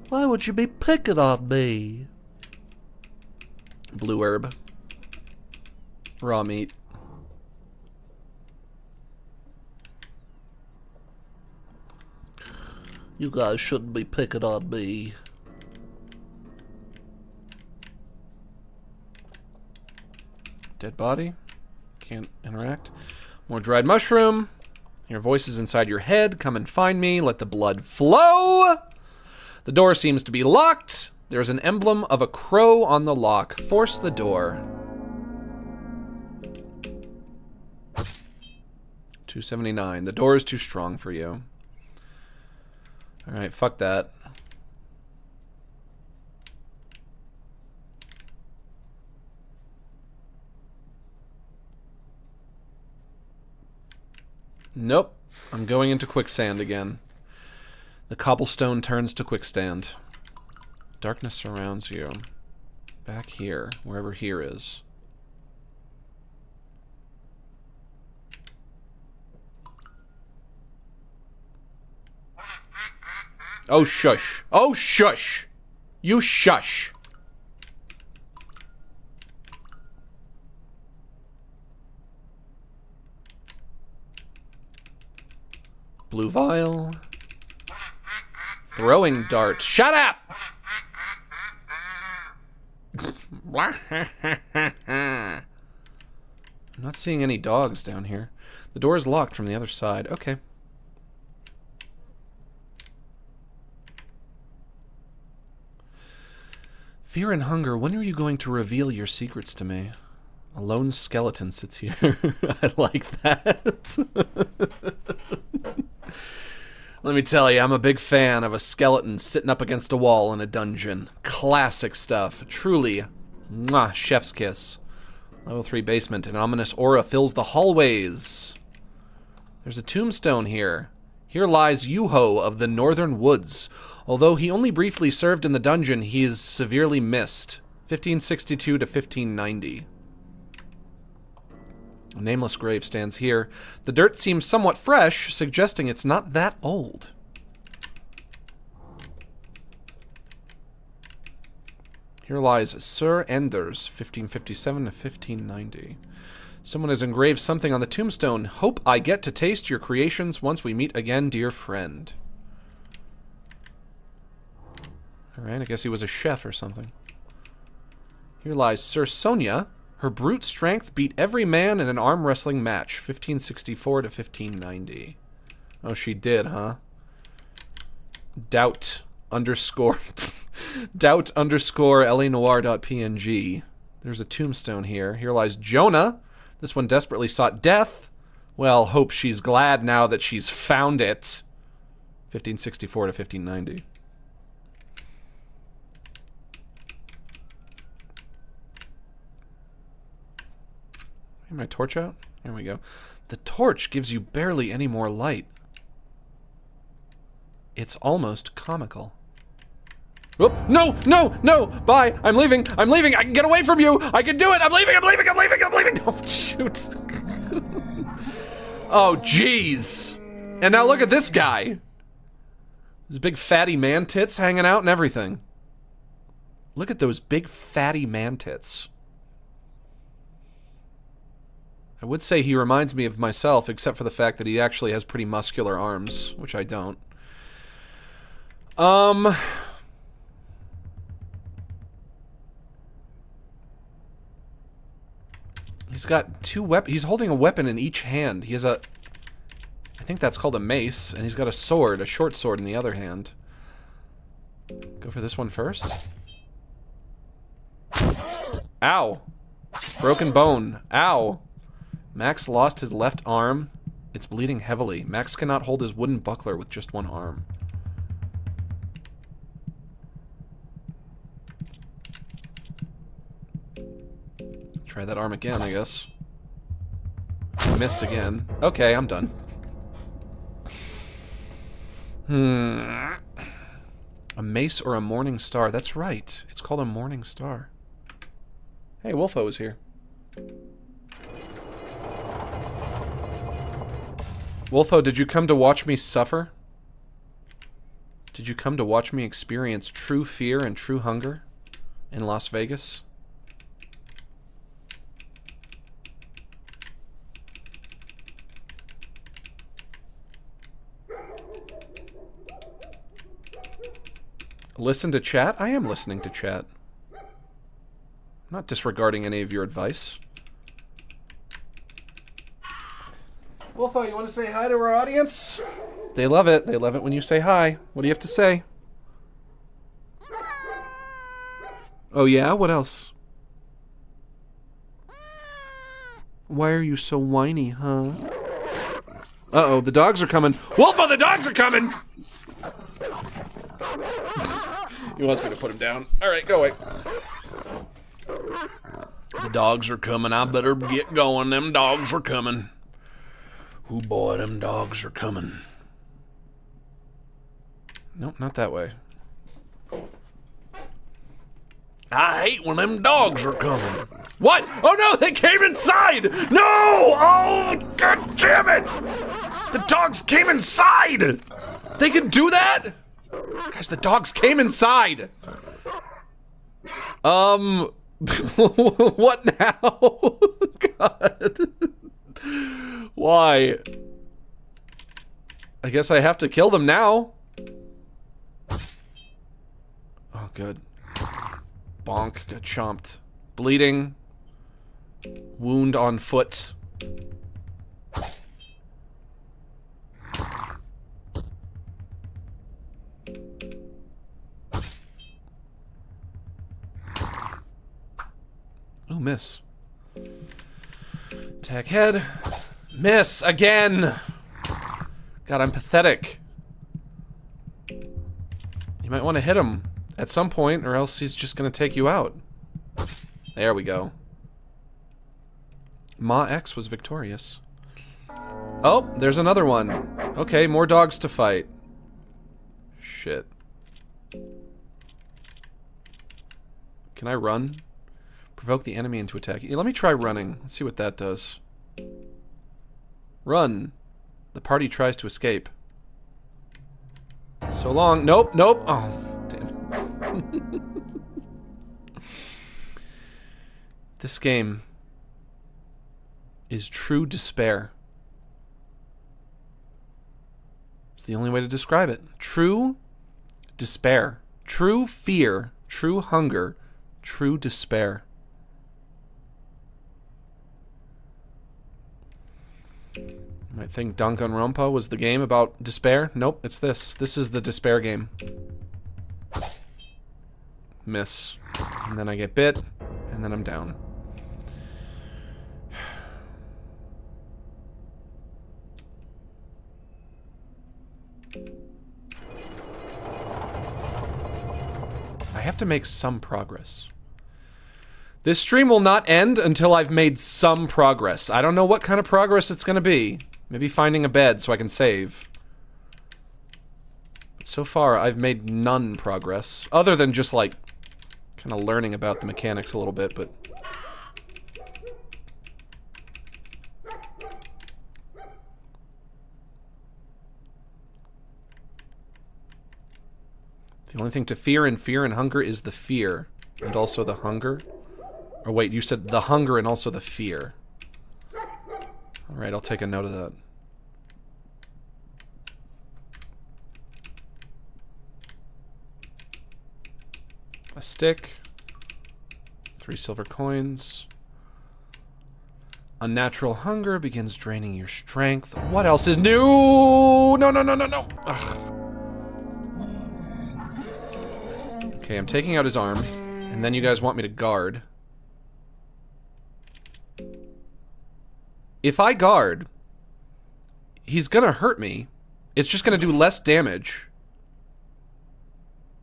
Why would you be picking on me? Blue herb. Raw meat. You guys shouldn't be picking on me. Dead body. Can't interact. More dried mushroom. Your voice is inside your head. Come and find me. Let the blood flow. The door seems to be locked. There's an emblem of a crow on the lock. Force the door. 279. The door is too strong for you. Alright, fuck that. Nope. I'm going into quicksand again. The cobblestone turns to quicksand. Darkness surrounds you. Back here, wherever here is. Oh, shush. Oh, shush. You shush. Blue vial. Throwing dart. Shut up! I'm not seeing any dogs down here. The door is locked from the other side. Okay. Fear and hunger, when are you going to reveal your secrets to me? A lone skeleton sits here. I like that. Let me tell you, I'm a big fan of a skeleton sitting up against a wall in a dungeon. Classic stuff. Truly, mwah, chef's kiss. Level 3 basement. An ominous aura fills the hallways. There's a tombstone here. Here lies Yuho of the Northern Woods. Although he only briefly served in the dungeon, he is severely missed. 1562 to 1590. A nameless grave stands here. The dirt seems somewhat fresh, suggesting it's not that old. Here lies Sir Enders, 1557 to 1590. Someone has engraved something on the tombstone. Hope I get to taste your creations once we meet again, dear friend. Alright, I guess he was a chef or something. Here lies Sir Sonia. Her brute strength beat every man in an arm wrestling match. 1564 to 1590. Oh, she did, huh? Doubt underscore doubt underscore LAnoir.png. There's a tombstone here. Here lies Jonah. This one desperately sought death. Well, hope she's glad now that she's found it. 1564 to 1590. My torch out? There we go. The torch gives you barely any more light. It's almost comical. Oh, no, no, no! Bye! I'm leaving! I'm leaving! I can get away from you! I can do it! I'm leaving! I'm leaving! I'm leaving! I'm leaving! Oh, shoot! Oh, jeez! And now look at this guy! His big fatty man tits hanging out and everything. Look at those big fatty man tits. I would say he reminds me of myself, except for the fact that he actually has pretty muscular arms, which I don't. He's got two weapons. He's holding a weapon in each hand. He has a... I think that's called a mace, and he's got a sword, a short sword in the other hand. Go for this one first. Ow. Broken bone. Ow. Max lost his left arm. It's bleeding heavily. Max cannot hold his wooden buckler with just one arm. Try that arm again, I guess. Missed again. Okay, I'm done. A mace or a morning star. That's right. It's called a morning star. Hey, Wolfo is here. Wolfo, did you come to watch me suffer? Did you come to watch me experience true fear and true hunger in Las Vegas? Listen to chat? I am listening to chat. I'm not disregarding any of your advice. Wolfo, you want to say hi to our audience? They love it. They love it when you say hi. What do you have to say? Oh yeah? What else? Why are you so whiny, huh? Uh-oh, the dogs are coming. Wolfo, the dogs are coming! He wants me to put him down. Alright, go away. The dogs are coming. I better get going. Them dogs are coming. Oh boy, them dogs are coming. Nope, not that way. I hate when them dogs are coming. What? Oh no, they came inside! No! Oh, god damn it! The dogs came inside! They can do that? Guys, the dogs came inside! What now? God. Why? I guess I have to kill them now. Oh, good. Bonk, got chomped. Bleeding. Wound on foot. Ooh, miss. Attack head. Miss again. God, I'm pathetic. You might want to hit him at some point, or else he's just gonna take you out. There we go. Ma X was victorious. Oh, there's another one. Okay, more dogs to fight. Shit. Can I run? Provoke the enemy into attack. Yeah, let me try running. Let's see what that does. Run. The party tries to escape. So long. Nope, nope. Oh, damn it. This game is true despair. It's the only way to describe it. True despair. True fear. True hunger. True despair. You might think Danganronpa was the game about despair. Nope, it's this. This is the despair game. Miss. And then I get bit, and then I'm down. I have to make some progress. This stream will not end until I've made some progress. I don't know what kind of progress it's gonna be. Maybe finding a bed so I can save. But so far, I've made none progress. Other than just, like, kind of learning about the mechanics a little bit, but... The only thing to fear and hunger is the fear. And also the hunger. Oh wait, you said the hunger and also the fear. Alright, I'll take a note of that. A stick. 3 silver coins. Unnatural hunger begins draining your strength. What else is new? No, no, no, no, no. Ugh. Okay, I'm taking out his arm, and then you guys want me to guard. If I guard, he's gonna hurt me. It's just gonna do less damage.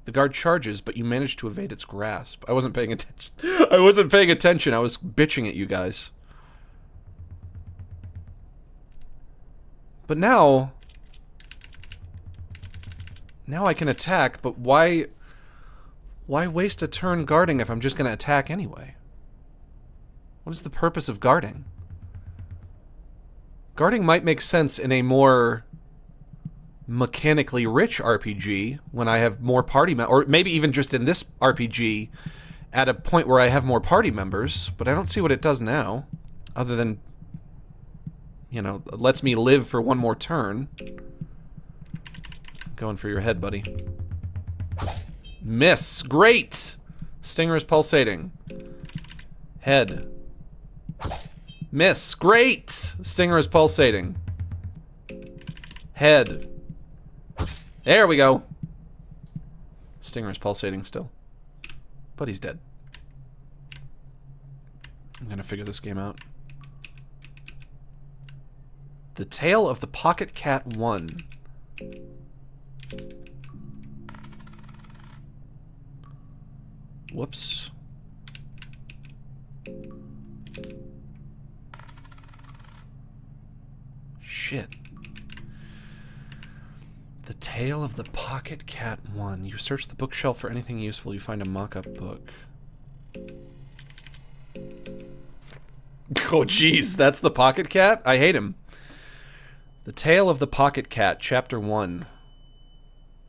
The guard charges, but you manage to evade its grasp. I wasn't paying attention. I wasn't paying attention. I was bitching at you guys. But now I can attack, but why waste a turn guarding if I'm just going to attack anyway? What is the purpose of guarding? Guarding might make sense in a more mechanically rich RPG when I have more party members, or maybe even just in this RPG at a point where I have more party members, but I don't see what it does now, other than, you know, lets me live for one more turn. Going for your head, buddy. Miss. Great! Stinger is pulsating. Head. Miss. Great! Stinger is pulsating. Head. There we go. Stinger is pulsating still. But he's dead. I'm gonna figure this game out. The Tale of the Pocket Cat 1. Whoops. Shit. The Tale of the Pocket Cat 1. You search the bookshelf for anything useful. You find a mock-up book. Oh, jeez. That's the Pocket Cat? I hate him. The Tale of the Pocket Cat, Chapter 1.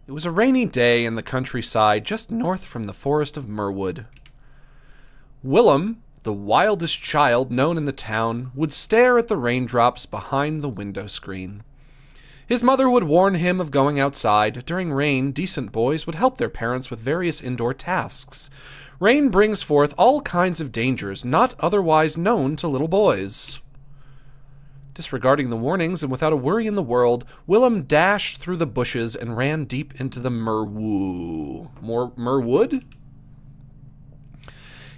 It was a rainy day in the countryside just north from the forest of Merwood. Willem, the wildest child known in the town, would stare at the raindrops behind the window screen. His mother would warn him of going outside. During rain, decent boys would help their parents with various indoor tasks. Rain brings forth all kinds of dangers not otherwise known to little boys. Disregarding the warnings and without a worry in the world, Willem dashed through the bushes and ran deep into the Merwood?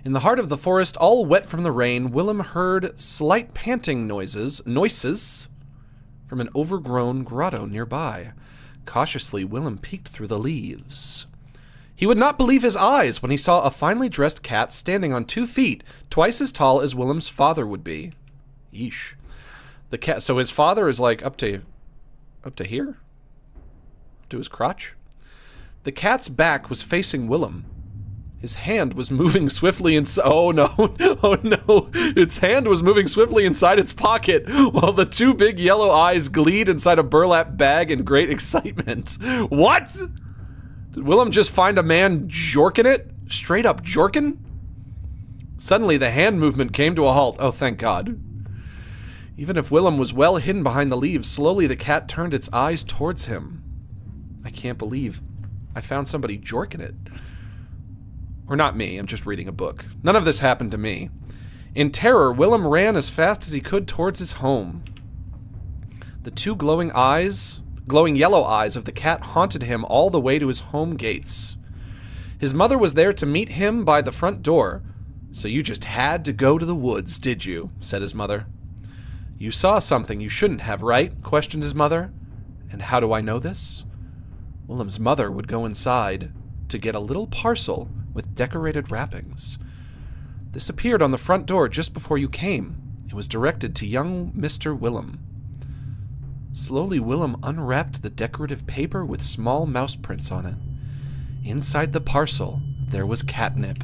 In the heart of the forest, all wet from the rain, Willem heard slight panting noises from an overgrown grotto nearby. Cautiously, Willem peeked through the leaves. He would not believe his eyes when he saw a finely dressed cat standing on 2 feet, twice as tall as Willem's father would be. Yeesh. The cat. So his father is like up to here, to his crotch. The cat's back was facing Willem. His hand was moving swiftly inside. Oh no! Oh no! Its hand was moving swiftly inside its pocket, while the 2 big yellow eyes gleamed inside a burlap bag in great excitement. What? Did Willem just find a man jorking it? Straight up jorking? Suddenly, the hand movement came to a halt. Oh, thank God. Even if Willem was well hidden behind the leaves, slowly the cat turned its eyes towards him. I can't believe I found somebody jorking it. Or not me, I'm just reading a book. None of this happened to me. In terror, Willem ran as fast as he could towards his home. The 2 glowing yellow eyes of the cat haunted him all the way to his home gates. His mother was there to meet him by the front door. So you just had to go to the woods, did you? Said his mother. You saw something you shouldn't have, right? Questioned his mother. And how do I know this? Willem's mother would go inside to get a little parcel with decorated wrappings. This appeared on the front door just before you came. It was directed to young Mr. Willem. Slowly, Willem unwrapped the decorative paper with small mouse prints on it. Inside the parcel, there was catnip.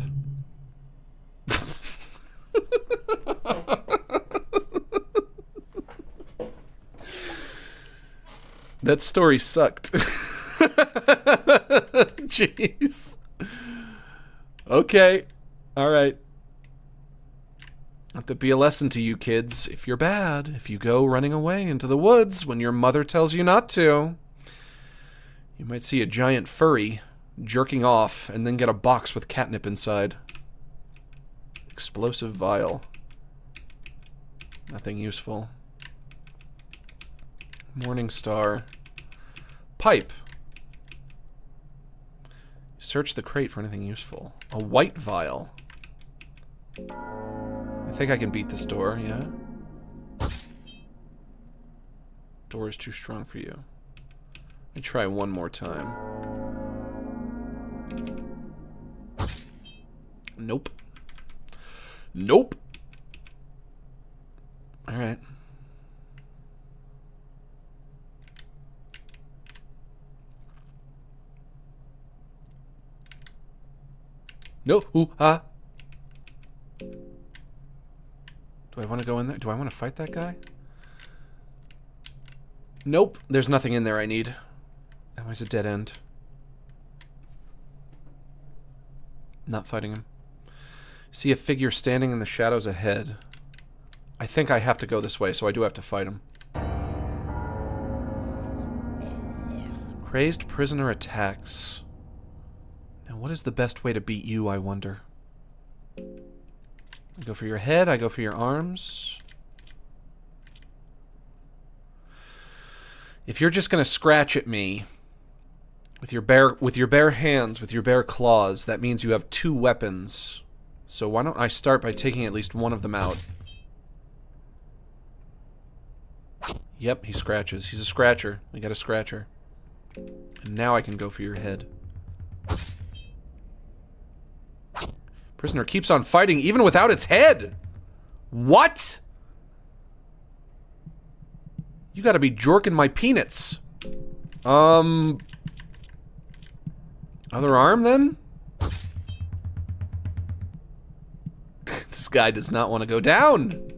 That story sucked. Jeez. Okay. All right. Let that be a lesson to you kids. If you're bad, if you go running away into the woods when your mother tells you not to, you might see a giant furry jerking off and then get a box with catnip inside. Explosive vial. Nothing useful. Morning Star. Pipe. Search the crate for anything useful. A white vial. I think I can beat this door, yeah? Door is too strong for you. Let me try one more time. Nope. Nope. Alright. No. Ooh, ah. Do I want to go in there? Do I want to fight that guy? Nope. There's nothing in there I need. That was a dead end. Not fighting him. See a figure standing in the shadows ahead. I think I have to go this way, so I do have to fight him. Crazed prisoner attacks. Now, what is the best way to beat you, I wonder? I go for your head, I go for your arms. If you're just gonna scratch at me with your bare hands, with your bare claws, that means you have 2 weapons. So why don't I start by taking at least one of them out? Yep, he scratches. He's a scratcher. We got a scratcher. And now I can go for your head. Prisoner keeps on fighting even without its head! What? You gotta be jorking my peanuts. Other arm, then? This guy does not want to go down.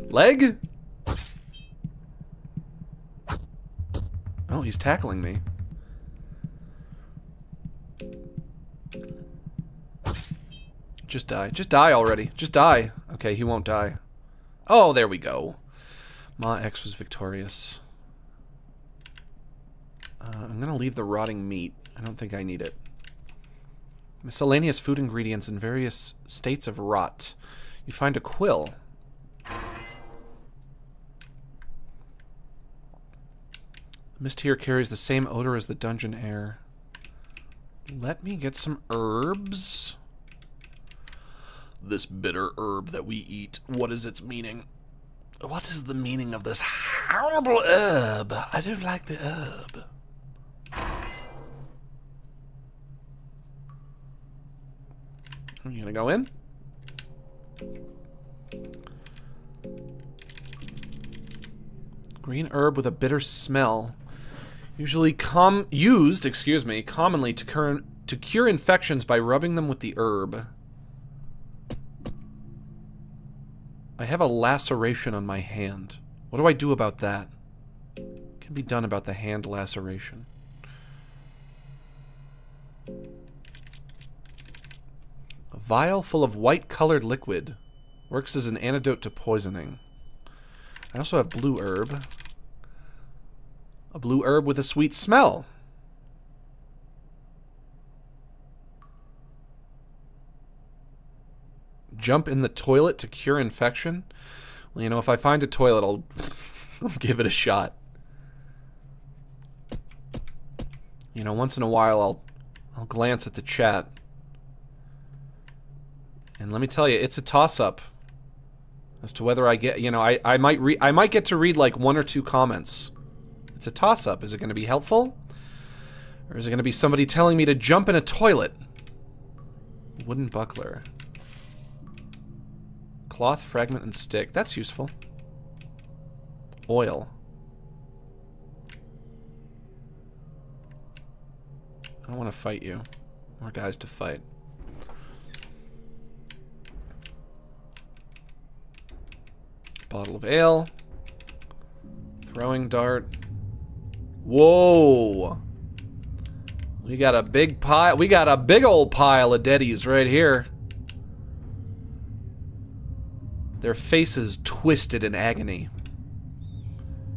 Leg? Oh, he's tackling me. Just die. Just die already. Just die. Okay, he won't die. Oh, there we go. Ma X was victorious. I'm gonna leave the rotting meat. I don't think I need it. Miscellaneous food ingredients in various states of rot. You find a quill. The mist here carries the same odor as the dungeon air. Let me get some herbs. This bitter herb that we eat, what is its meaning? What is the meaning of this horrible herb? I don't like the herb. Are you gonna go in? Green herb with a bitter smell. Usually used commonly to cure infections by rubbing them with the herb. I have a laceration on my hand. What do I do about that? What can be done about the hand laceration? A vial full of white-colored liquid. Works as an antidote to poisoning. I also have blue herb. A blue herb with a sweet smell. Jump in the toilet to cure infection? Well, you know, if I find a toilet, I'll give it a shot. You know, once in a while, I'll glance at the chat. And let me tell you, it's a toss-up as to whether I get, you know, I might get to read like 1 or 2 comments. It's a toss-up. Is it going to be helpful? Or is it going to be somebody telling me to jump in a toilet? Wooden buckler. Cloth, fragment, and stick. That's useful. Oil. I don't want to fight you. More guys to fight. Bottle of ale. Throwing dart. Whoa! We got a big pile. We got a big old pile of deadies right here. Their faces twisted in agony.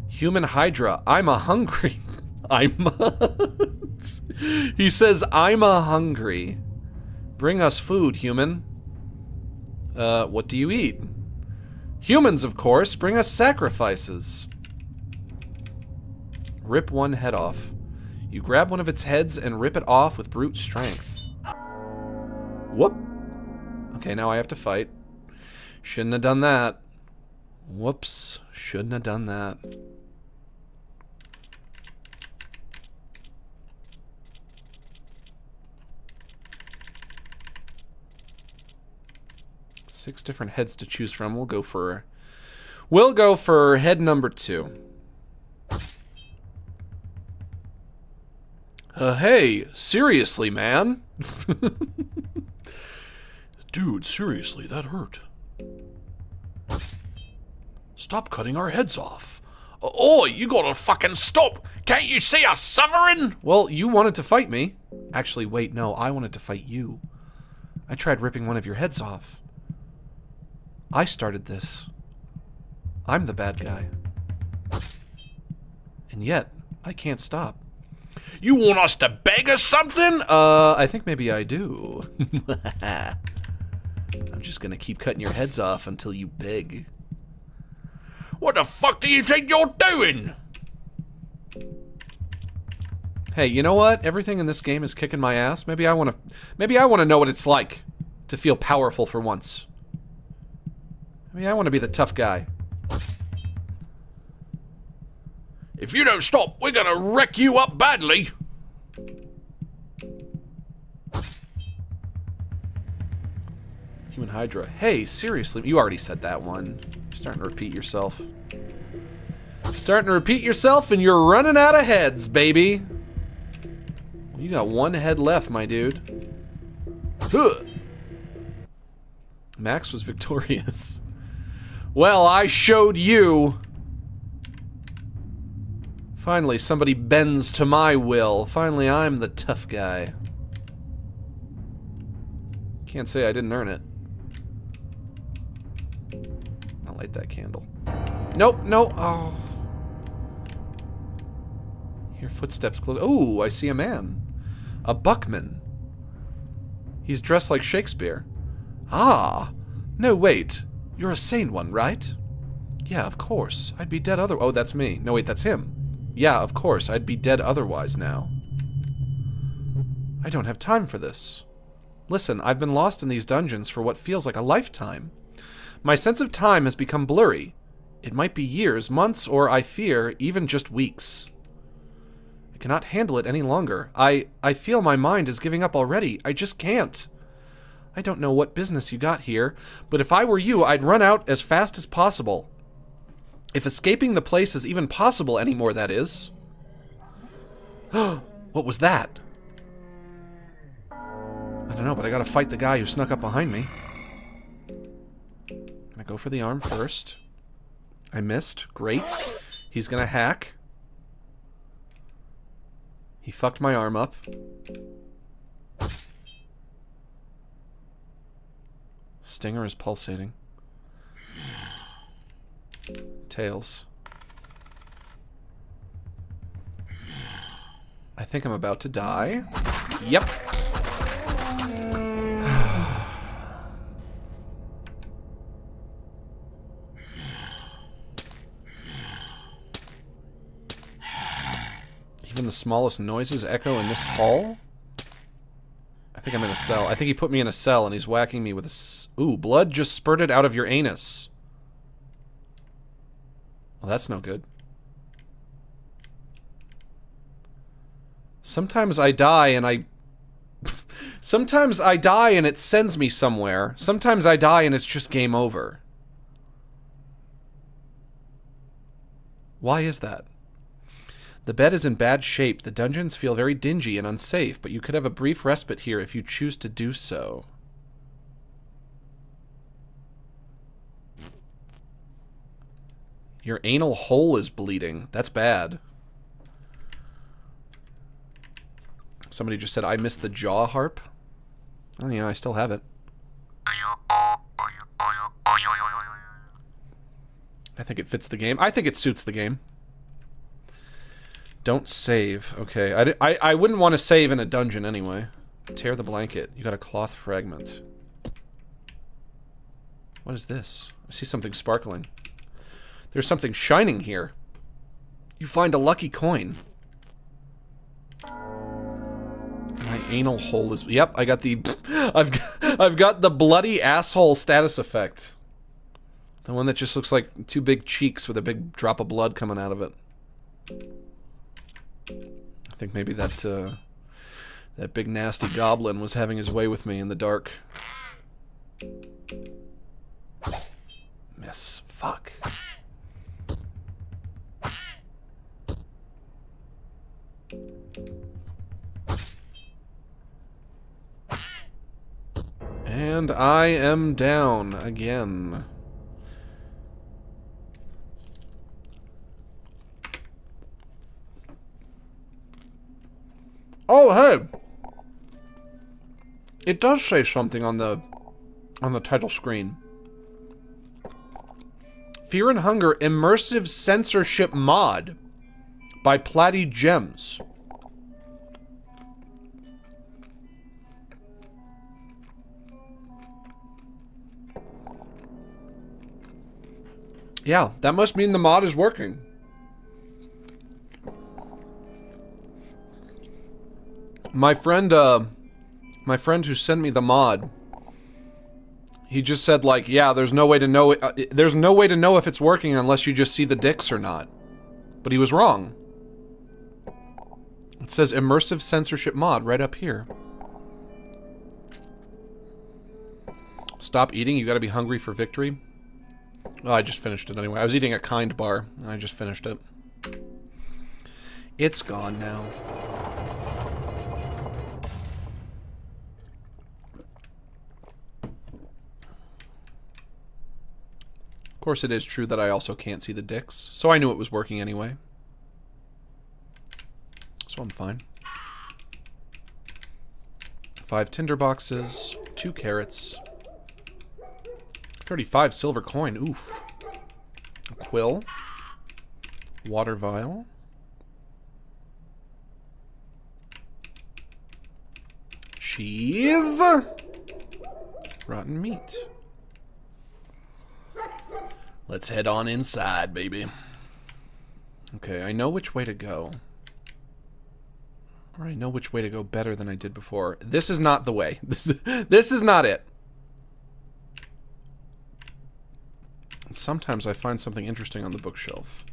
Human Hydra. I'm a hungry. He says, I'm a hungry. Bring us food, human. What do you eat? Humans, of course. Bring us sacrifices. Rip one head off. You grab one of its heads and rip it off with brute strength. Whoop. Okay, now I have to fight. Shouldn't have done that. Whoops. Shouldn't have done that. Six different heads to choose from. We'll go for head number 2. Hey, seriously, man. Dude, seriously, that hurt. Stop cutting our heads off. Oh, you gotta fucking stop. Can't you see us suffering? Well, you wanted to fight me. Actually, wait, no, I wanted to fight you. I tried ripping one of your heads off. I started this. I'm the bad guy. And yet, I can't stop. You want us to beg or something? I think maybe I do. I'm just gonna keep cutting your heads off until you beg. What the fuck do you think you're doing? Hey, you know what? Everything in this game is kicking my ass. Maybe I wanna know what it's like to feel powerful for once. Maybe I wanna be the tough guy. If you don't stop, we're gonna wreck you up badly. Human Hydra. Hey, seriously, you already said that one. You're starting to repeat yourself. Starting to repeat yourself and you're running out of heads, baby. You got one head left, my dude. Ugh. Max was victorious. Well, I showed you. Finally, somebody bends to my will. Finally, I'm the tough guy. Can't say I didn't earn it. I'll light that candle. Nope, no. Oh. Hear footsteps close. Oh, I see a man. A buckman. He's dressed like Shakespeare. Ah. No, wait. You're a sane one, right? Yeah, of course. I'd be dead other- Oh, that's me. No, wait, that's him. Yeah, of course. I'd be dead otherwise now. I don't have time for this. Listen, I've been lost in these dungeons for what feels like a lifetime. My sense of time has become blurry. It might be years, months, or, I fear, even just weeks. I cannot handle it any longer. I feel my mind is giving up already. I just can't. I don't know what business you got here, but if I were you, I'd run out as fast as possible. If escaping the place is even possible anymore, that is. What was that? I don't know, but I gotta fight the guy who snuck up behind me. Gonna go for the arm first. I missed. Great. He's gonna hack. He fucked my arm up. Stinger is pulsating. Tails. I think I'm about to die. Yep. Even the smallest noises echo in this hall? I think I'm in a cell. I think he put me in a cell and he's whacking me with a ooh, blood just spurted out of your anus. Well, that's no good. Sometimes I die and I... Sometimes I die and it sends me somewhere. Sometimes I die and it's just game over. Why is that? The bed is in bad shape. The dungeons feel very dingy and unsafe, but you could have a brief respite here if you choose to do so. Your anal hole is bleeding. That's bad. Somebody just said, I missed the jaw harp. Oh, yeah, I still have it. I think it fits the game. I think it suits the game. Don't save. Okay, I wouldn't want to save in a dungeon anyway. Tear the blanket. You got a cloth fragment. What is this? I see something sparkling. There's something shining here. You find a lucky coin. My anal hole is... Yep, I got the... I've got the bloody asshole status effect. The one that just looks like two big cheeks with a big drop of blood coming out of it. I think maybe that that big nasty goblin was having his way with me in the dark. Miss. Fuck. And I am down again. Oh, hey! It does say something on the title screen. Fear and Hunger Immersive Censorship Mod by Platy Gems. Yeah, that must mean the mod is working. My friend who sent me the mod, he just said like, yeah, there's no way to know there's no way to know if it's working unless you just see the dicks or not. But he was wrong. It says immersive censorship mod right up here. Stop eating, you gotta be hungry for victory. Oh, I just finished it anyway. I was eating a Kind bar, and I just finished it. It's gone now. Of course, it is true that I also can't see the dicks, so I knew it was working anyway. So I'm fine. 5 tinder boxes, 2 carrots. 35 silver coin, oof. A quill. Water vial. Cheese! Rotten meat. Let's head on inside, baby. Okay, I know which way to go. Or I know which way to go better than I did before. This is not the way. This is not it. Sometimes I find something interesting on the bookshelf.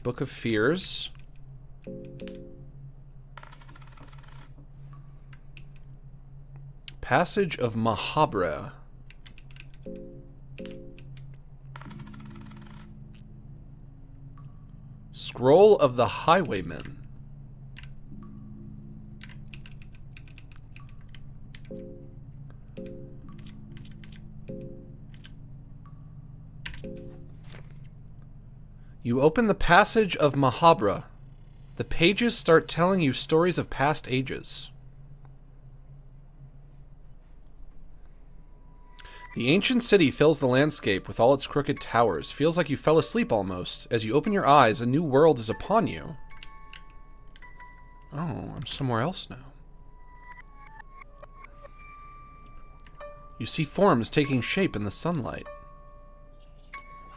Book of Fears. Passage of Mahabra. Scroll of the Highwayman. You open the Passage of Mahabra. The pages start telling you stories of past ages. The ancient city fills the landscape with all its crooked towers. Feels like you fell asleep almost. As you open your eyes, a new world is upon you. Oh, I'm somewhere else now. You see forms taking shape in the sunlight.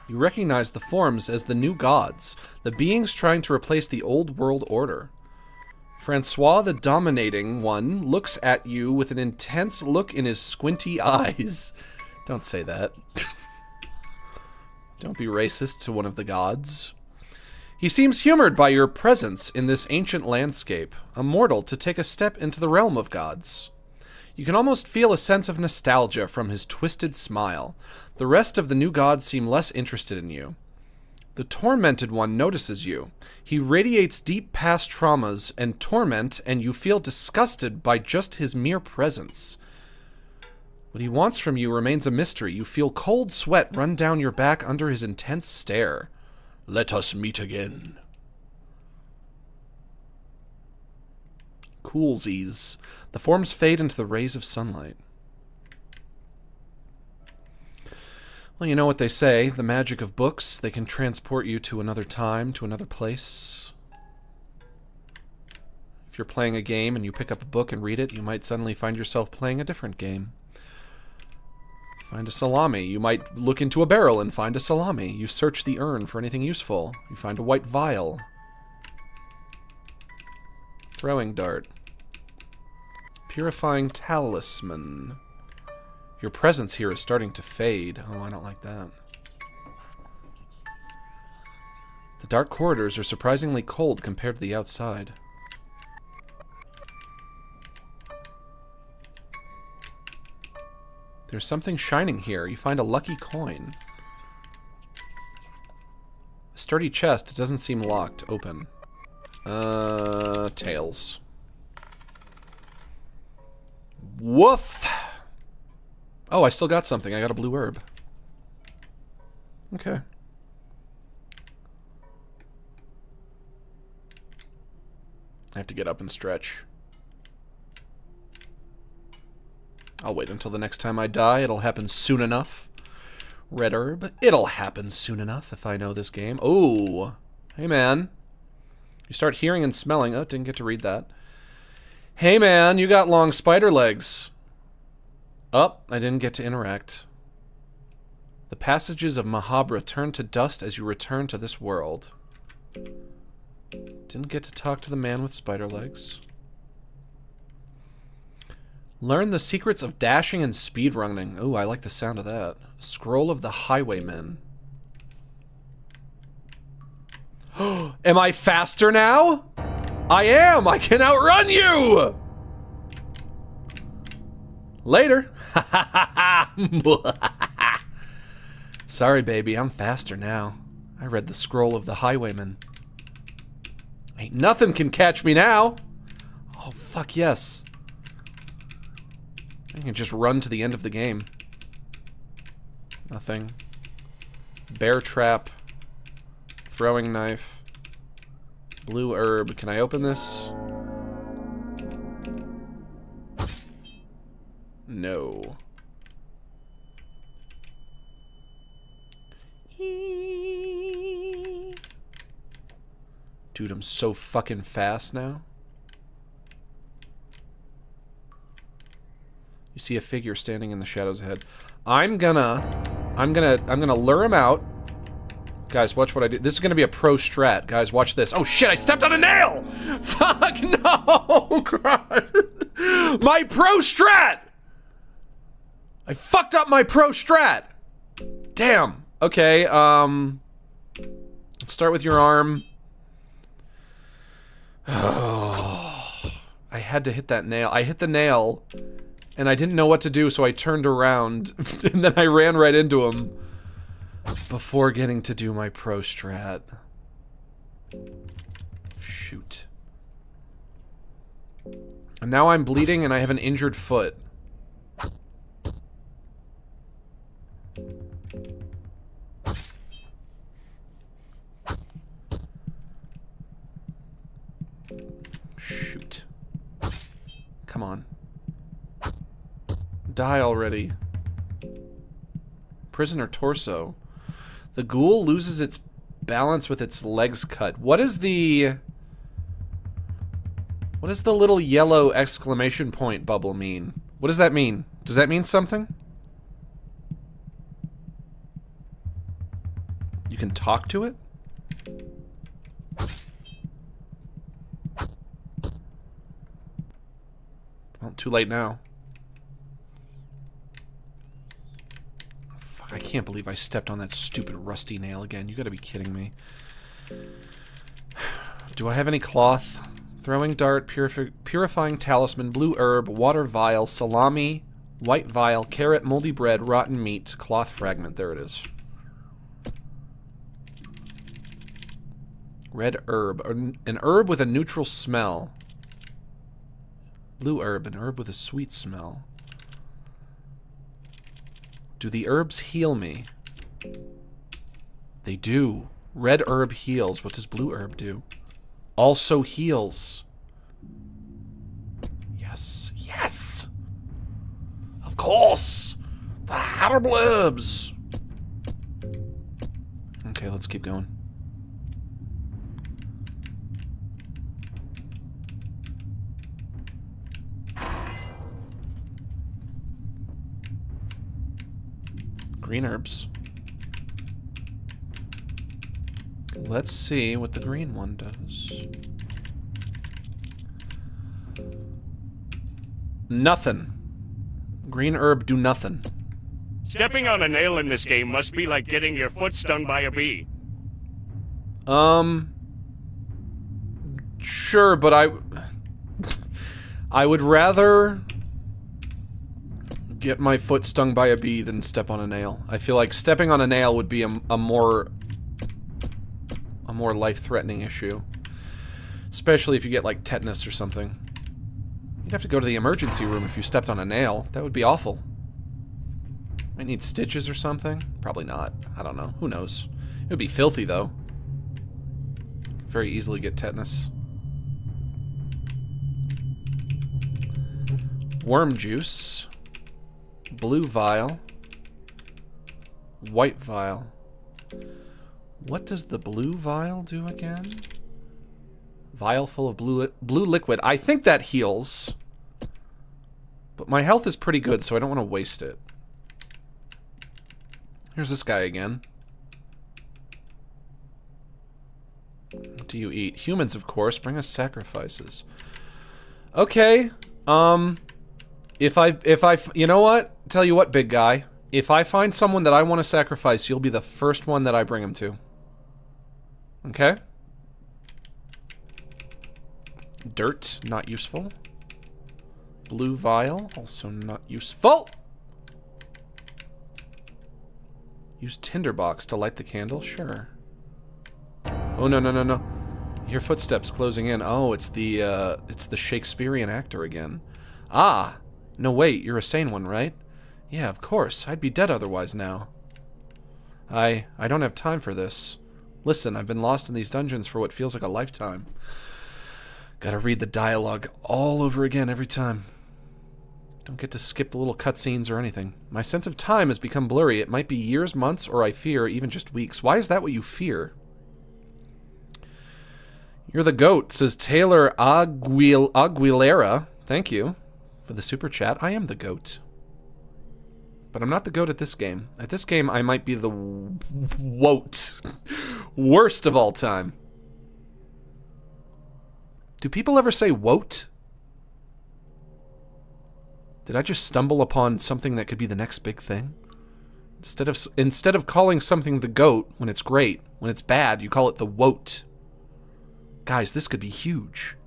You recognize the forms as the new gods, the beings trying to replace the old world order. Francois, the dominating one, looks at you with an intense look in his squinty eyes. Don't say that. Don't be racist to one of the gods. He seems humored by your presence in this ancient landscape, a mortal to take a step into the realm of gods. You can almost feel a sense of nostalgia from his twisted smile. The rest of the new gods seem less interested in you. The tormented one notices you. He radiates deep past traumas and torment, and you feel disgusted by just his mere presence. What he wants from you remains a mystery. You feel cold sweat run down your back under his intense stare. Let us meet again. Coolsies. The forms fade into the rays of sunlight. Well, you know what they say, the magic of books, they can transport you to another time, to another place. If you're playing a game and you pick up a book and read it, you might suddenly find yourself playing a different game. Find a salami. You might look into a barrel and find a salami. You search the urn for anything useful. You find a white vial. Throwing dart. Purifying talisman. Your presence here is starting to fade. Oh, I don't like that. The dark corridors are surprisingly cold compared to the outside. There's something shining here. You find a lucky coin. A sturdy chest. It doesn't seem locked. Open. Tails. Woof! Oh, I still got something. I got a blue herb. Okay. I have to get up and stretch. I'll wait until the next time I die. It'll happen soon enough. Red herb. It'll happen soon enough if I know this game. Oh, hey man. You start hearing and smelling. Oh, didn't get to read that. Hey man, you got long spider legs. Oh, I didn't get to interact. The passages of Mahabra turn to dust as you return to this world. Didn't get to talk to the man with spider legs. Learn the secrets of dashing and speedrunning. Oh, I like the sound of that. Scroll of the Highwaymen. Am I faster now? I am! I can outrun you! Later. Sorry, baby, I'm faster now. I read the scroll of the Highwaymen. Ain't nothing can catch me now. Oh, fuck yes. I can just run to the end of the game. Nothing. Bear trap. Throwing knife. Blue herb. Can I open this? No. Dude, I'm so fucking fast now. You see a figure standing in the shadows ahead. I'm gonna lure him out. Guys, watch what I do. This is gonna be a pro strat. Guys, watch this. Oh shit, I stepped on a nail! Fuck no! God. My pro strat! I fucked up my pro strat! Damn. Okay, start with your arm. Oh, I had to hit that nail. I hit the nail, and I didn't know what to do, so I turned around, and then I ran right into him before getting to do my pro strat. Shoot. And now I'm bleeding, and I have an injured foot. Shoot. Come on. Die already. Prisoner torso. The ghoul loses its balance with its legs cut. What is the little yellow exclamation point bubble mean? What does that mean? Does that mean something? You can talk to it? Well, too late now. Fuck, I can't believe I stepped on that stupid rusty nail again. You gotta be kidding me. Do I have any cloth? Throwing dart, purifying talisman, blue herb, water vial, salami, white vial, carrot, moldy bread, rotten meat, cloth fragment. There it is. Red herb. An herb with a neutral smell. Blue herb. An herb with a sweet smell. Do the herbs heal me? They do. Red herb heals. What does blue herb do? Also heals. Yes. Yes! Of course! The horrible herbs! Okay, let's keep going. Green herbs. Let's see what the green one does. Nothing. Green herb do nothing. Stepping on a nail in this game must be like getting your foot stung by a bee. Sure, but I would rather get my foot stung by a bee than step on a nail. I feel like stepping on a nail would be a more life-threatening issue. Especially if you get, like, tetanus or something. You'd have to go to the emergency room if you stepped on a nail. That would be awful. Might need stitches or something? Probably not. I don't know. Who knows? It would be filthy, though. Very easily get tetanus. Worm juice. Blue vial. White vial. What does the blue vial do again? Vial full of blue liquid. I think that heals. But my health is pretty good, so I don't want to waste it. Here's this guy again. What do you eat? Humans, of course. Bring us sacrifices. Okay. If I, you know what? Tell you what, big guy. If I find someone that I want to sacrifice, you'll be the first one that I bring him to. Okay? Dirt, not useful. Blue vial, also not useful. Use tinderbox to light the candle? Sure. Oh, no, no, no, no. You hear footsteps closing in. Oh, it's the Shakespearean actor again. Ah! No, wait, you're a sane one, right? Yeah, of course. I'd be dead otherwise now. I don't have time for this. Listen, I've been lost in these dungeons for what feels like a lifetime. Gotta read the dialogue all over again every time. Don't get to skip the little cutscenes or anything. My sense of time has become blurry. It might be years, months, or I fear even just weeks. Why is that what you fear? You're the goat, says Taylor Aguilera. Thank you for the super chat. I am the goat. But I'm not the goat at this game. At this game, I might be the woat. Worst of all time. Do people ever say woat? Did I just stumble upon something that could be the next big thing? Instead of calling something the goat when it's great, when it's bad, you call it the woat. Guys, this could be huge.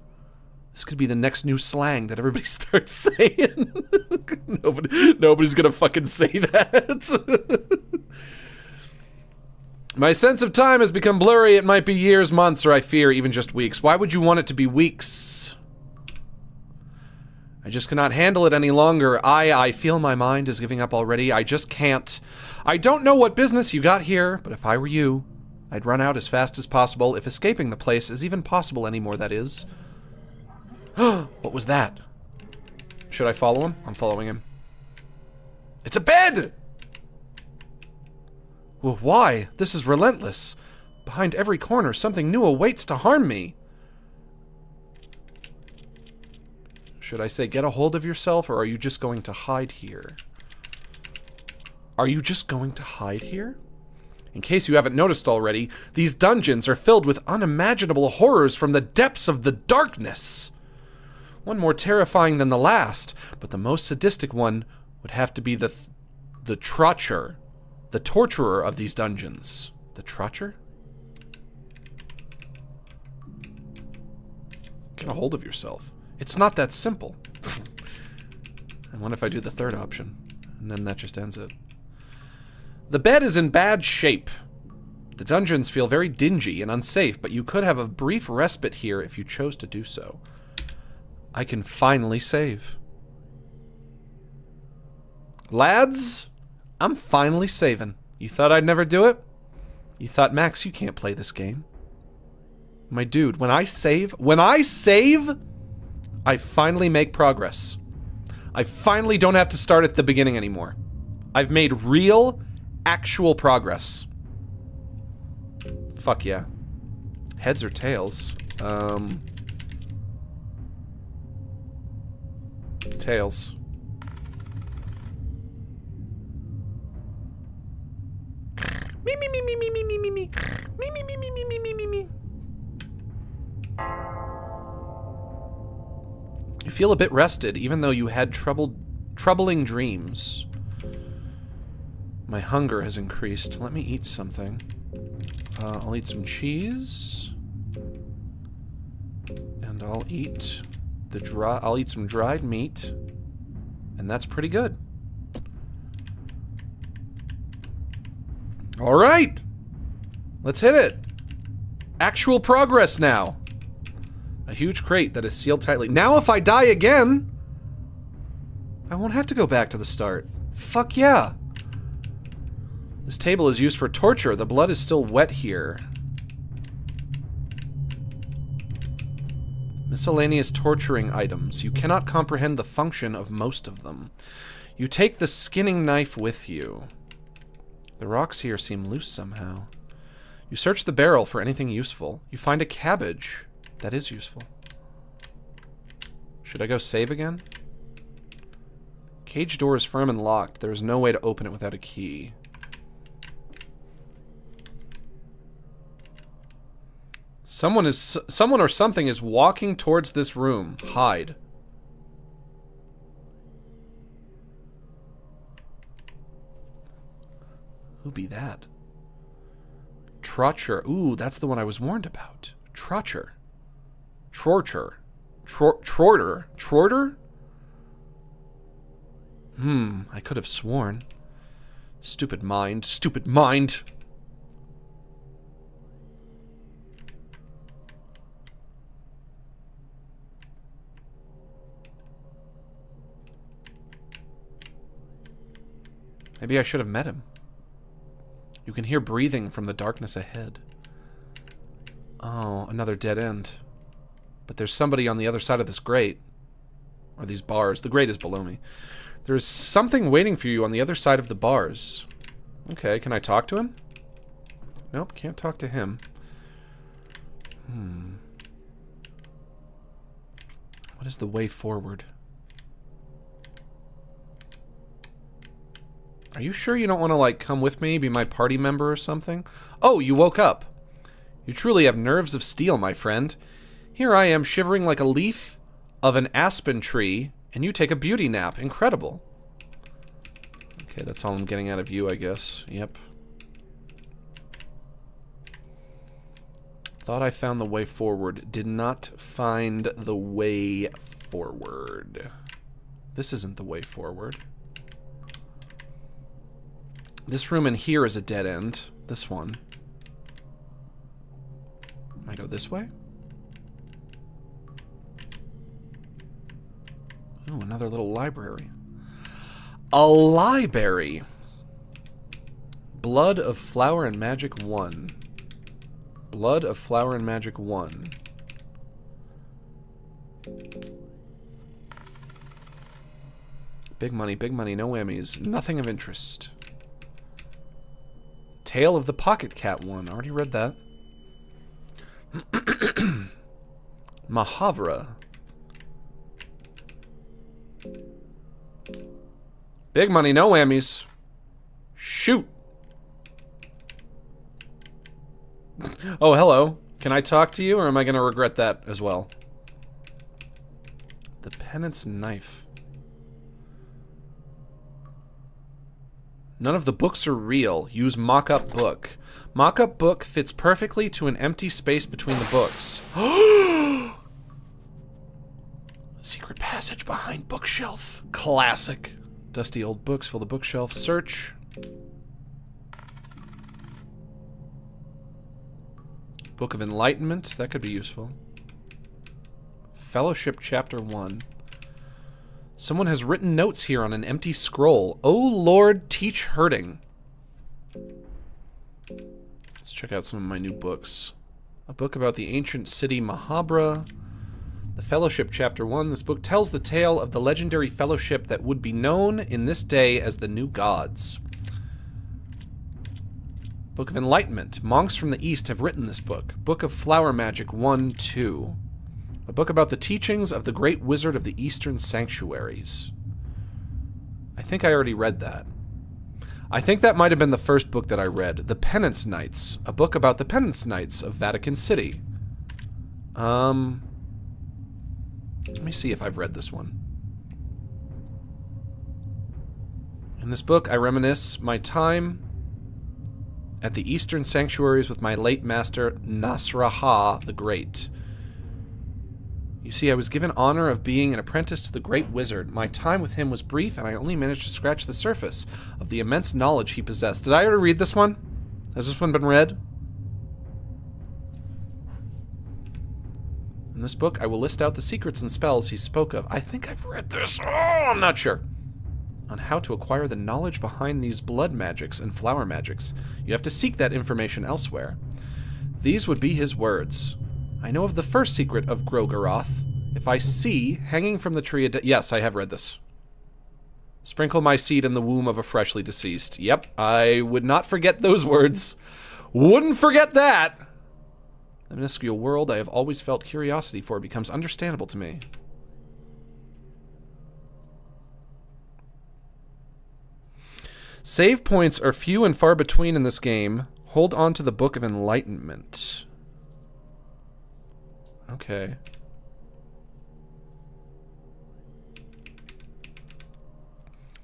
This could be the next new slang that everybody starts saying. Nobody's gonna fucking say that. My sense of time has become blurry. It might be years, months, or I fear even just weeks. Why would you want it to be weeks? I just cannot handle it any longer. I feel my mind is giving up already. I just can't. I don't know what business you got here, but if I were you, I'd run out as fast as possible, if escaping the place is even possible anymore, that is. What was that? Should I follow him? I'm following him. It's a bed! Well, why? This is relentless. Behind every corner, something new awaits to harm me. Should I say get a hold of yourself, or are you just going to hide here? Are you just going to hide here? In case you haven't noticed already, these dungeons are filled with unimaginable horrors from the depths of the darkness. One more terrifying than the last, but the most sadistic one would have to be the Trotcher, the torturer of these dungeons. The Trotcher? Get a hold of yourself. It's not that simple. And what if I do the third option? And then that just ends it. The bed is in bad shape. The dungeons feel very dingy and unsafe, but you could have a brief respite here if you chose to do so. I can finally save. Lads, I'm finally saving. You thought I'd never do it? You thought, Max, you can't play this game. My dude, when I save, I finally make progress. I finally don't have to start at the beginning anymore. I've made real, actual progress. Fuck yeah. Heads or tails? Tails. Me me me me me me me me me me me me me me me me me. You feel a bit rested, even though you had troubling dreams. My hunger has increased. Let me eat something. I'll eat some cheese, and I'll eat some dried meat, and that's pretty good. All right, let's hit it. Actual progress now. A huge crate that is sealed tightly. Now, if I die again, I won't have to go back to the start. Fuck yeah. This table is used for torture. The blood is still wet here. Miscellaneous torturing items. You cannot comprehend the function of most of them. You take the skinning knife with you. The rocks here seem loose somehow. You search the barrel for anything useful. You find a cabbage. That is useful. Should I go save again? Cage door is firm and locked. There is no way to open it without a key. Someone or something is walking towards this room. Hide. Who be that? Trotcher. Ooh, that's the one I was warned about. Trotcher. Trorcher. Trorter. Trorter? I could have sworn. Stupid mind. Stupid mind. Maybe I should have met him. You can hear breathing from the darkness ahead. Oh, another dead end. But there's somebody on the other side of this grate. Or these bars. The grate is below me. There's something waiting for you on the other side of the bars. Okay, can I talk to him? Nope, can't talk to him. What is the way forward? Are you sure you don't want to, like, come with me, be my party member or something? Oh, you woke up. You truly have nerves of steel, my friend. Here I am shivering like a leaf of an aspen tree, and you take a beauty nap. Incredible. Okay, that's all I'm getting out of you, I guess. Yep. Thought I found the way forward. Did not find the way forward. This isn't the way forward. This room in here is a dead end. This one. Can I go this way? Oh, another little library. A library. Blood of Flower and Magic 1. Blood of Flower and Magic 1. Big money, no whammies. Nothing of interest. Tale of the Pocket Cat 1. Already read that. Mahavra. Big money, no whammies. Shoot. Oh, hello. Can I talk to you, or am I going to regret that as well? The Penance Knife. None of the books are real. Use mock-up book. Mock-up book fits perfectly to an empty space between the books. Secret passage behind bookshelf. Classic. Dusty old books fill the bookshelf. Search. Book of Enlightenment. That could be useful. Fellowship Chapter 1. Someone has written notes here on an empty scroll. Oh Lord, teach hurting. Let's check out some of my new books. A book about the ancient city Mahabra. The Fellowship Chapter 1. This book tells the tale of the legendary fellowship that would be known in this day as the New Gods. Book of Enlightenment. Monks from the East have written this book. Book of Flower Magic 1-2. A book about the teachings of the Great Wizard of the Eastern Sanctuaries. I think I already read that. I think that might have been the first book that I read. The Penance Knights. A book about the Penance Knights of Vatican City. Let me see if I've read this one. In this book, I reminisce my time at the Eastern Sanctuaries with my late master, Nasrahah the Great. You see, I was given honor of being an apprentice to the Great Wizard. My time with him was brief, and I only managed to scratch the surface of the immense knowledge he possessed. Did I already read this one? Has this one been read? In this book, I will list out the secrets and spells he spoke of. I think I've read this. Oh, I'm not sure. On how to acquire the knowledge behind these blood magics and flower magics. You have to seek that information elsewhere. These would be his words. I know of the first secret of Grogaroth. If I see, hanging from the tree... Yes, I have read this. Sprinkle my seed in the womb of a freshly deceased. Yep, I would not forget those words. Wouldn't forget that! The minuscule world I have always felt curiosity for becomes understandable to me. Save points are few and far between in this game. Hold on to the Book of Enlightenment. Okay.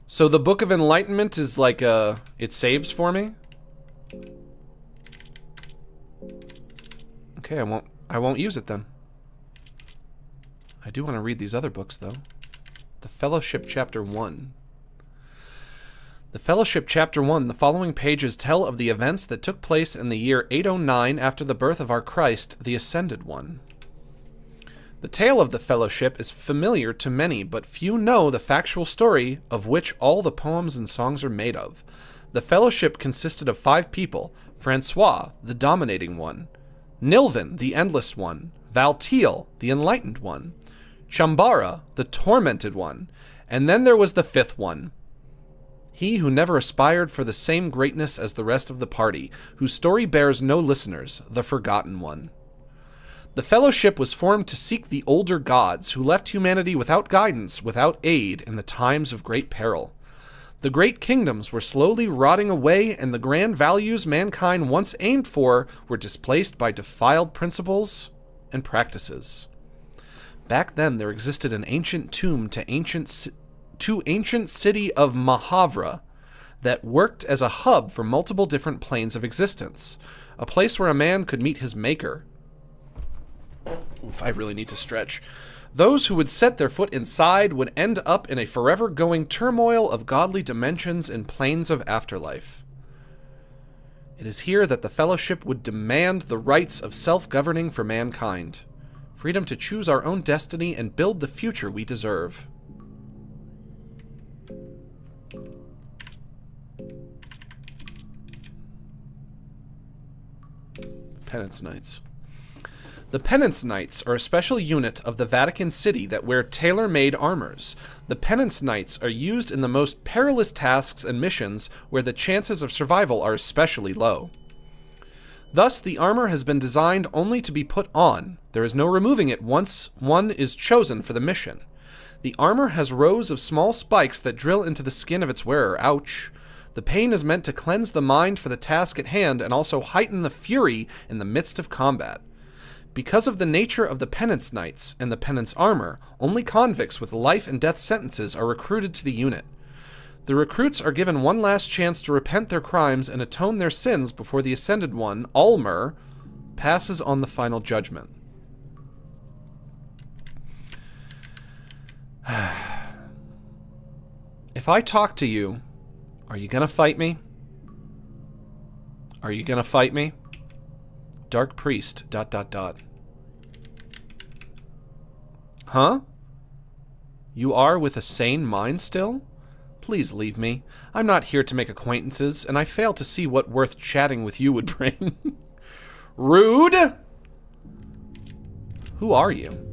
So the Book of Enlightenment is like it saves for me? Okay, I won't use it then. I do want to read these other books though. The Fellowship Chapter 1. The Fellowship Chapter 1, the following pages tell of the events that took place in the year 809 after the birth of our Christ, the Ascended One. The tale of the Fellowship is familiar to many, but few know the factual story of which all the poems and songs are made of. The Fellowship consisted of 5 people: Francois, the Dominating One; Nilvan, the Endless One; Valtiel, the Enlightened One; Chambara, the Tormented One; and then there was the 5th one. He who never aspired for the same greatness as the rest of the party, whose story bears no listeners, the Forgotten One. The Fellowship was formed to seek the older gods, who left humanity without guidance, without aid, in the times of great peril. The great kingdoms were slowly rotting away, and the grand values mankind once aimed for were displaced by defiled principles and practices. Back then, there existed an ancient tomb to ancient city of Mahavra that worked as a hub for multiple different planes of existence, a place where a man could meet his maker. Oof, I really need to stretch. Those who would set their foot inside would end up in a forever-going turmoil of godly dimensions and planes of afterlife. It is here that the Fellowship would demand the rights of self-governing for mankind, freedom to choose our own destiny and build the future we deserve. Penance Knights. The Penance Knights are a special unit of the Vatican City that wear tailor-made armors. The Penance Knights are used in the most perilous tasks and missions where the chances of survival are especially low. Thus, the armor has been designed only to be put on. There is no removing it once one is chosen for the mission. The armor has rows of small spikes that drill into the skin of its wearer. Ouch. The pain is meant to cleanse the mind for the task at hand and also heighten the fury in the midst of combat. Because of the nature of the Penance Knights and the Penance armor, only convicts with life and death sentences are recruited to the unit. The recruits are given one last chance to repent their crimes and atone their sins before the Ascended One, Ulmer, passes on the final judgment. If I talk to you, are you gonna fight me? Are you gonna fight me? Dark priest, ... Huh? You are with a sane mind still? Please leave me. I'm not here to make acquaintances, and I fail to see what worth chatting with you would bring. Rude! Who are you?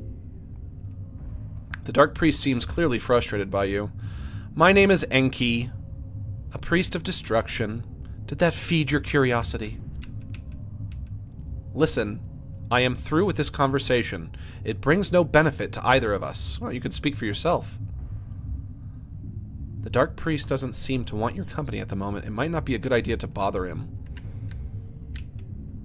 The dark priest seems clearly frustrated by you. My name is Enki, a priest of destruction. Did that feed your curiosity? Listen, I am through with this conversation. It brings no benefit to either of us. Well, you can speak for yourself. The dark priest doesn't seem to want your company at the moment. It might not be a good idea to bother him.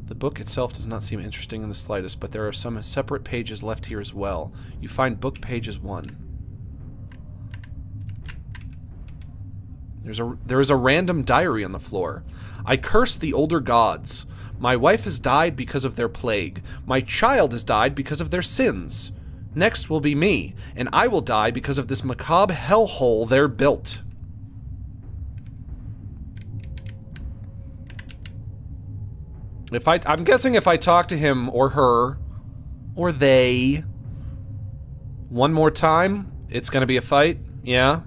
The book itself does not seem interesting in the slightest, but there are some separate pages left here as well. You find book pages 1. There is a random diary on the floor. I curse the older gods. My wife has died because of their plague. My child has died because of their sins. Next will be me, and I will die because of this macabre hellhole they're built. I'm guessing if I talk to him or her or they one more time, it's gonna be a fight. Yeah.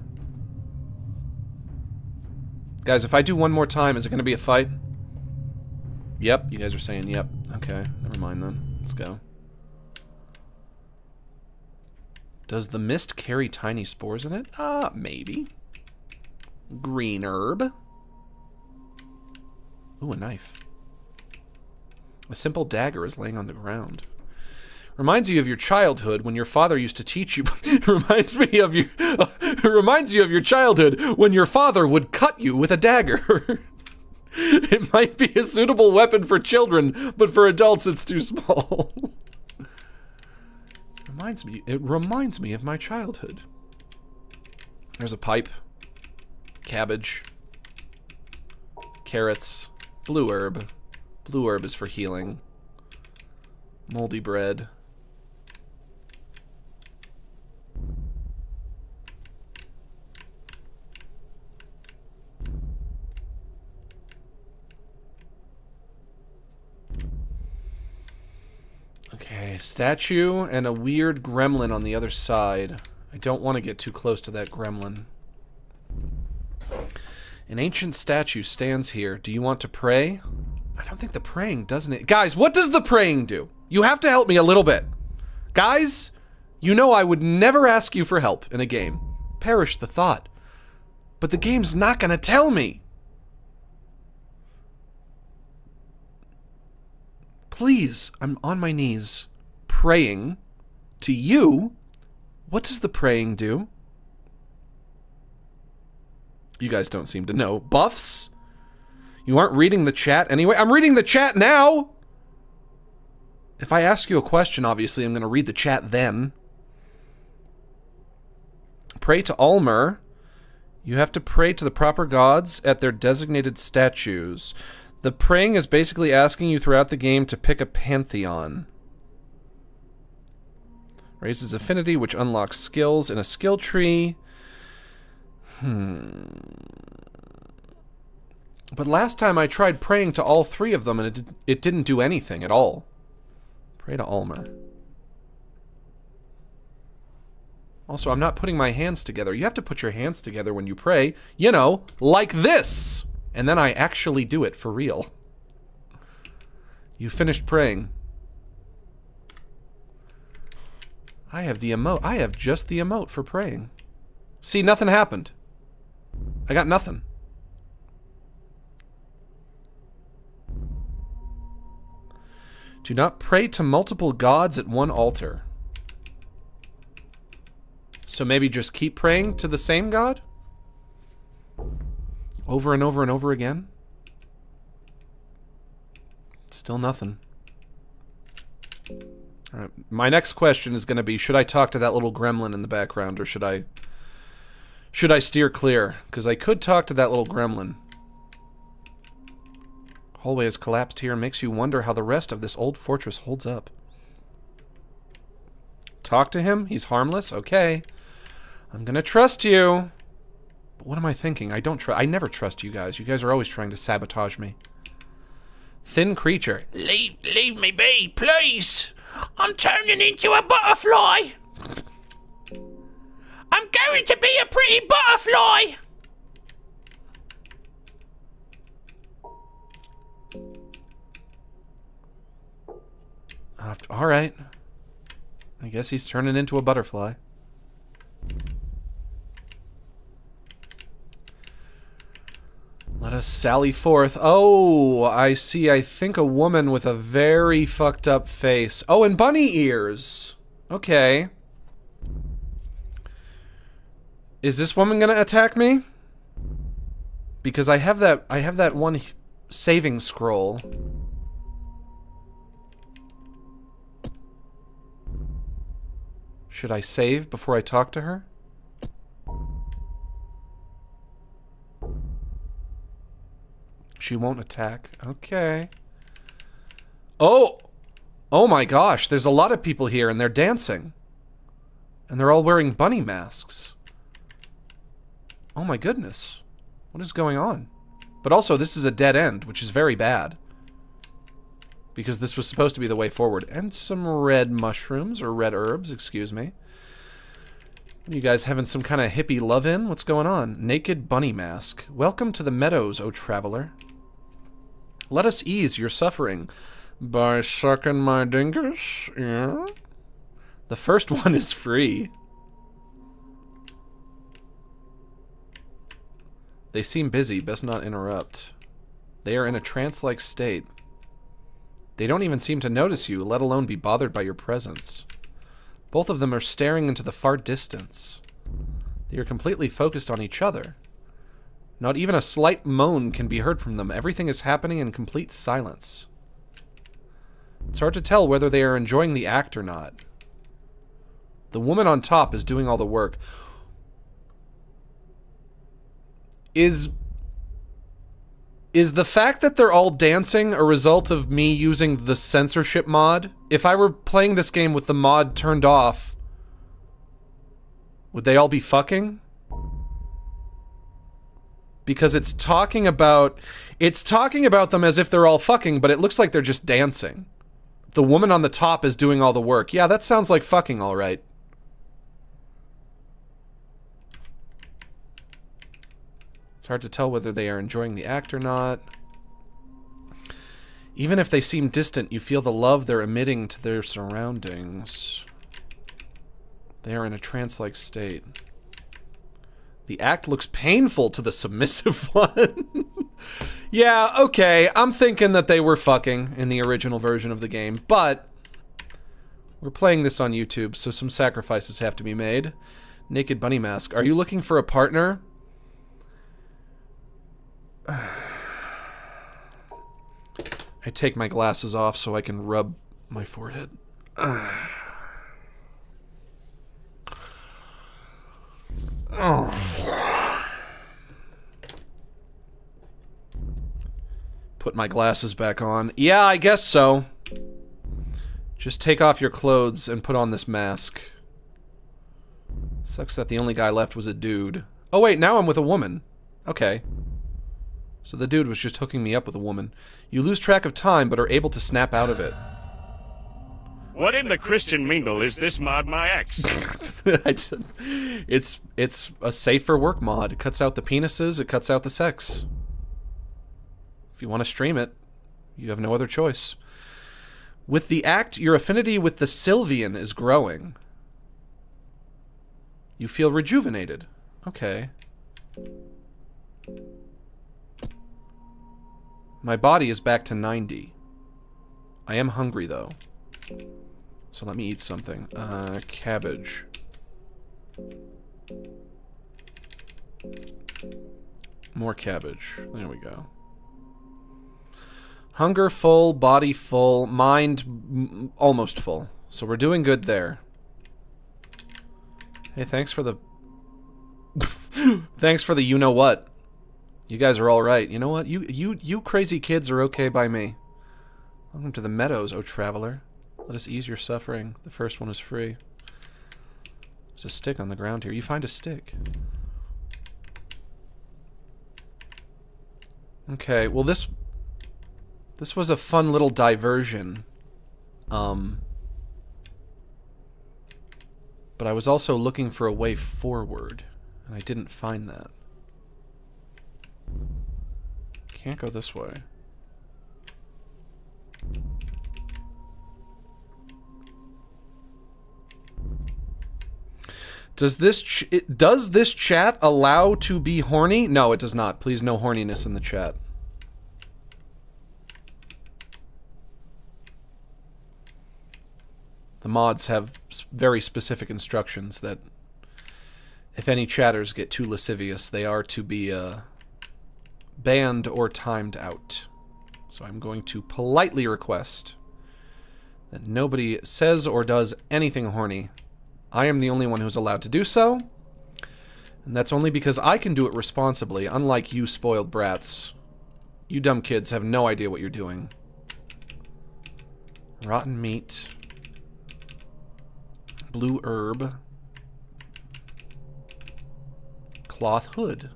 Guys, if I do one more time, is it gonna be a fight? Yep, you guys are saying yep. Okay, never mind then. Let's go. Does the mist carry tiny spores in it? Maybe. Green herb. Ooh, a knife. A simple dagger is laying on the ground. Reminds you of your childhood when your father used to teach you. Reminds you of your childhood when your father would cut you with a dagger. It might be a suitable weapon for children, but for adults it's too small. It reminds me of my childhood. There's a pipe. Cabbage. Carrots. Blue herb. Blue herb is for healing. Moldy bread. Okay, statue and a weird gremlin on the other side. I don't want to get too close to that gremlin. An ancient statue stands here. Do you want to pray? I don't think the praying doesn't it. Guys, what does the praying do? You have to help me a little bit. Guys, you know I would never ask you for help in a game. Perish the thought. But the game's not gonna tell me. Please, I'm on my knees, praying to you. What does the praying do? You guys don't seem to know. Buffs? You aren't reading the chat anyway? I'm reading the chat now! If I ask you a question, obviously, I'm going to read the chat then. Pray to Ulmer. You have to pray to the proper gods at their designated statues. The praying is basically asking you throughout the game to pick a pantheon. Raises affinity, which unlocks skills in a skill tree. But last time I tried praying to all 3 of them and it didn't do anything at all. Pray to Ulmer. Also, I'm not putting my hands together. You have to put your hands together when you pray. You know, like this! And then I actually do it for real. You finished praying. I have the emote. I have just the emote for praying. See, nothing happened. I got nothing. Do not pray to multiple gods at one altar. So maybe just keep praying to the same god? Over and over and over again? Still nothing. Alright, my next question is going to be, should I talk to that little gremlin in the background, or should I steer clear? Because I could talk to that little gremlin. Hallway has collapsed here and makes you wonder how the rest of this old fortress holds up. Talk to him? He's harmless? Okay. I'm gonna trust you. But what am I thinking? I never trust you guys. You guys are always trying to sabotage me. Thin creature. Leave me be, please. I'm turning into a butterfly. I'm going to be a pretty butterfly. All right. I guess he's turning into a butterfly. Let us sally forth. Oh, I see. I think a woman with a very fucked up face. Oh, and bunny ears. Okay. Is this woman gonna attack me? Because I have that one saving scroll. Should I save before I talk to her? She won't attack. Okay. Oh! Oh my gosh, there's a lot of people here and they're dancing. And they're all wearing bunny masks. Oh my goodness. What is going on? But also, this is a dead end, which is very bad. Because this was supposed to be the way forward. And some red mushrooms, or red herbs, excuse me. You guys having some kind of hippie love-in? What's going on? Naked bunny mask. Welcome to the meadows, O traveler. Let us ease your suffering by sucking my dingus. Yeah. The first one is free. They seem busy, best not interrupt. They are in a trance-like state. They don't even seem to notice you, let alone be bothered by your presence. Both of them are staring into the far distance. They are completely focused on each other. Not even a slight moan can be heard from them. Everything is happening in complete silence. It's hard to tell whether they are enjoying the act or not. The woman on top is doing all the work. Is the fact that they're all dancing a result of me using the censorship mod? If I were playing this game with the mod turned off, would they all be fucking? Because it's talking about them as if they're all fucking, but it looks like they're just dancing. The woman on the top is doing all the work. Yeah, that sounds like fucking, all right. It's hard to tell whether they are enjoying the act or not. Even if they seem distant, you feel the love they're emitting to their surroundings. They are in a trance-like state. The act looks painful to the submissive one. Yeah, okay, I'm thinking that they were fucking in the original version of the game, but we're playing this on YouTube, so some sacrifices have to be made. Naked bunny mask. Are you looking for a partner? I take my glasses off so I can rub my forehead. Put my glasses back on. Yeah, I guess so. Just take off your clothes and put on this mask. Sucks that the only guy left was a dude. Oh wait, now I'm with a woman. Okay. So the dude was just hooking me up with a woman. You lose track of time, but are able to snap out of it. What in the Christian mingle is this mod my ex? It's a safe for work mod. It cuts out the penises, it cuts out the sex. If you want to stream it, you have no other choice. With the act, your affinity with the Sylvian is growing. You feel rejuvenated. Okay. My body is back to 90. I am hungry, though. So let me eat something. Cabbage. More cabbage. There we go. Hunger full, body full, mind almost full. So we're doing good there. Hey, thanks for the... thanks for the you-know-what. You guys are all right. You know what? You crazy kids are okay by me. Welcome to the meadows, O traveler. Let us ease your suffering. The first one is free. Is There's a stick on the ground here. You find a stick. Okay, well this was a fun little diversion. But I was also looking for a way forward, and I didn't find that. Can't go this way. Does this chat allow to be horny? No, it does not. Please, no horniness in the chat. The mods have very specific instructions that if any chatters get too lascivious, they are to be banned or timed out. So I'm going to politely request that nobody says or does anything horny. I am the only one who's allowed to do so, and that's only because I can do it responsibly, unlike you spoiled brats. You dumb kids have no idea what you're doing. Rotten meat. Blue herb. Cloth hood.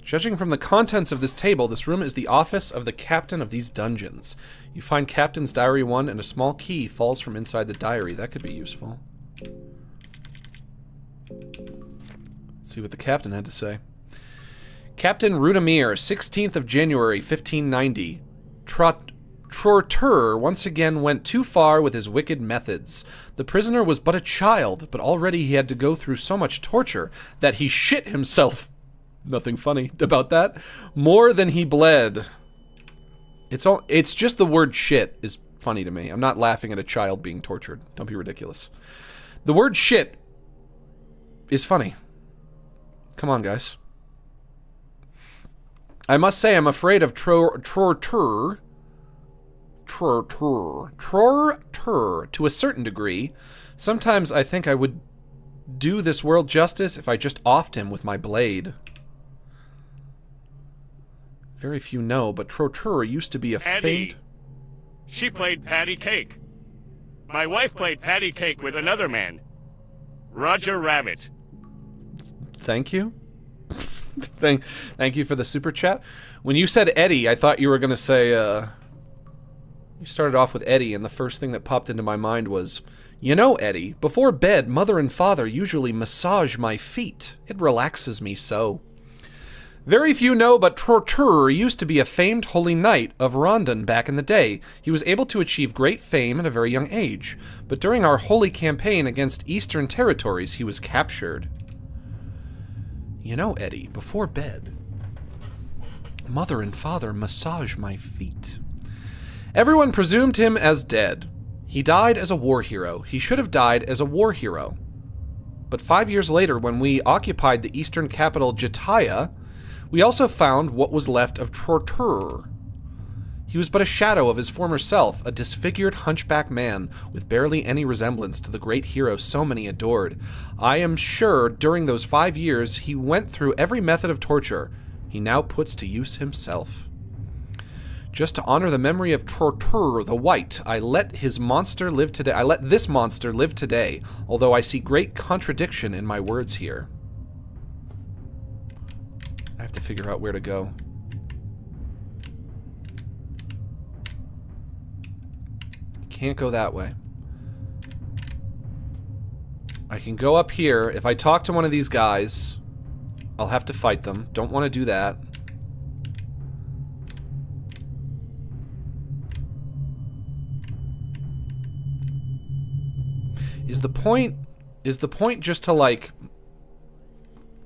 Judging from the contents of this table, this room is the office of the captain of these dungeons. You find Captain's Diary 1 and a small key falls from inside the diary. That could be useful. Let's see what the captain had to say. Captain Rudamir, 16th of January, 1590. Trortur once again went too far with his wicked methods. The prisoner was but a child, but already he had to go through so much torture that he shit himself. Nothing funny about that. More than he bled. It's just the word shit is funny to me. I'm not laughing at a child being tortured. Don't be ridiculous. The word shit is funny. Come on, guys. I must say I'm afraid of Trortur to a certain degree. Sometimes I think I would do this world justice if I just offed him with my blade. Very few know, but Trortur used to be a faint... She played patty cake. My wife played patty cake with another man. Roger Rabbit. Thank you. Thank you for the super chat. When you said Eddie, I thought you were going to say, You started off with Eddie, and the first thing that popped into my mind was, you know, Eddie, before bed, Mother and Father usually massage my feet. It relaxes me so. Very few know, but Trortur used to be a famed holy knight of Rondon back in the day. He was able to achieve great fame at a very young age, but during our holy campaign against Eastern territories, he was captured. You know, Eddie, before bed, Mother and Father massage my feet. Everyone presumed him as dead. He died as a war hero. He should have died as a war hero. But 5 years later, when we occupied the eastern capital Jataya, we also found what was left of Trortur. He was but a shadow of his former self, a disfigured hunchback man with barely any resemblance to the great hero so many adored. I am sure during those 5 years he went through every method of torture he now puts to use himself. Just to honor the memory of Trortur the White, I let this monster live today, although I see great contradiction in my words here. I have to figure out where to go. Can't go that way. I can go up here. If I talk to one of these guys, I'll have to fight them. Don't want to do that. Is the point just to, like,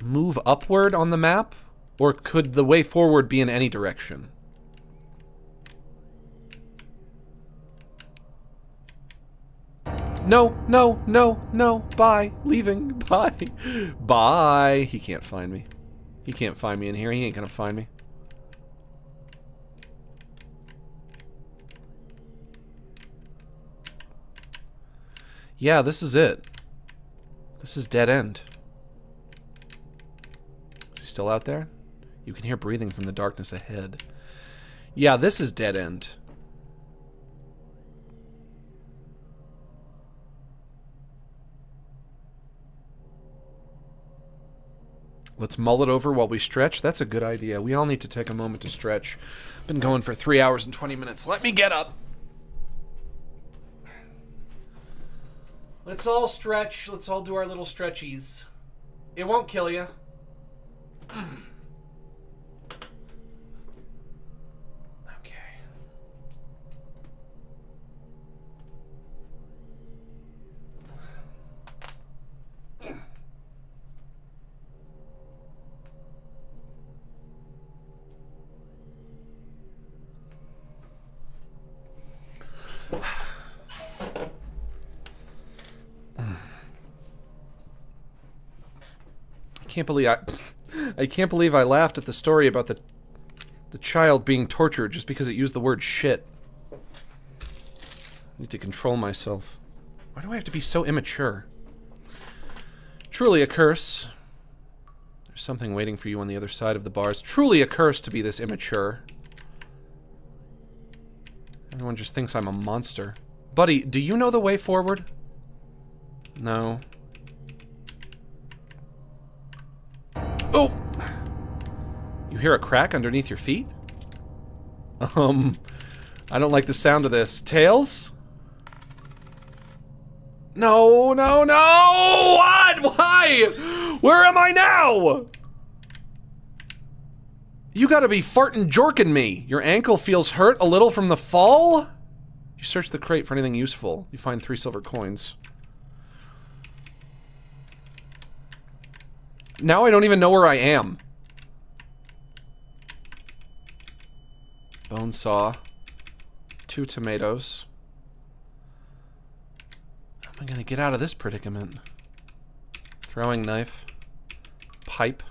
move upward on the map? Or could the way forward be in any direction? No, no, no, no, bye, leaving, bye, bye. He can't find me. He can't find me in here. He ain't gonna find me. Yeah, this is it. This is dead end. Is he still out there? You can hear breathing from the darkness ahead. Yeah, this is dead end. Let's mull it over while we stretch. That's a good idea. We all need to take a moment to stretch. Been going for 3 hours and 20 minutes. Let me get up. Let's all stretch. Let's all do our little stretchies. It won't kill you. I can't believe I laughed at the story about the child being tortured just because it used the word shit. I need to control myself. Why do I have to be so immature? Truly a curse. There's something waiting for you on the other side of the bars. Truly a curse to be this immature. Everyone just thinks I'm a monster. Buddy, do you know the way forward? No. Oh! You hear a crack underneath your feet? I don't like the sound of this. Tails? No, no, no! What? Why? Where am I now? You gotta be fartin' jorking me. Your ankle feels hurt a little from the fall? You search the crate for anything useful. You find 3 silver coins. Now I don't even know where I am. Bone saw. 2 tomatoes. How am I gonna get out of this predicament? Throwing knife. Pipe.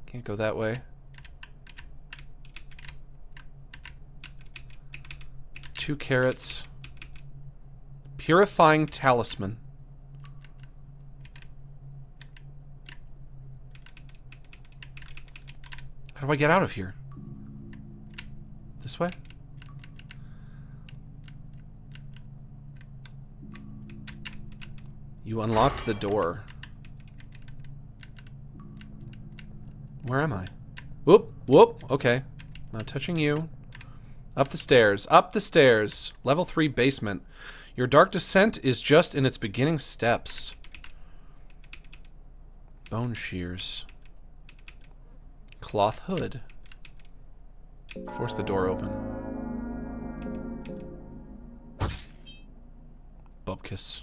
Can't go that way. 2 carrots. Purifying talisman. How do I get out of here? This way? You unlocked the door. Where am I? Whoop, whoop, okay. Not touching you. Up the stairs, up the stairs. Level 3 basement. Your dark descent is just in its beginning steps. Bone shears. Cloth hood. Force the door open. Bubkiss.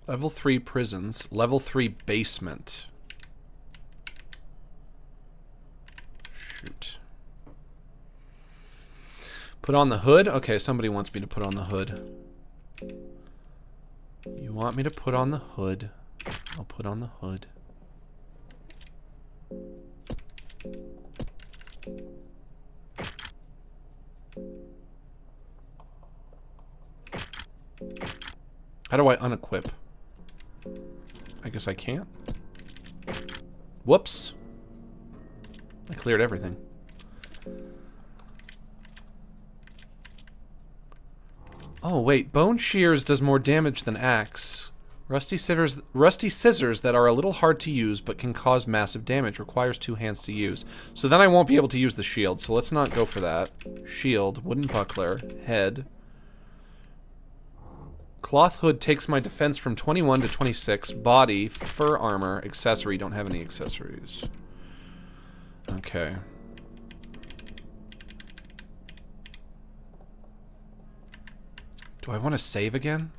Level 3 prisons. Level 3 basement. Shoot. Put on the hood? Okay, somebody wants me to put on the hood. You want me to put on the hood? I'll put on the hood. How do I unequip? I guess I can't. Whoops. I cleared everything. Oh, wait. Bone shears does more damage than axe. Rusty scissors that are a little hard to use but can cause massive damage. Requires 2 hands to use. So then I won't be able to use the shield, so let's not go for that. Shield, wooden buckler, head. Cloth hood takes my defense from 21 to 26. Body, fur armor, accessory. Don't have any accessories. Okay. Do I want to save again?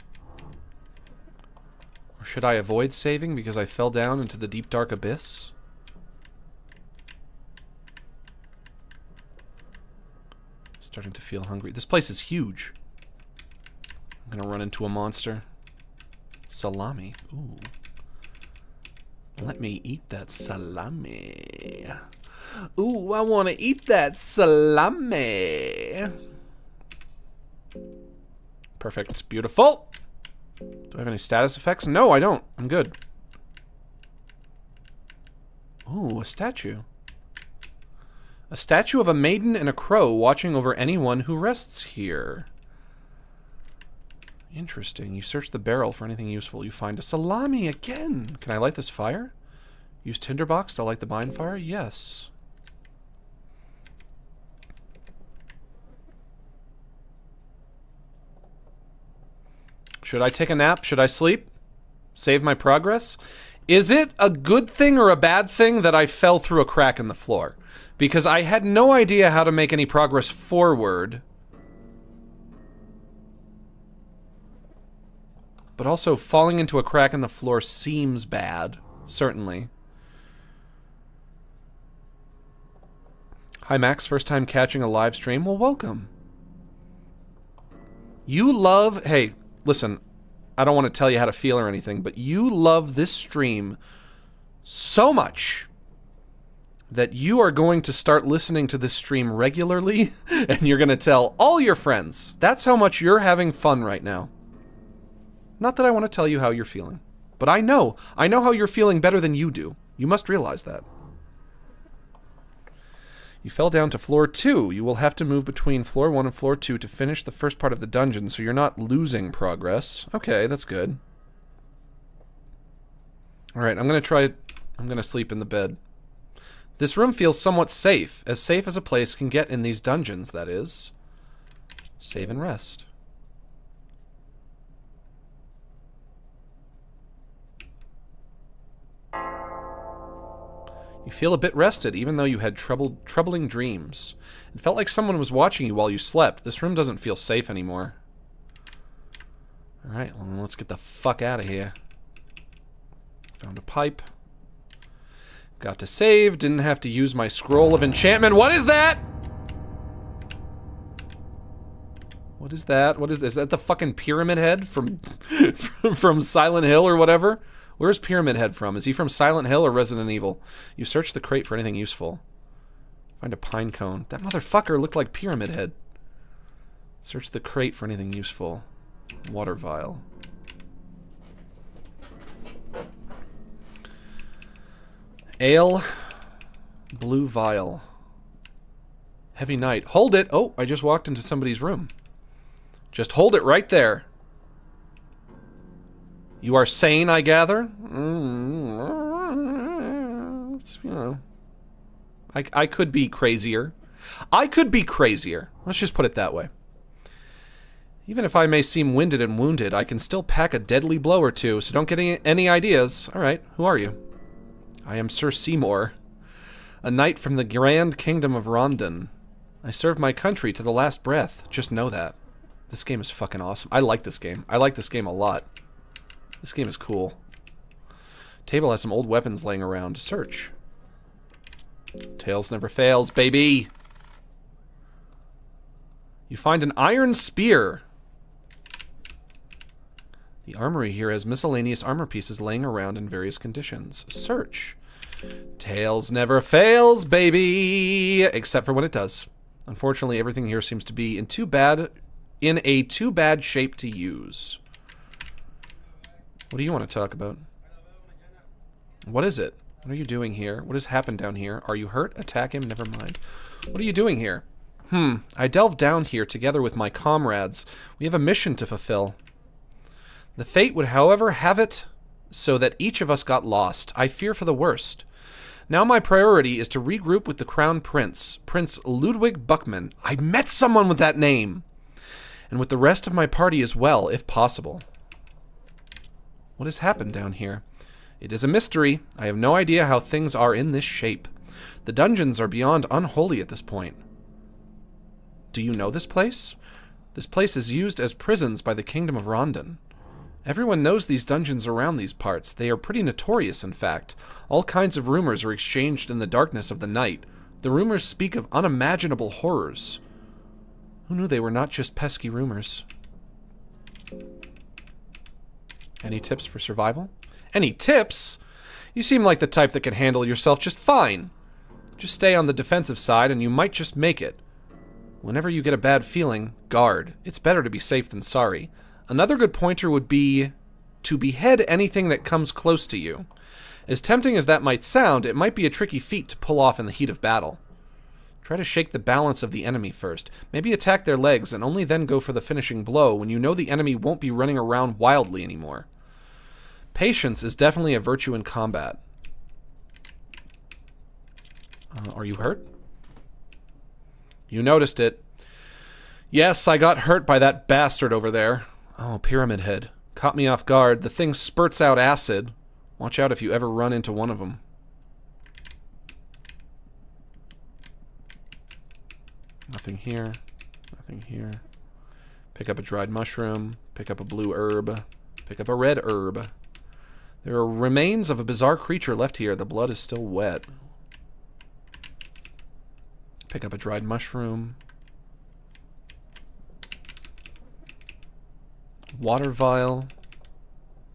Or should I avoid saving because I fell down into the deep dark abyss? Starting to feel hungry. This place is huge. I'm gonna run into a monster. Salami. Ooh. Let me eat that salami. Ooh, I wanna eat that salami. Perfect. Beautiful. Do I have any status effects? No, I don't. I'm good. Ooh, a statue. A statue of a maiden and a crow watching over anyone who rests here. Interesting. You search the barrel for anything useful. You find a salami again. Can I light this fire? Use tinderbox to light the bonfire? Yes. Should I take a nap? Should I sleep? Save my progress? Is it a good thing or a bad thing that I fell through a crack in the floor? Because I had no idea how to make any progress forward. But also, falling into a crack in the floor seems bad. Certainly. Hi, Max. First time catching a live stream? Well, welcome. You love... Hey, listen. I don't want to tell you how to feel or anything, but you love this stream so much that you are going to start listening to this stream regularly, and you're going to tell all your friends. That's how much you're having fun right now. Not that I want to tell you how you're feeling, but I know how you're feeling better than you do. You must realize that. You fell down to floor 2. You will have to move between floor 1 and floor 2 to finish the first part of the dungeon, so you're not losing progress. Okay, that's good. Alright, I'm gonna sleep in the bed. This room feels somewhat safe as a place can get in these dungeons, that is. Save and rest. You feel a bit rested, even though you had troubling dreams. It felt like someone was watching you while you slept. This room doesn't feel safe anymore. Alright, well, let's get the fuck out of here. Found a pipe. Got to save. Didn't have to use my scroll of enchantment. What is that? What is that? What is this? Is that the fucking pyramid head from from Silent Hill or whatever? Where's Pyramid Head from? Is he from Silent Hill or Resident Evil? You search the crate for anything useful. Find a pine cone. That motherfucker looked like Pyramid Head. Search the crate for anything useful. Water vial. Ale. Blue vial. Heavy night. Hold it! Oh, I just walked into somebody's room. Just hold it right there. You are sane, I gather? It's, you know... I could be crazier. I could be crazier. Let's just put it that way. Even if I may seem winded and wounded, I can still pack a deadly blow or two, so don't get any ideas. Alright, who are you? I am Sir Seymour, a knight from the grand kingdom of Rondon. I serve my country to the last breath. Just know that. This game is fucking awesome. I like this game. I like this game a lot. This game is cool. Table has some old weapons laying around. Search. Tails never fails, baby! You find an iron spear. The armory here has miscellaneous armor pieces laying around in various conditions. Search. Tails never fails, baby! Except for when it does. Unfortunately, everything here seems to be in a too bad shape to use. What do you want to talk about? What is it? What are you doing here? What has happened down here? Are you hurt? Attack him? Never mind. What are you doing here? I delved down here together with my comrades. We have a mission to fulfill. The fate would, however, have it so that each of us got lost. I fear for the worst. Now my priority is to regroup with the Crown Prince, Prince Ludwig Buckman. I met someone with that name! And with the rest of my party as well, if possible. What has happened down here? It is a mystery. I have no idea how things are in this shape. The dungeons are beyond unholy at this point. Do you know this place? This place is used as prisons by the Kingdom of Rondon. Everyone knows these dungeons around these parts. They are pretty notorious, in fact. All kinds of rumors are exchanged in the darkness of the night. The rumors speak of unimaginable horrors. Who knew they were not just pesky rumors? Any tips for survival? Any tips? You seem like the type that can handle yourself just fine. Just stay on the defensive side and you might just make it. Whenever you get a bad feeling, guard. It's better to be safe than sorry. Another good pointer would be to behead anything that comes close to you. As tempting as that might sound, it might be a tricky feat to pull off in the heat of battle. Try to shake the balance of the enemy first. Maybe attack their legs and only then go for the finishing blow when you know the enemy won't be running around wildly anymore. Patience is definitely a virtue in combat. Are you hurt? You noticed it. Yes, I got hurt by that bastard over there. Oh, Pyramid Head. Caught me off guard. The thing spurts out acid. Watch out if you ever run into one of them. Nothing here. Nothing here. Pick up a dried mushroom. Pick up a blue herb. Pick up a red herb. There are remains of a bizarre creature left here. The blood is still wet. Pick up a dried mushroom. Water vial.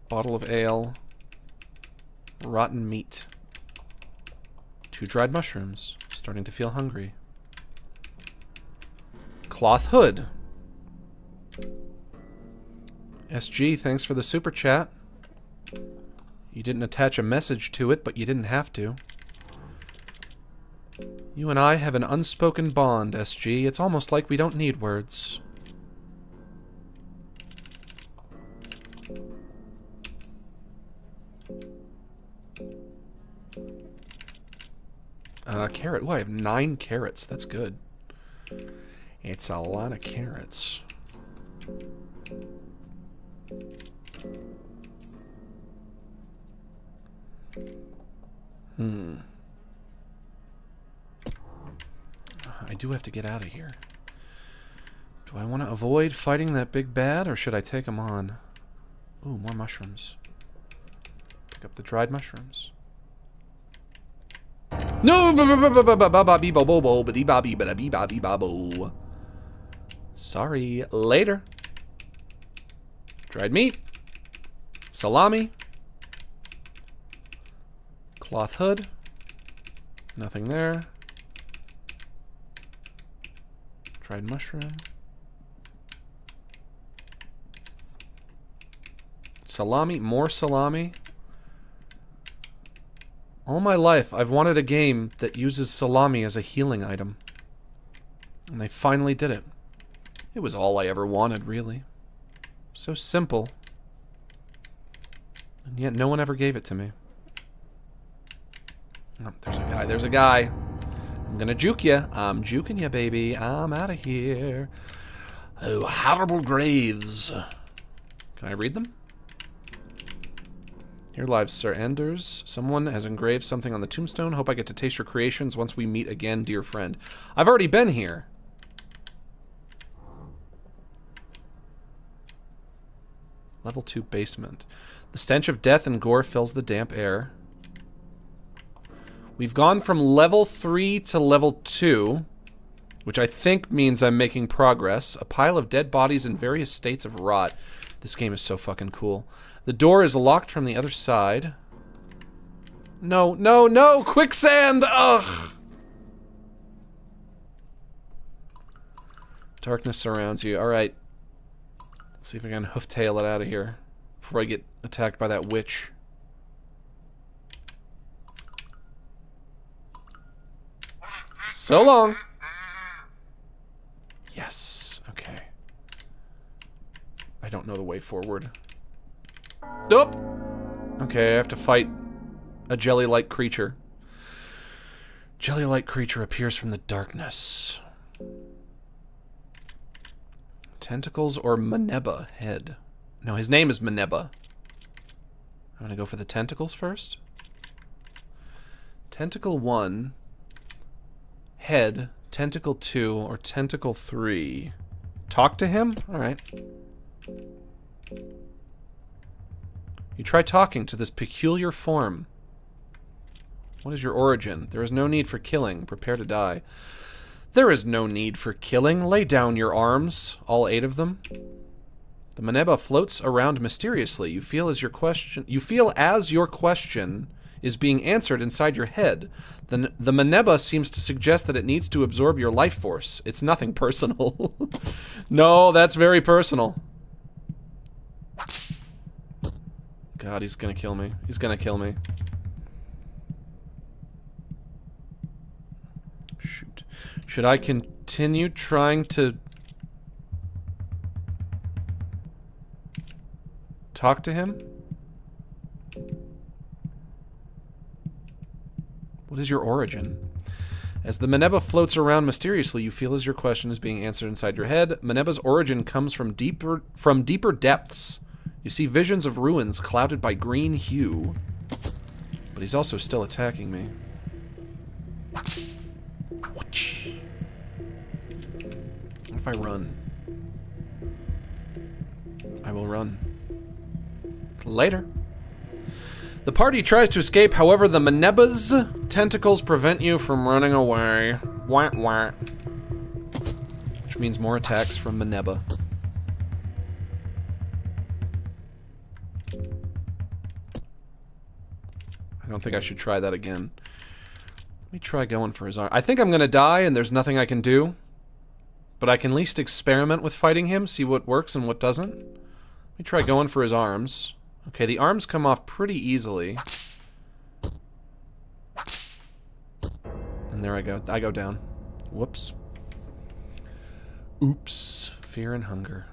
Bottle of ale. Rotten meat. 2 dried mushrooms. Starting to feel hungry. Cloth hood. SG, thanks for the super chat. You didn't attach a message to it, but you didn't have to. You and I have an unspoken bond, SG. It's almost like we don't need words. Carrot. Oh, I have 9 carrots. That's good. It's a lot of carrots. I do have to get out of here. Do I want to avoid fighting that big bad, or should I take him on? Ooh, more mushrooms. Pick up the dried mushrooms. No! Sorry. Later. Dried meat. Salami. Cloth hood. Nothing there. Dried mushroom. Salami. More salami. All my life, I've wanted a game that uses salami as a healing item. And they finally did it. It was all I ever wanted, really. So simple. And yet no one ever gave it to me. Oh, there's a guy. There's a guy. I'm gonna juke you. I'm juking you, baby. I'm out of here. Oh, horrible graves. Can I read them? Here lives Sir Anders. Someone has engraved something on the tombstone. Hope I get to taste your creations once we meet again, dear friend. I've already been here. Level 2 basement. The stench of death and gore fills the damp air. We've gone from level 3 to level 2, which I think means I'm making progress. A pile of dead bodies in various states of rot. This game is so fucking cool. The door is locked from the other side. No, no, no! Quicksand! Ugh! Darkness surrounds you. Alright. Let's see if I can hoof-tail it out of here before I get attacked by that witch. So long! Yes. Okay. I don't know the way forward. Nope. Okay, I have to fight a jelly-like creature. Jelly-like creature appears from the darkness. Tentacles or Maneba head? No, his name is Maneba. I'm gonna go for the tentacles first. Tentacle 1, head, tentacle 2, or tentacle 3. Talk to him? Alright. You try talking to this peculiar form. What is your origin? There is no need for killing. Prepare to die. There is no need for killing. Lay down your arms, all 8 of them. The Maneba floats around mysteriously. You feel as your question is being answered inside your head. The Maneba seems to suggest that it needs to absorb your life force. It's nothing personal. No, that's very personal. God, he's gonna kill me. He's gonna kill me. Shoot. Should I continue trying to talk to him? What is your origin? As the Maneba floats around mysteriously, you feel as your question is being answered inside your head. Maneba's origin comes from deeper depths. You see visions of ruins clouded by green hue. But he's also still attacking me. What if I run? I will run. Later. The party tries to escape, however, the Maneba's tentacles prevent you from running away. Wah, wah. Which means more attacks from Maneba. I don't think I should try that again. Let me try going for his arm. I think I'm gonna die and there's nothing I can do. But I can at least experiment with fighting him, see what works and what doesn't. Let me try going for his arms. Okay, the arms come off pretty easily. And there I go. I go down. Whoops. Oops. Fear and hunger.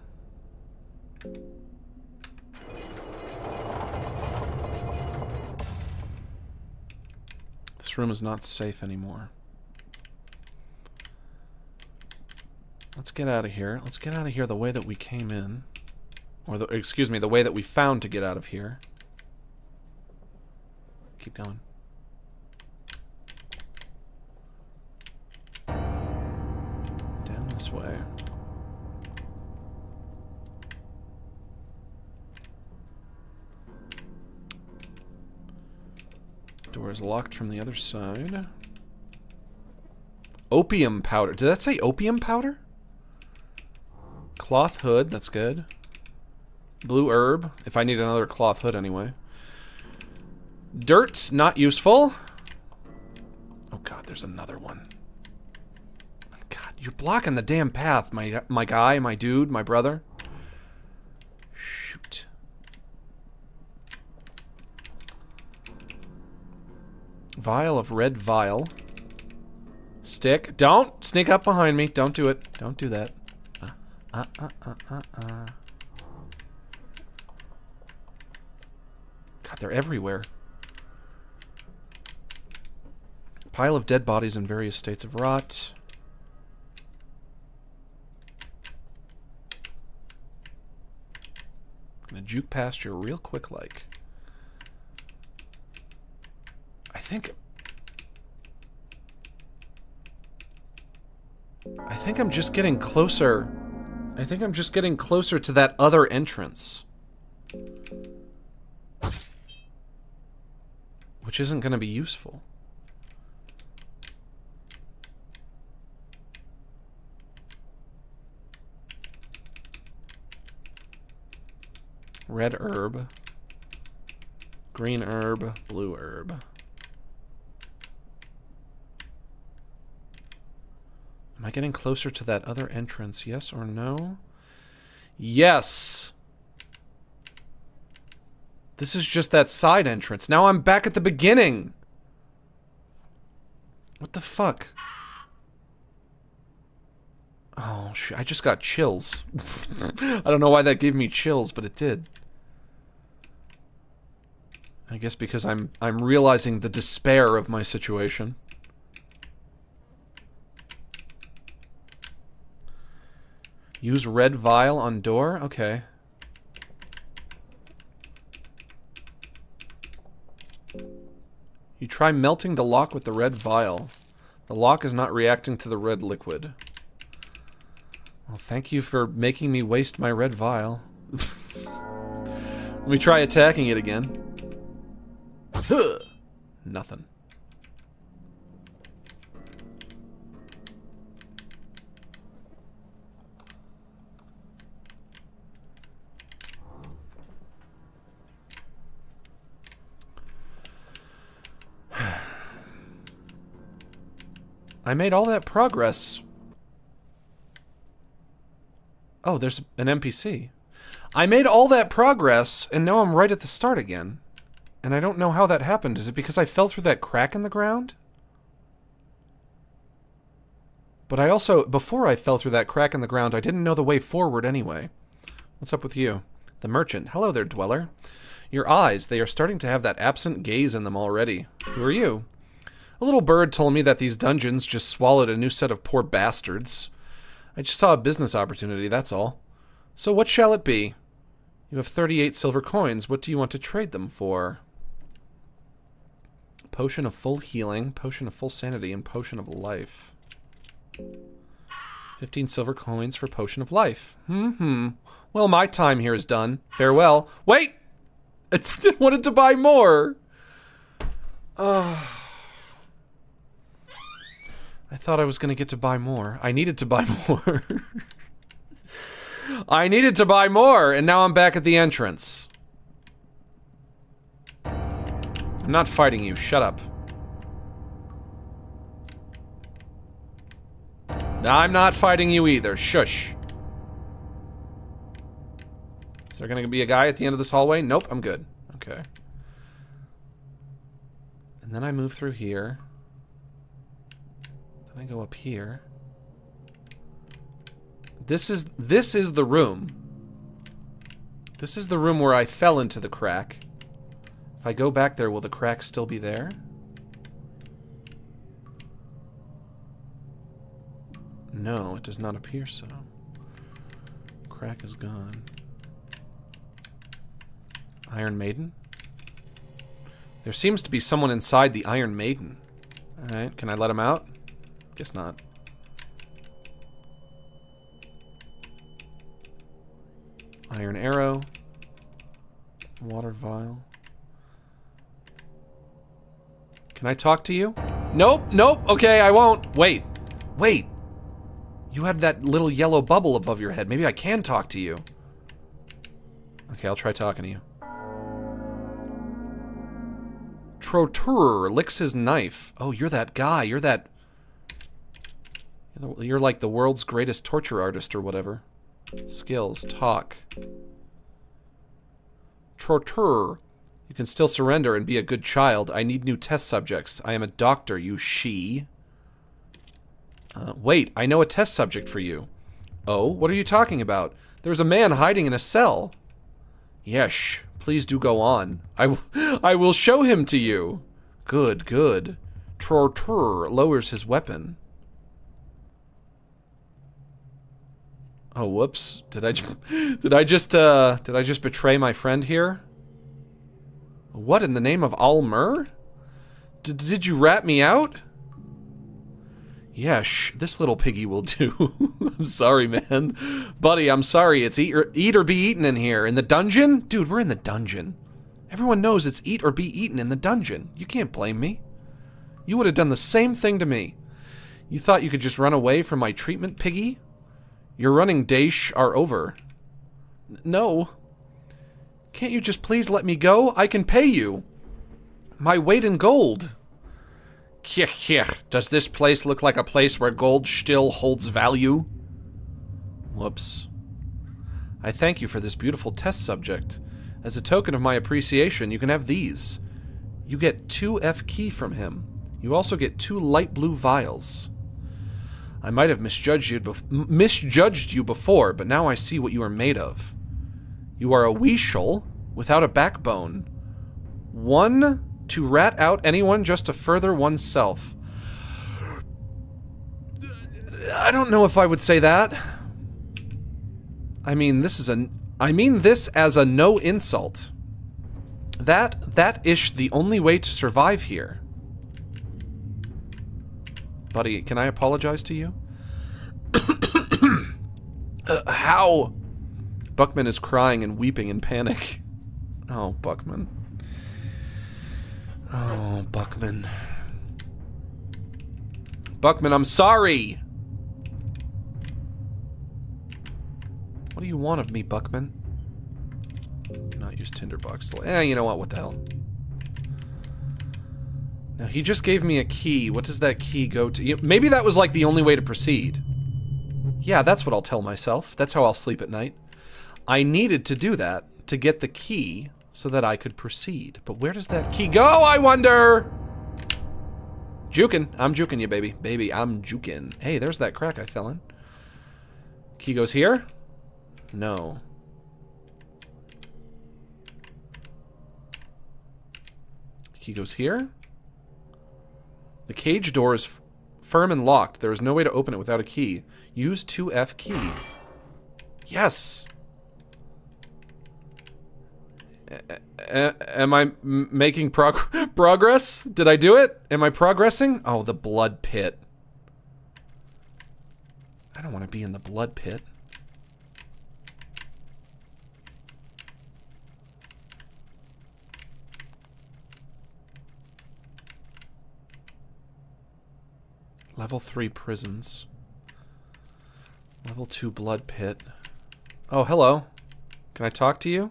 This room is not safe anymore. Let's get out of here. Let's get out of here the way that we came in. Or, excuse me, the way that we found to get out of here. Keep going. Down this way. Door is locked from the other side. Opium powder. Did that say opium powder? Cloth hood, that's good. Blue herb, if I need another cloth hood anyway. Dirt, not useful. Oh god, there's another one. God, you're blocking the damn path, my guy, my dude, my brother. Shoot. Vial of red vial. Stick. Don't sneak up behind me. Don't do it. Don't do that. God, they're everywhere. Pile of dead bodies in various states of rot. I'm gonna juke past you real quick like. I think I'm just getting closer. I think I'm just getting closer to that other entrance. Which isn't going to be useful. Red herb. Green herb. Blue herb. Am I getting closer to that other entrance? Yes or no? Yes! This is just that side entrance. Now I'm back at the beginning! What the fuck? Oh, shit. I just got chills. I don't know why that gave me chills, but it did. I guess because I'm realizing the despair of my situation. Use red vial on door? Okay. You try melting the lock with the red vial. The lock is not reacting to the red liquid. Well, thank you for making me waste my red vial. Let me try attacking it again. Nothing. I made all that progress. Oh, there's an NPC. I made all that progress, and now I'm right at the start again. And I don't know how that happened. Is it because I fell through that crack in the ground? But I also, before I fell through that crack in the ground, I didn't know the way forward anyway. What's up with you? The merchant. Hello there, dweller. Your eyes, they are starting to have that absent gaze in them already. Who are you? A little bird told me that these dungeons just swallowed a new set of poor bastards. I just saw a business opportunity, that's all. So what shall it be? You have 38 silver coins. What do you want to trade them for? Potion of full healing, potion of full sanity, and potion of life. 15 silver coins for potion of life. Well, my time here is done. Farewell. Wait! I wanted to buy more! I thought I was going to get to buy more. I needed to buy more. I needed to buy more, and now I'm back at the entrance. I'm not fighting you. Shut up. I'm not fighting you either. Shush. Is there going to be a guy at the end of this hallway? Nope, I'm good. Okay. And then I move through here. Then I go up here. This is the room. This is the room where I fell into the crack. If I go back there, will the crack still be there? No, it does not appear so. Crack is gone. Iron Maiden? There seems to be someone inside the Iron Maiden. Alright, can I let him out? Guess not. Iron arrow. Water vial. Can I talk to you? Nope, nope, okay, I won't. Wait, wait. You had that little yellow bubble above your head. Maybe I can talk to you. Okay, I'll try talking to you. Trotur licks his knife. Oh, you're that guy. You're that... You're like the world's greatest torture artist or whatever. Skills, talk. Trotur. You can still surrender and be a good child. I need new test subjects. I am a doctor, you she. Wait, I know a test subject for you. Oh, what are you talking about? There's a man hiding in a cell. Yes, please do go on. I will show him to you. Good, good. Trotur lowers his weapon. Oh, whoops. Did I just betray my friend here? What in the name of Almer? Did you rat me out? Yeah, this little piggy will do. I'm sorry, man. Buddy, I'm sorry. It's eat or be eaten in here. In the dungeon? Dude, we're in the dungeon. Everyone knows it's eat or be eaten in the dungeon. You can't blame me. You would have done the same thing to me. You thought you could just run away from my treatment, piggy? Your running days are over. No. Can't you just please let me go? I can pay you. My weight in gold. Does this place look like a place where gold still holds value? Whoops. I thank you for this beautiful test subject. As a token of my appreciation, you can have these. You get 2 F key from him. You also get 2 light blue vials. I might have misjudged you before, but now I see what you are made of. You are a weashel without a backbone. 1 to rat out anyone just to further oneself. I don't know if I would say that. I mean this as a no insult. That ish the only way to survive here. Buddy, can I apologize to you? How? Buckman is crying and weeping in panic. Oh, Buckman. Oh, Buckman. Buckman, I'm sorry! What do you want of me, Buckman? Not use tinderbox to... you know what the hell. Now, he just gave me a key. What does that key go to? Maybe that was like the only way to proceed. Yeah, that's what I'll tell myself. That's how I'll sleep at night. I needed to do that to get the key so that I could proceed. But where does that key go, I wonder? Jukin'. I'm juking you, baby. Baby, I'm jukin'. Hey, there's that crack I fell in. Key goes here? No. Key goes here? The cage door is firm and locked. There is no way to open it without a key. Use 2F key. Yes! Am I making progress? Did I do it? Am I progressing? Oh, the blood pit. I don't want to be in the blood pit. Level 3 prisons. Level 2 blood pit. Oh, hello. Can I talk to you?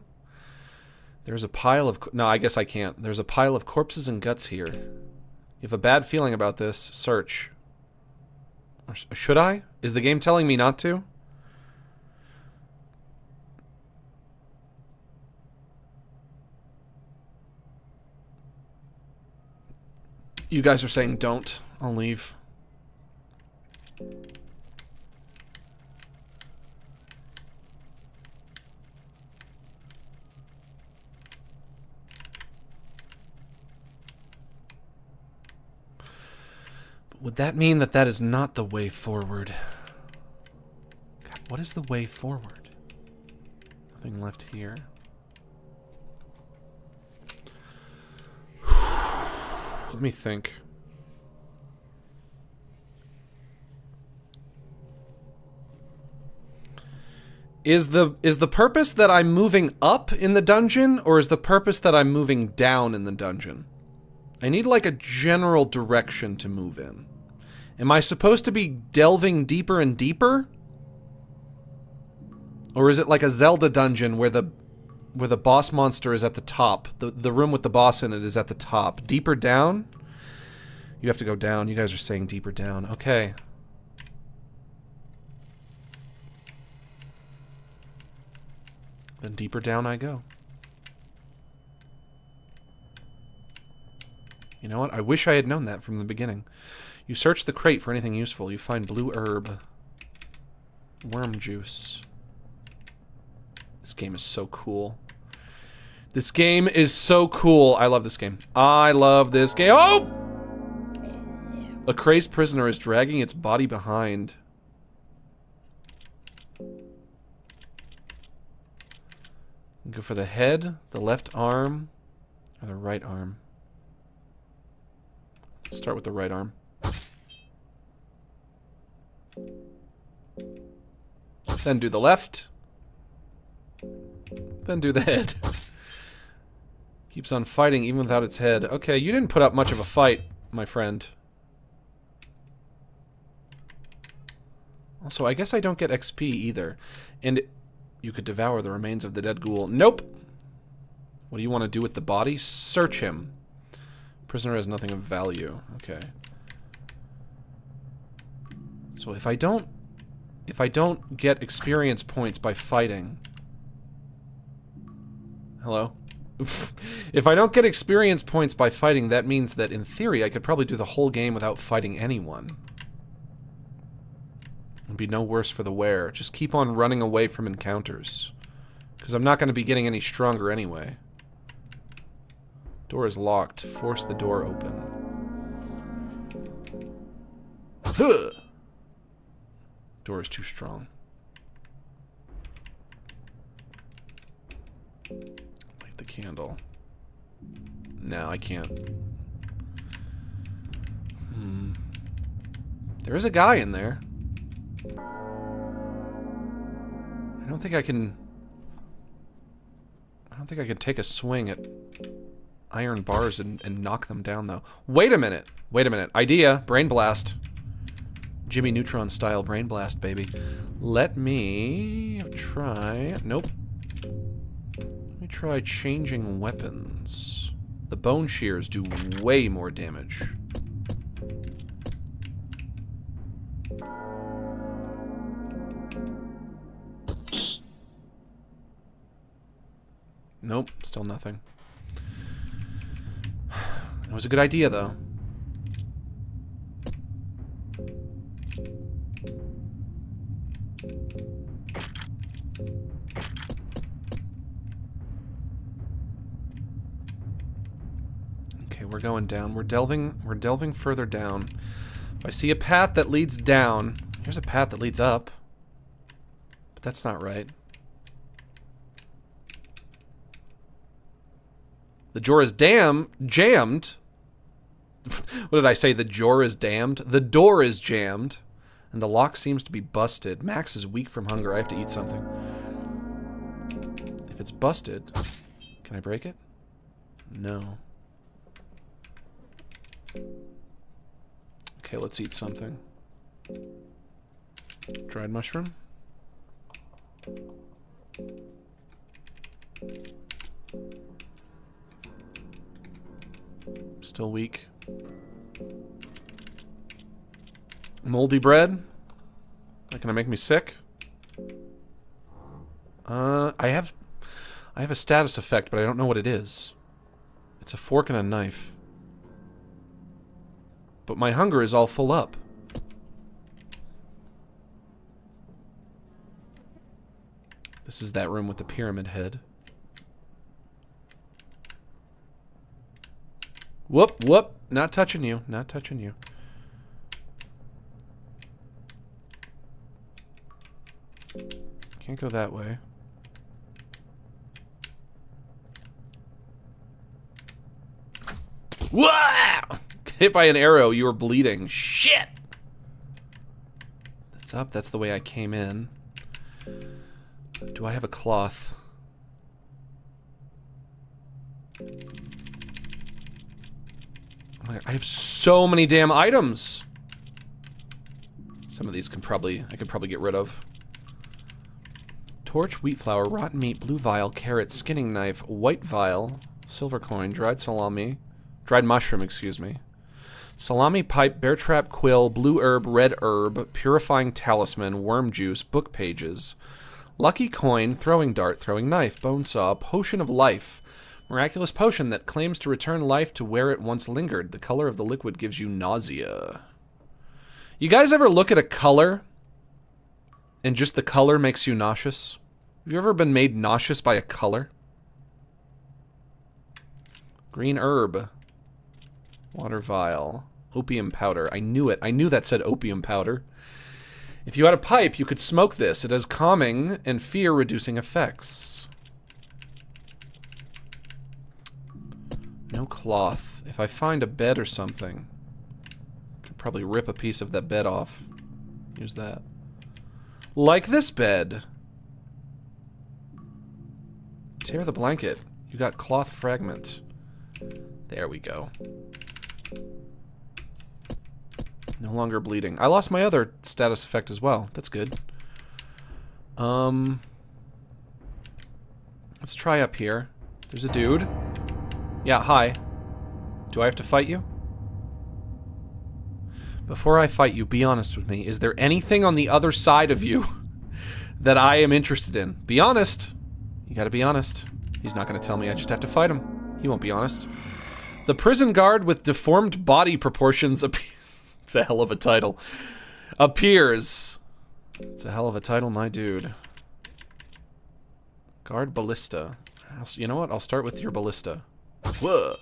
There's a pile of... No, I guess I can't. There's a pile of corpses and guts here. You have a bad feeling about this. Search. Or should I? Is the game telling me not to? You guys are saying don't. I'll leave. Would that mean that that is not the way forward? God, what is the way forward? Nothing left here. Let me think. Is the purpose that I'm moving up in the dungeon, or is the purpose that I'm moving down in the dungeon? I need like a general direction to move in. Am I supposed to be delving deeper and deeper? Or is it like a Zelda dungeon where the boss monster is at the top? The room with the boss in it is at the top. Deeper down? You have to go down. You guys are saying deeper down. Okay. Then deeper down I go. You know what? I wish I had known that from the beginning. You search the crate for anything useful. You find blue herb. Worm juice. This game is so cool. This game is so cool. I love this game. I love this game. Oh! A crazed prisoner is dragging its body behind. Go for the head, the left arm, or the right arm. Start with the right arm. Then do the left. Then do the head. Keeps on fighting even without its head. Okay, you didn't put up much of a fight, my friend. Also, I guess I don't get XP either. And you could devour the remains of the dead ghoul. Nope! What do you want to do with the body? Search him. Prisoner has nothing of value. Okay. So if I don't get experience points by fighting... Hello? If I don't get experience points by fighting, that means that in theory I could probably do the whole game without fighting anyone. It'd be no worse for the wear. Just keep on running away from encounters. Because I'm not going to be getting any stronger anyway. Door is locked. Force the door open. Huh! Door is too strong. Light the candle. No, I can't. There is a guy in there. I don't think I can take a swing at iron bars and knock them down, though. Wait a minute. Wait a minute. Idea. Brain blast. Jimmy Neutron style brain blast, baby. Let me try... Nope. Let me try changing weapons. The bone shears do way more damage. Nope, still nothing. That was a good idea, though. we're going down. We're delving further down. If I see a path that leads down, here's a path that leads up. But that's not right. The door is jammed. What did I say? The door is damned? The door is jammed. And the lock seems to be busted. Max is weak from hunger. I have to eat something. If it's busted, can I break it? No. Okay, let's eat something. Dried mushroom. Still weak. Moldy bread. That gonna make me sick? I have a status effect, but I don't know what it is. It's a fork and a knife. But my hunger is all full up. This is that room with the pyramid head. Whoop, whoop. Not touching you. Not touching you. Can't go that way. Wow! Hit by an arrow, you were bleeding. Shit! That's up. That's the way I came in. Do I have a cloth? I have so many damn items. Some of these I could probably get rid of. Torch, wheat flour, rotten meat, blue vial, carrot, skinning knife, white vial, silver coin, dried salami, dried mushroom, excuse me. Salami pipe, bear trap quill, blue herb, red herb, purifying talisman, worm juice, book pages, lucky coin, throwing dart, throwing knife, bone saw, potion of life, miraculous potion that claims to return life to where it once lingered. The color of the liquid gives you nausea. You guys ever look at a color and just the color makes you nauseous? Have you ever been made nauseous by a color? Green herb. Water vial. Opium powder. I knew it. I knew that said opium powder. If you had a pipe, you could smoke this. It has calming and fear-reducing effects. No cloth. If I find a bed or something, I could probably rip a piece of that bed off. Use that. Like this bed. Tear the blanket. You got cloth fragment. There we go. No longer bleeding. I lost my other status effect as well. That's good. Let's try up here. There's a dude. Yeah, hi. Do I have to fight you? Before I fight you, be honest with me. Is there anything on the other side of you that I am interested in? Be honest. You gotta be honest. He's not gonna tell me. I just have to fight him. He won't be honest. The prison guard with deformed body proportions it's a hell of a title. Appears. It's a hell of a title, my dude. Guard ballista. You know what? I'll start with your ballista. Whoa.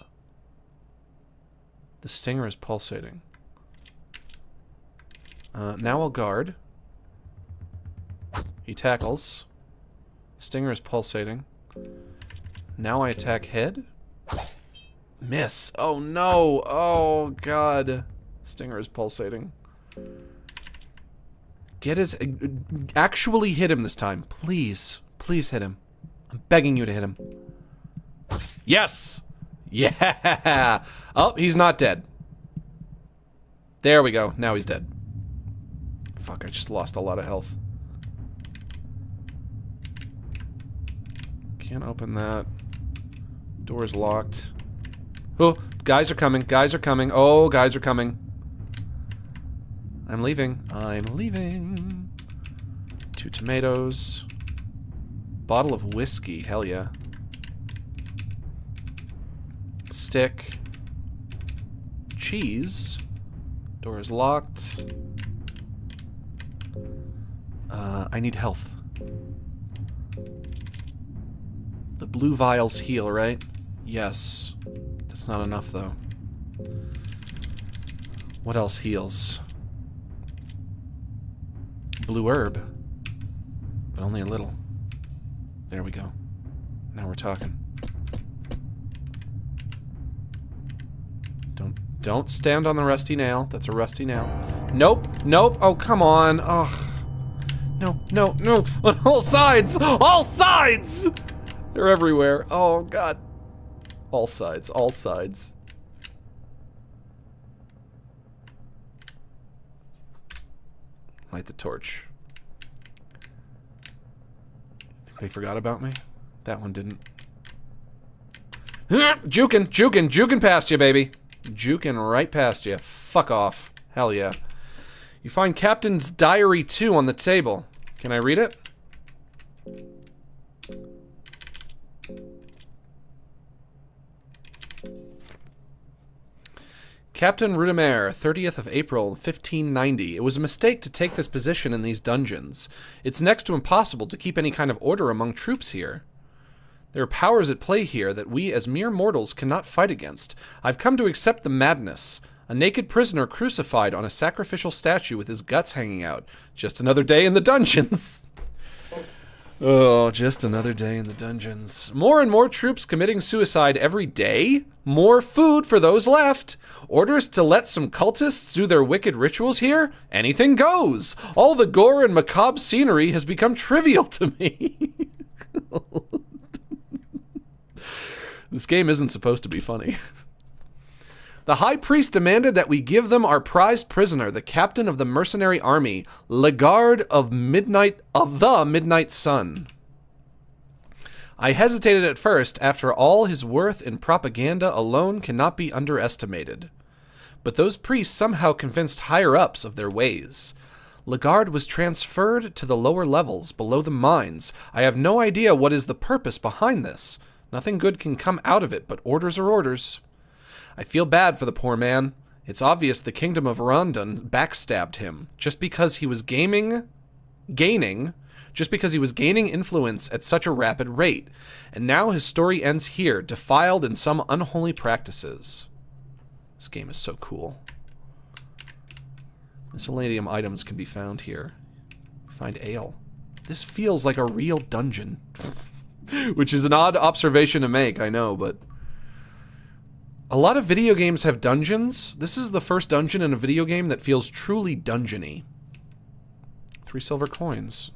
The stinger is pulsating. Now I'll guard. He tackles. Stinger is pulsating. Now I attack head. Miss. Oh no. Oh god. Stinger is pulsating. Get his... Actually hit him this time. Please. Please hit him. I'm begging you to hit him. Yes! Yeah! Oh, he's not dead. There we go. Now he's dead. Fuck, I just lost a lot of health. Can't open that. Door's locked. Oh, guys are coming. Guys are coming. Oh, guys are coming. I'm leaving. I'm leaving. 2 tomatoes. Bottle of whiskey. Hell yeah. Stick. Cheese. Door is locked. I need health. The blue vials heal, right? Yes. That's not enough, though. What else heals? Blue herb. But only a little. There we go. Now we're talking. Don't stand on the rusty nail. That's a rusty nail. Nope. Nope. Oh, come on. Oh. No, no, no. On all sides! All sides! They're everywhere. Oh, God. All sides. All sides. Light the torch. Think they forgot about me? That one didn't. Jukin' past you, baby. Jukin' right past you. Fuck off. Hell yeah. You find Captain's Diary 2 on the table. Can I read it? Captain Rudimer, 30th of April, 1590. It was a mistake to take this position in these dungeons. It's next to impossible to keep any kind of order among troops here. There are powers at play here that we as mere mortals cannot fight against. I've come to accept the madness. A naked prisoner crucified on a sacrificial statue with his guts hanging out. Just another day in the dungeons. Oh, just another day in the dungeons. More and more troops committing suicide every day? More food for those left? Orders to let some cultists do their wicked rituals here? Anything goes. All the gore and macabre scenery has become trivial to me. This game isn't supposed to be funny. The high priest demanded that we give them our prized prisoner, the captain of the mercenary army, Lagarde of the Midnight Sun. I hesitated at first, after all his worth in propaganda alone cannot be underestimated. But those priests somehow convinced higher-ups of their ways. Lagarde was transferred to the lower levels, below the mines. I have no idea what is the purpose behind this. Nothing good can come out of it, but orders are orders. I feel bad for the poor man. It's obvious the kingdom of Rondon backstabbed him, just because he was gaining influence at such a rapid rate. And now his story ends here, defiled in some unholy practices. This game is so cool. Miscellaneous items can be found here. Find ale. This feels like a real dungeon. Which is an odd observation to make, I know, but... A lot of video games have dungeons. This is the first dungeon in a video game that feels truly dungeony. 3 silver coins.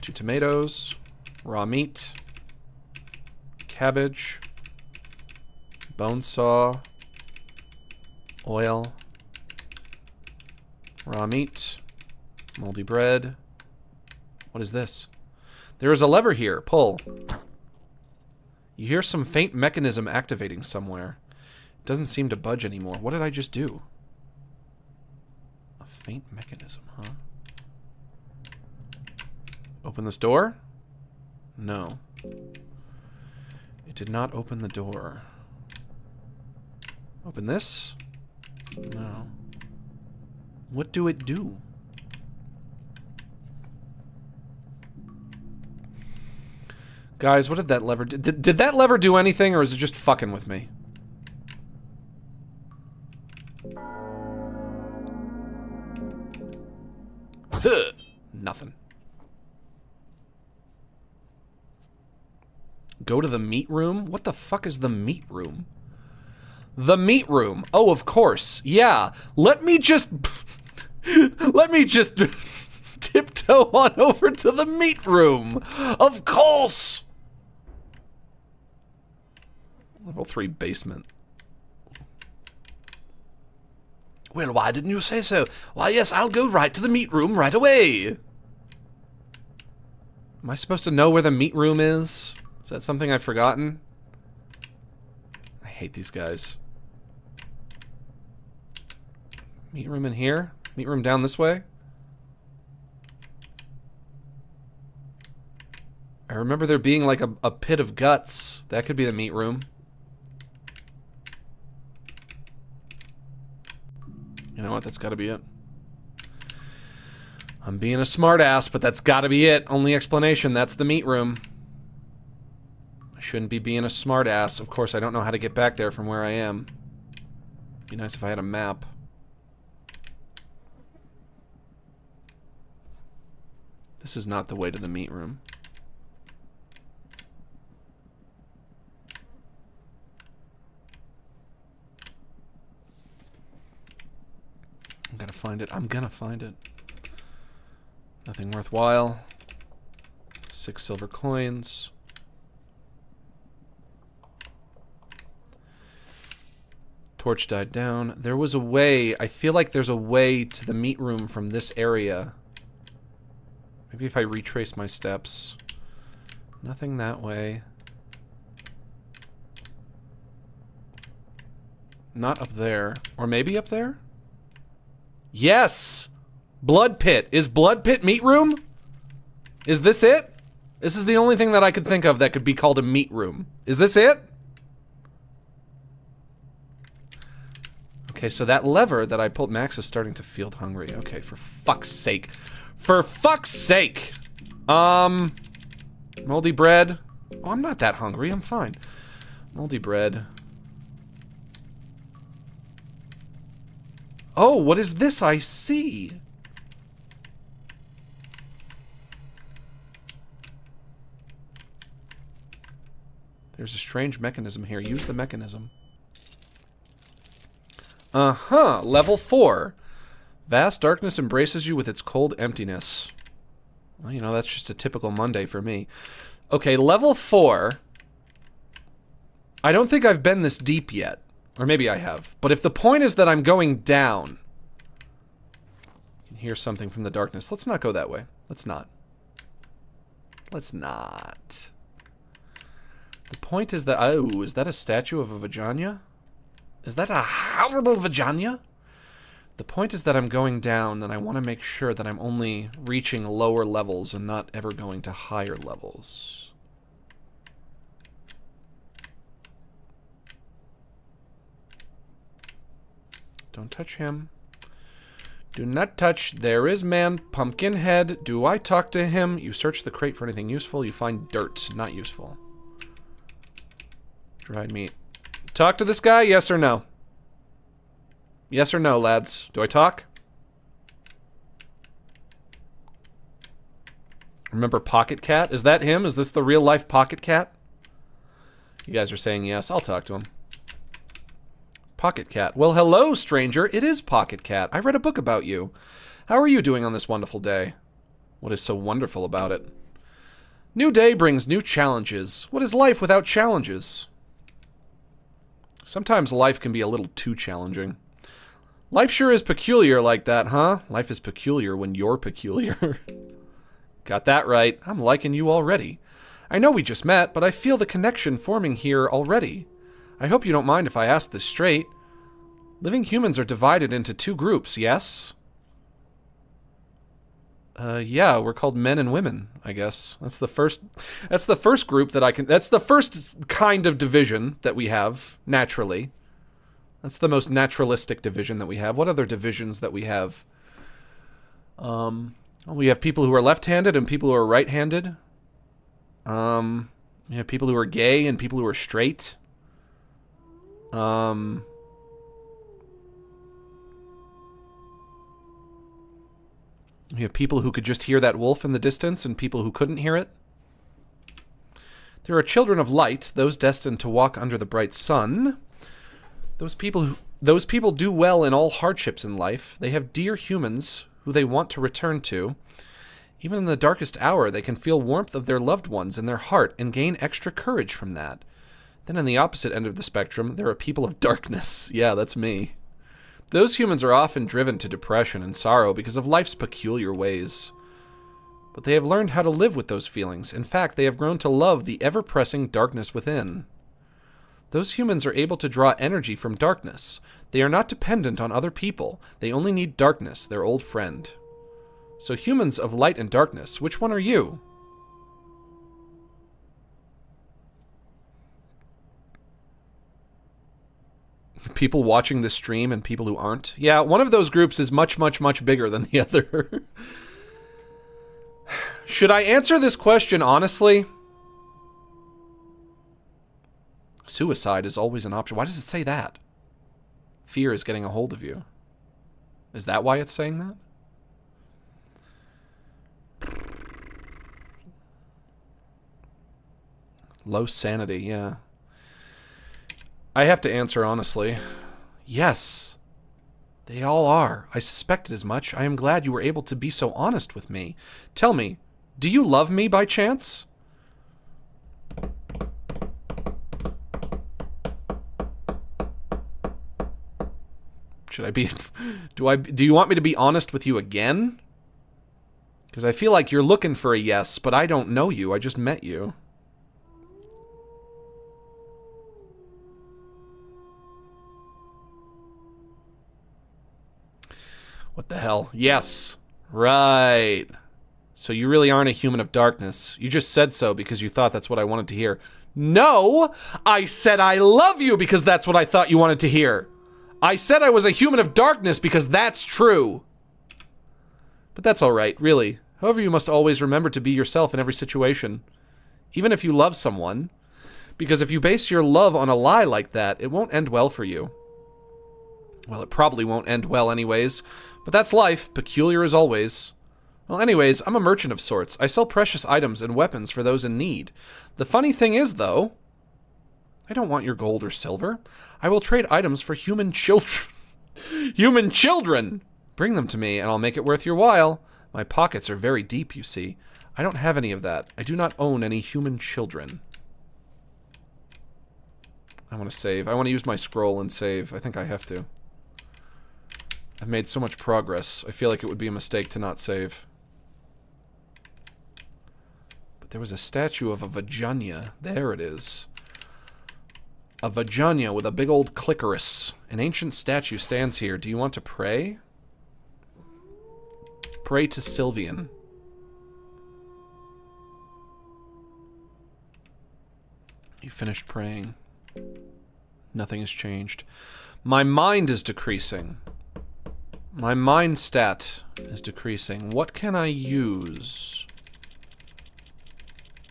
2 tomatoes. Raw meat. Cabbage. Bone saw. Oil. Raw meat. Moldy bread. What is this? There is a lever here. Pull. You hear some faint mechanism activating somewhere. It doesn't seem to budge anymore. What did I just do? A faint mechanism, huh? Open this door? No. It did not open the door. Open this? No. What do it do? Guys, what did that lever do? Did that lever do anything, or is it just fucking with me? Nothing. Go to the meat room? What the fuck is the meat room? The meat room. Oh, of course. Yeah. Let me just tiptoe on over to the meat room. Of course. Level 3 basement. Well, why didn't you say so? Why, yes, I'll go right to the meat room right away. Am I supposed to know where the meat room is? Is that something I've forgotten? I hate these guys. Meat room in here? Meat room down this way? I remember there being like a pit of guts. That could be the meat room. You know what? That's gotta be it. I'm being a smartass, but that's gotta be it. Only explanation, that's the meat room. I shouldn't be being a smartass. Of course, I don't know how to get back there from where I am. Be nice if I had a map. This is not the way to the meat room. I'm gonna find it. I'm gonna find it. Nothing worthwhile. 6 silver coins. Torch died down. There was a way. I feel like there's a way to the meat room from this area. Maybe if I retrace my steps. Nothing that way. Not up there. Or maybe up there? Yes! Blood pit. Is blood pit meat room? Is this it? This is the only thing that I could think of that could be called a meat room. Is this it? Okay, so that lever that I pulled, Max is starting to feel hungry. Okay, for fuck's sake. For fuck's sake! Moldy bread. Oh, I'm not that hungry, I'm fine. Moldy bread. Oh, what is this I see? There's a strange mechanism here. Use the mechanism. Uh-huh. Level 4. Vast darkness embraces you with its cold emptiness. Well, you know, that's just a typical Monday for me. Okay, level 4. I don't think I've been this deep yet. Or maybe I have. But if the point is that I'm going down... You can hear something from the darkness. Let's not go that way. Let's not. Let's not. The point is that... Oh, is that a statue of a vagina? Is that a horrible vagina? The point is that I'm going down, and I want to make sure that I'm only reaching lower levels and not ever going to higher levels. Don't touch him. Do not touch. There is man. Pumpkinhead. Do I talk to him? You search the crate for anything useful. You find dirt. Not useful. Dried meat. Talk to this guy? Yes or no? Yes or no, lads? Do I talk? Remember Pocket Cat? Is that him? Is this the real life Pocket Cat? You guys are saying yes. I'll talk to him. Pocket Cat. Well, hello, stranger. It is Pocket Cat. I read a book about you. How are you doing on this wonderful day? What is so wonderful about it? New day brings new challenges. What is life without challenges? Sometimes life can be a little too challenging. Life sure is peculiar like that, huh? Life is peculiar when you're peculiar. Got that right. I'm liking you already. I know we just met, but I feel the connection forming here already. I hope you don't mind if I ask this straight. Living humans are divided into 2 groups, yes? Yeah, we're called men and women, I guess. That's the first group that I can... That's the first kind of division that we have, naturally. That's the most naturalistic division that we have. What other divisions that we have? Well, we have people who are left-handed and people who are right-handed. We have people who are gay and people who are straight. We have people who could just hear that wolf in the distance and people who couldn't hear it. There are children of light, those destined to walk under the bright sun. Those people do well in all hardships in life. They have dear humans who they want to return to. Even in the darkest hour, they can feel warmth of their loved ones in their heart and gain extra courage from that. Then on the opposite end of the spectrum, there are people of darkness. Yeah, that's me. Those humans are often driven to depression and sorrow because of life's peculiar ways. But they have learned how to live with those feelings. In fact, they have grown to love the ever-pressing darkness within. Those humans are able to draw energy from darkness. They are not dependent on other people. They only need darkness, their old friend. So humans of light and darkness, which one are you? People watching this stream and people who aren't. Yeah, one of those groups is much, much, much bigger than the other. Should I answer this question honestly? Suicide is always an option. Why does it say that? Fear is getting a hold of you. Is that why it's saying that? Low sanity, yeah. I have to answer honestly. Yes. They all are. I suspected as much. I am glad you were able to be so honest with me. Tell me, do you love me by chance? Should I be... Do you want me to be honest with you again? Because I feel like you're looking for a yes, but I don't know you. I just met you. What the hell? Yes. Right. So you really aren't a human of darkness. You just said so because you thought that's what I wanted to hear. No! I said I love you because that's what I thought you wanted to hear. I said I was a human of darkness because that's true. But that's alright, really. However, you must always remember to be yourself in every situation. Even if you love someone. Because if you base your love on a lie like that, it won't end well for you. Well, it probably won't end well anyways. But that's life, peculiar as always. Well, anyways, I'm a merchant of sorts. I sell precious items and weapons for those in need. The funny thing is, though, I don't want your gold or silver. I will trade items for human children. Human children! Bring them to me, and I'll make it worth your while. My pockets are very deep, you see. I don't have any of that. I do not own any human children. I want to save. I want to use my scroll and save. I think I have to. I've made so much progress. I feel like it would be a mistake to not save. But there was a statue of a vagina. There it is. A vagina with a big old clitoris. An ancient statue stands here. Do you want to pray? Pray to Sylvian. You finished praying. Nothing has changed. My mind is decreasing. My mind stat is decreasing. What can I use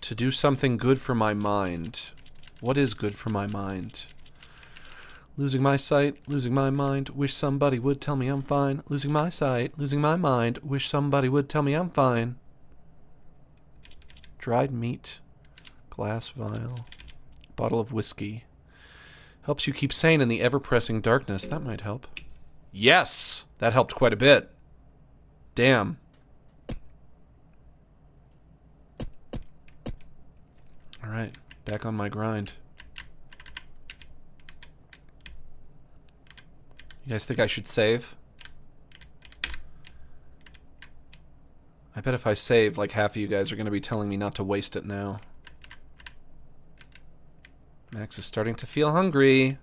to do something good for my mind? What is good for my mind? Losing my sight, losing my mind, wish somebody would tell me I'm fine. Losing my sight, losing my mind, wish somebody would tell me I'm fine. Dried meat, glass vial, bottle of whiskey. Helps you keep sane in the ever-pressing darkness. That might help. Yes! That helped quite a bit. Damn. Alright, back on my grind. You guys think I should save? I bet if I save, like half of you guys are going to be telling me not to waste it now. Max is starting to feel hungry.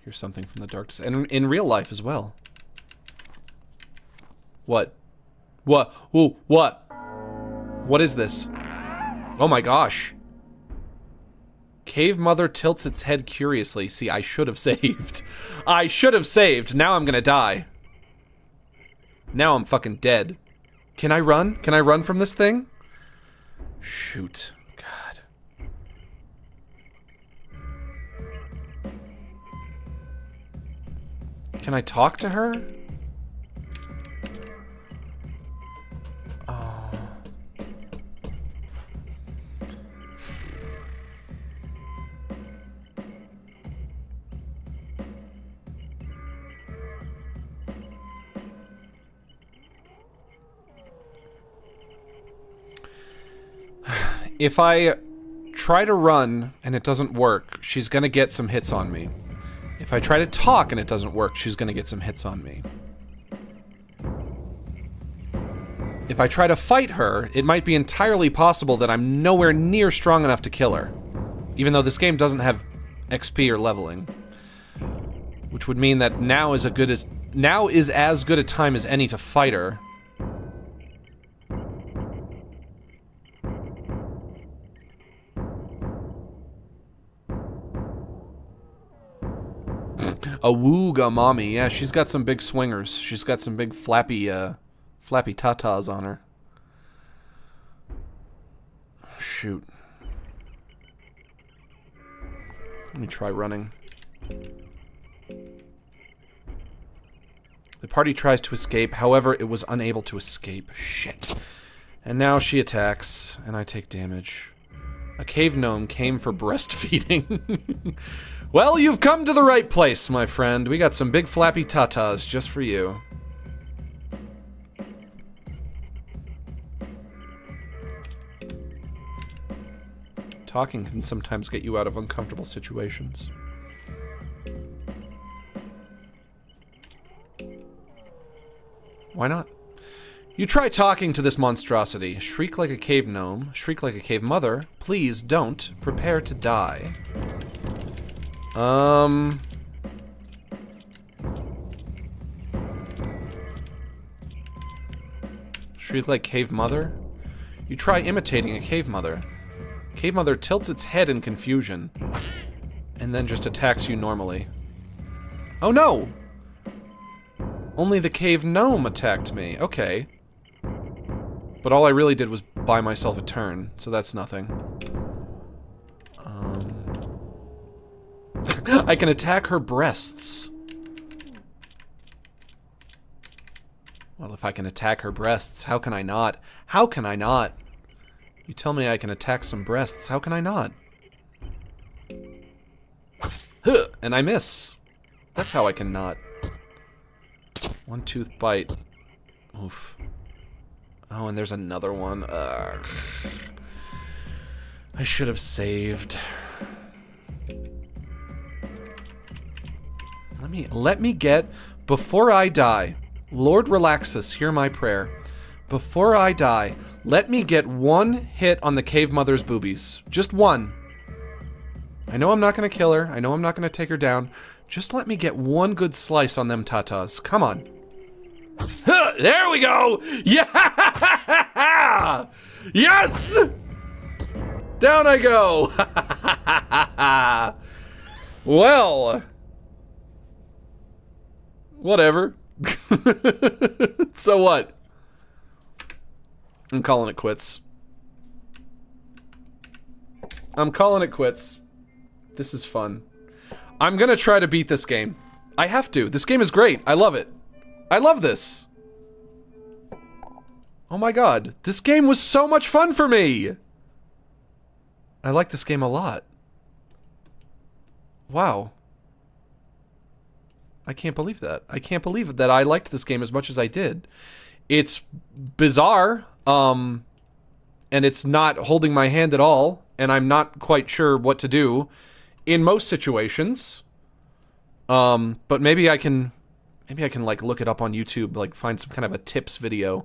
Here's something from the darkness. And in real life as well. What? What? Ooh, what? What is this? Oh my gosh. Cave Mother tilts its head curiously. See, I should have saved. I should have saved. Now I'm gonna die. Now I'm fucking dead. Can I run? Can I run from this thing? Shoot. God. Can I talk to her? Oh. If I try to run and it doesn't work, she's gonna get some hits on me. If I try to talk and it doesn't work, she's gonna get some hits on me. If I try to fight her, it might be entirely possible that I'm nowhere near strong enough to kill her. Even though this game doesn't have XP or leveling. Which would mean that now is as good a time as any to fight her. A wooga mommy. Yeah, she's got some big swingers. She's got some big flappy tatas on her. Shoot. Let me try running. The party tries to escape, however, it was unable to escape. Shit. And now she attacks, and I take damage. A cave gnome came for breastfeeding. Well, you've come to the right place, my friend. We got some big flappy tatas just for you. Talking can sometimes get you out of uncomfortable situations. Why not? You try talking to this monstrosity. Shriek like a cave gnome. Shriek like a cave mother. Please don't. Prepare to die. Shriek like cave mother? You try imitating a cave mother. Cave mother tilts its head in confusion. And then just attacks you normally. Oh no! Only the cave gnome attacked me. Okay. But all I really did was buy myself a turn, so that's nothing. I can attack her breasts. Well, if I can attack her breasts, how can I not? How can I not? You tell me I can attack some breasts, how can I not? Huh, and I miss. That's how I can not. One tooth bite. Oof. Oh, and there's another one. Ugh. I should have saved. Let me get, before I die, Lord Relaxus, hear my prayer. Before I die, let me get one hit on the cave mother's boobies. Just one. I know I'm not gonna kill her. I know I'm not gonna take her down. Just let me get one good slice on them tatas. Come on. Huh, there we go! Yeah! Yes! Down I go! Well... whatever. So what? I'm calling it quits. I'm calling it quits. This is fun. I'm gonna try to beat this game. I have to. This game is great. I love it. I love this. Oh my god. This game was so much fun for me. I like this game a lot. Wow. I can't believe that. I can't believe that I liked this game as much as I did. It's bizarre, and it's not holding my hand at all, and I'm not quite sure what to do in most situations. But maybe I can like look it up on YouTube, like find some kind of a tips video.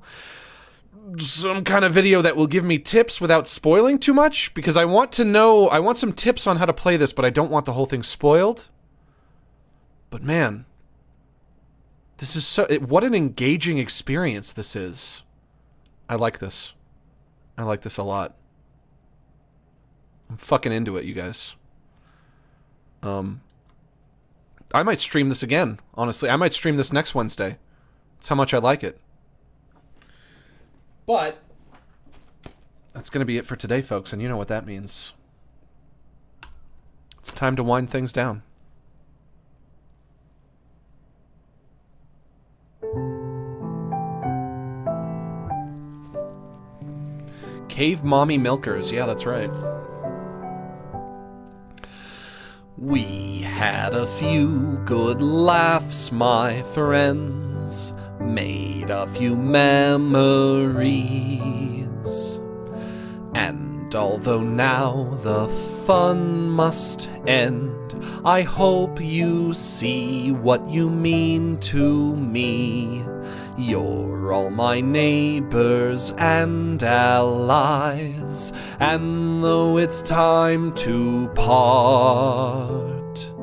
Some kind of video that will give me tips without spoiling too much, because I want to know, I want some tips on how to play this, but I don't want the whole thing spoiled. But man, this is so... what an engaging experience this is. I like this. I like this a lot. I'm fucking into it, you guys. I might stream this again, honestly. I might stream this next Wednesday. That's how much I like it. But that's going to be it for today, folks, and you know what that means. It's time to wind things down. Cave Mommy Milkers. Yeah, that's right. We had a few good laughs, my friends. Made a few memories. And although now the fun must end, I hope you see what you mean to me. You're all my neighbors and allies, and though it's time to part,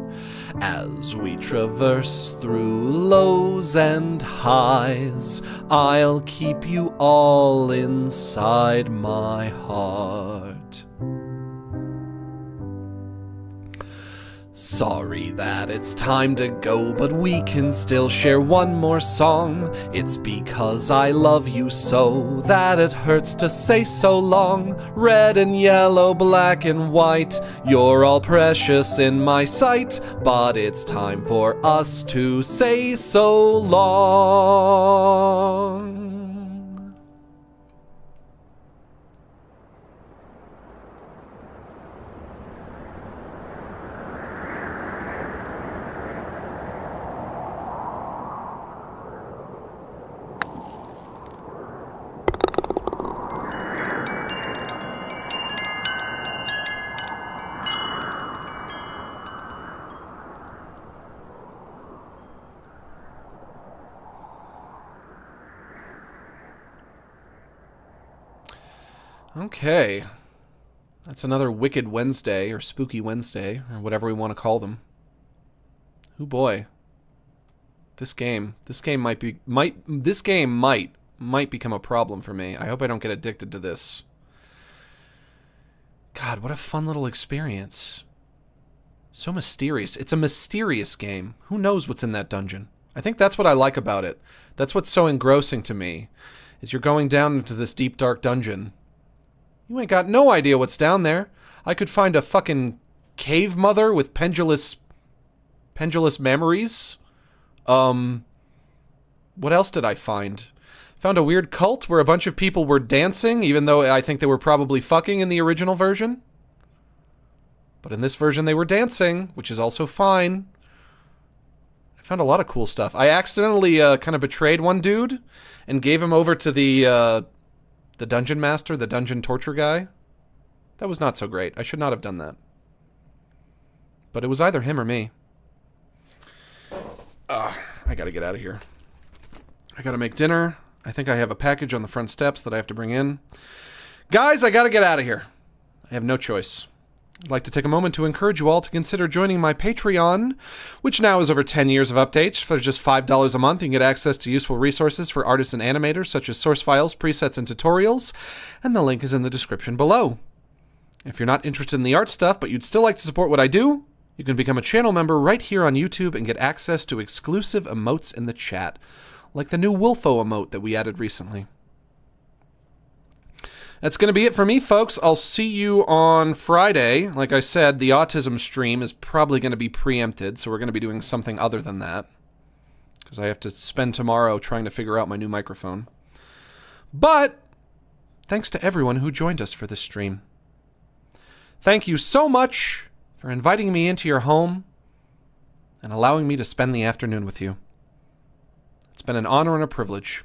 as we traverse through lows and highs, I'll keep you all inside my heart. Sorry that it's time to go, but we can still share one more song. It's because I love you so that it hurts to say so long. Red and yellow, black and white, you're all precious in my sight, but it's time for us to say so long. Okay, that's another Wicked Wednesday, or Spooky Wednesday, or whatever we want to call them. Oh boy, this game might become a problem for me. I hope I don't get addicted to this. God, what a fun little experience. So mysterious. It's a mysterious game. Who knows what's in that dungeon? I think that's what I like about it. That's what's so engrossing to me, is you're going down into this deep, dark dungeon. You ain't got no idea what's down there. I could find a fucking cave mother with pendulous memories. What else did I find? Found a weird cult where a bunch of people were dancing, even though I think they were probably fucking in the original version. But in this version they were dancing, which is also fine. I found a lot of cool stuff. I accidentally kind of betrayed one dude and gave him over to the dungeon master, the dungeon torture guy. That was not so great. I should not have done that. But it was either him or me. I gotta get out of here. I gotta make dinner. I think I have a package on the front steps that I have to bring in. Guys, I gotta get out of here. I have no choice. I'd like to take a moment to encourage you all to consider joining my Patreon, which now is over 10 years of updates. For just $5 a month, you can get access to useful resources for artists and animators, such as source files, presets, and tutorials, and the link is in the description below. If you're not interested in the art stuff, but you'd still like to support what I do, you can become a channel member right here on YouTube and get access to exclusive emotes in the chat, like the new Wolfo emote that we added recently. That's going to be it for me, folks. I'll see you on Friday. Like I said, the autism stream is probably going to be preempted, so we're going to be doing something other than that, because I have to spend tomorrow trying to figure out my new microphone. But thanks to everyone who joined us for this stream. Thank you so much for inviting me into your home and allowing me to spend the afternoon with you. It's been an honor and a privilege.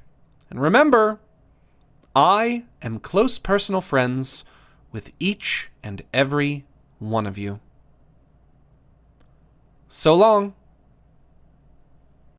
And remember, I am close personal friends with each and every one of you. So long.